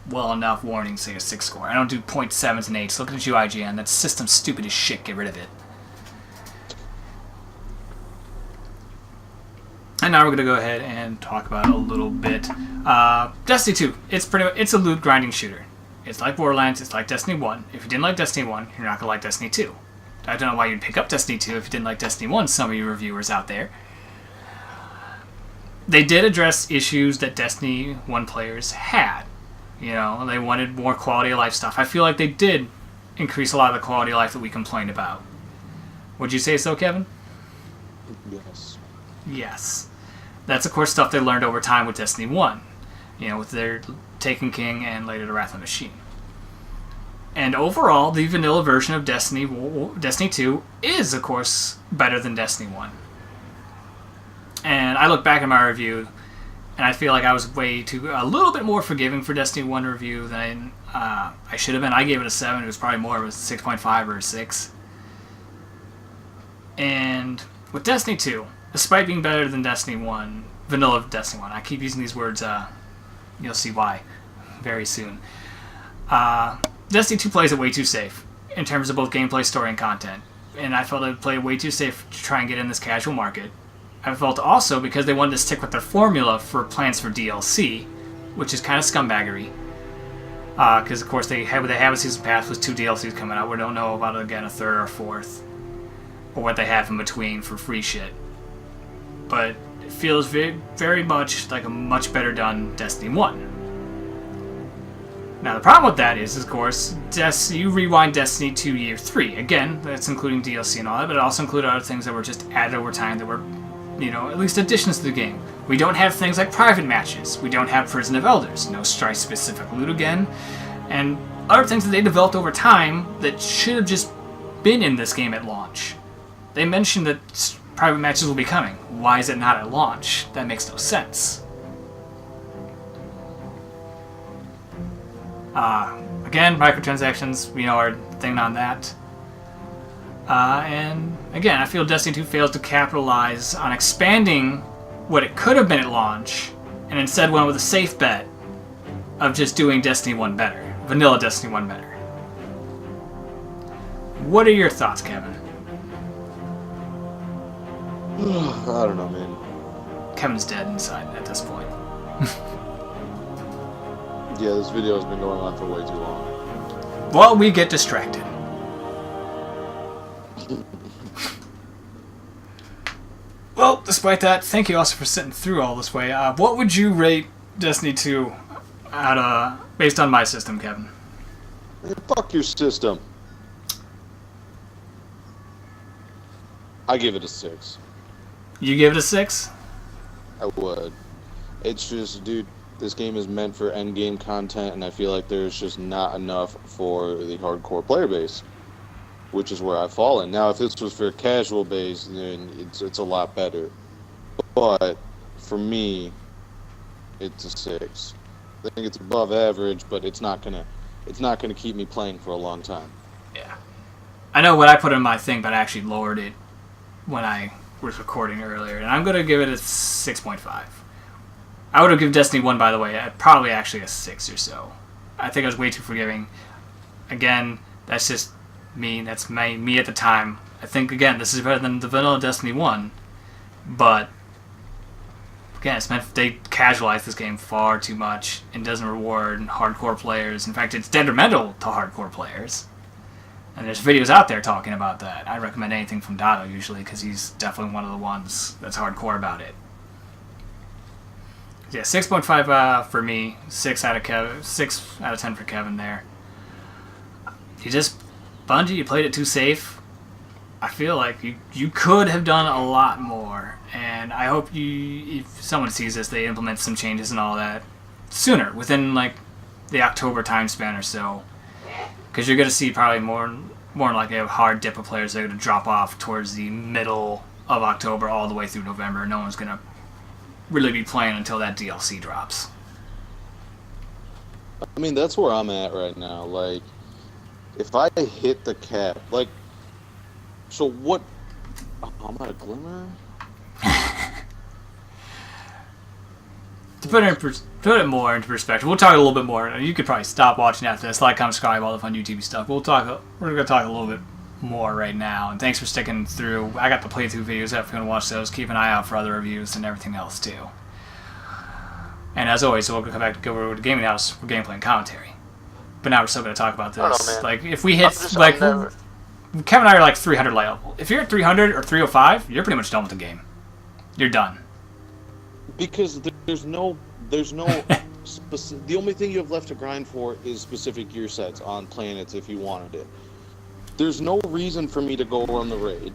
well enough warning, say, a 6 score. I don't do 0.7s and 8s. Looking at you, IGN. That system's stupid as shit. Get rid of it. And now we're going to go ahead and talk about it a little bit. Destiny 2. It's a loot grinding shooter. It's like Borderlands. It's like Destiny 1. If you didn't like Destiny 1, you're not going to like Destiny 2. I don't know why you'd pick up Destiny 2 if you didn't like Destiny 1, some of you reviewers out there. They did address issues that Destiny 1 players had. You know, they wanted more quality of life stuff. I feel like they did increase a lot of the quality of life that we complained about. Would you say so, Kevin? Yes. Yes. That's, of course, stuff they learned over time with Destiny 1. You know, with their Taken King and later the Wrath of the Machine. And overall, the vanilla version of Destiny 2 is, of course, better than Destiny 1. And I look back at my review, and I feel like I was a little bit more forgiving for Destiny 1 review than I should have been. I gave it a 7. It was probably more. It was a 6.5 or a 6. And with Destiny 2, despite being better than Destiny 1, vanilla Destiny 1, I keep using these words, you'll see why very soon. Destiny 2 plays it way too safe in terms of both gameplay, story, and content. And I felt it played way too safe to try and get in this casual market. I felt also because they wanted to stick with their formula for plans for DLC, which is kind of scumbaggery. Because, of course, they have a season pass with 2 DLCs coming out. We don't know about, again, a 3rd or 4th. Or what they have in between for free shit. But it feels very, very much like a much better done Destiny 1. Now, the problem with that is, of course, you rewind Destiny to Year 3. Again, that's including DLC and all that, but it also included other things that were just added over time that were, you know, at least additions to the game. We don't have things like private matches. We don't have Prison of Elders. No Strife-specific loot again. And other things that they developed over time that should have just been in this game at launch. They mentioned that private matches will be coming. Why is it not at launch? That makes no sense. Again, microtransactions, we know, are a thing on that. And again, I feel Destiny 2 fails to capitalize on expanding what it could have been at launch, and instead went with a safe bet of just doing Destiny 1 better. Vanilla Destiny 1 better. What are your thoughts, Kevin? I don't know, man. Kevin's dead inside at this point. Yeah, this video has been going on for way too long. Well, we get distracted. Well, despite that, thank you also for sitting through all this way. What would you rate Destiny 2 based on my system, Kevin? Hey, fuck your system. I give it a 6. You give it a 6? I would. It's just, dude, this game is meant for endgame content, and I feel like there's just not enough for the hardcore player base. which is where I fall in. Now, if this was for casual base, then it's a lot better. But for me, it's a 6. I think it's above average, but it's not gonna keep me playing for a long time. Yeah. I know what I put in my thing, but I actually lowered it when I was recording earlier, and I'm gonna give it a 6.5. I would have given Destiny 1, by the way, probably actually a 6 or so. I think I was way too forgiving. Again, that's just me. That's me at the time. I think, again, this is better than the vanilla Destiny 1, but again, it's meant they casualize this game far too much and doesn't reward hardcore players. In fact, it's detrimental to hardcore players. And there's videos out there talking about that. I recommend anything from Dado usually because he's definitely one of the ones that's hardcore about it. Yeah, 6.5 for me. 6 out of 10 for Kevin there. Bungie, you played it too safe. I feel like you could have done a lot more, and I hope if someone sees this, they implement some changes and all that sooner, within like the October time span or so, because you're going to see probably more like a hard dip of players that are going to drop off towards the middle of October all the way through November. No one's going to really be playing until that DLC drops. I mean, that's where I'm at right now. Like, if I hit the cap, like, so what? Oh, I'm at a glimmer. To put it more into perspective, we'll talk a little bit more. You could probably stop watching after this, like, comment, subscribe, all the fun YouTube stuff. We're going to talk a little bit more right now. And thanks for sticking through. I got the playthrough videos up if you want to watch those. Keep an eye out for other reviews and everything else too. And as always, we'll come back to go over to Gaming House for gameplay and commentary. But now we're still going to talk about this. I don't know, man. Like, if we hit, Kevin and I are like 300 level. If you're at 300 or 305, you're pretty much done with the game. You're done. Because there's no the only thing you have left to grind for is specific gear sets on planets if you wanted it. There's no reason for me to go run the raid.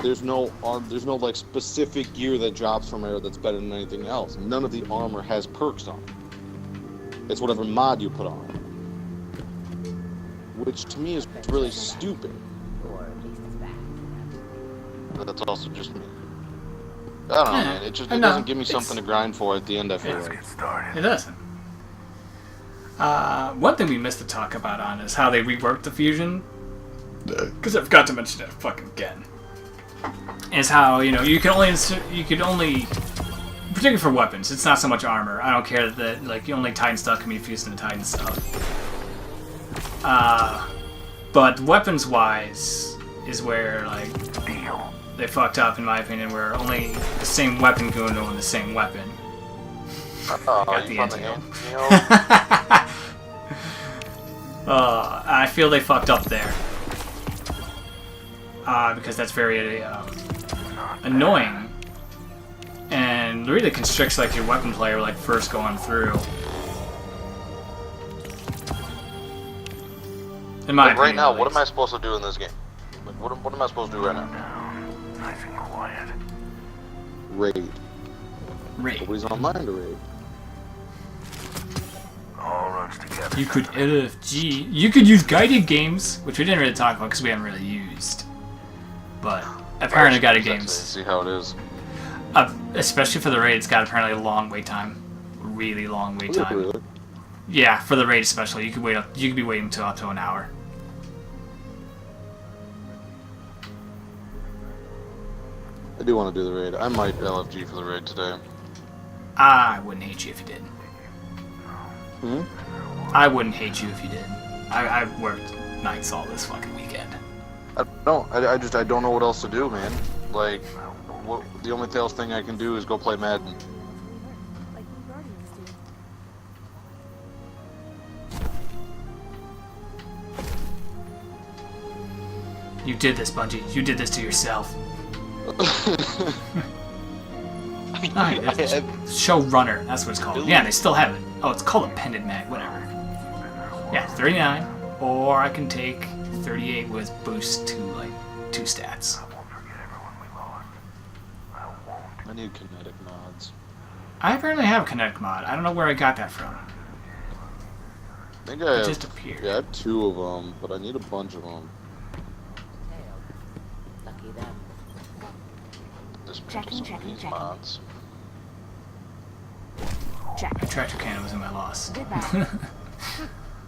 There's no like specific gear that drops from air that's better than anything else. None of the armor has perks on it. It's whatever mod you put on it. Which to me is really stupid. That's also just me. I don't know, man. It doesn't give me something to grind for at the end, I feel Let's like. get started. It doesn't. One thing we missed to talk about on is how they reworked the fusion. Because I forgot to mention it fucking again. Is how, you could only, particularly for weapons, it's not so much armor. I don't care that, like, only Titan stuff can be fused into Titan stuff. But weapons-wise is where, like, they fucked up, in my opinion, where only the same weapon can go into the same weapon. Oh, you found the hand? I feel they fucked up there. Because that's very annoying. And really constricts, like, your weapon player, like, first going through. In my opinion, right now, at what am I least. supposed to do in this game? Like, what am I supposed to do right now? Nice and quiet. Raid. Raid. Nobody's online to raid. All roads together. You could LFG. You could use guided games, which we didn't really talk about because we haven't really used. But apparently guided games, See how it is. especially for the raid, it's got apparently a long wait time. Really long wait time. Really? Yeah, for the raid especially, you could be waiting until up to an hour. I do want to do the raid. I might LFG for the raid today. I wouldn't hate you if you did. Hmm? I wouldn't hate you if you did. I've worked nights all this fucking weekend. I don't know what else to do, man. Like, the only else thing I can do is go play Madden. Like the Guardians do. You did this, Bungie. You did this to yourself. Showrunner, that's what it's called. Yeah, they still have it. Oh, it's called Appended Mag, whatever. Yeah, 39, or I can take 38 with boost to, like, 2 stats. I won't forget everyone we lost. I won't. I need kinetic mods. I apparently have a Kinetic mod. I don't know where I got that from. I think I It have, just appeared. yeah, I have 2 of them, but I need a bunch of them. Lucky them. This Checking, some of these checking. mods. Check. My tractor cannon was in my loss. Goodbye.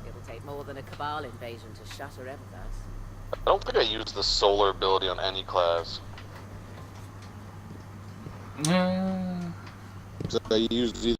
It'll take more than a Cabal invasion to shatter Eververse. I don't think I used the solar ability on any class. Uh, So I used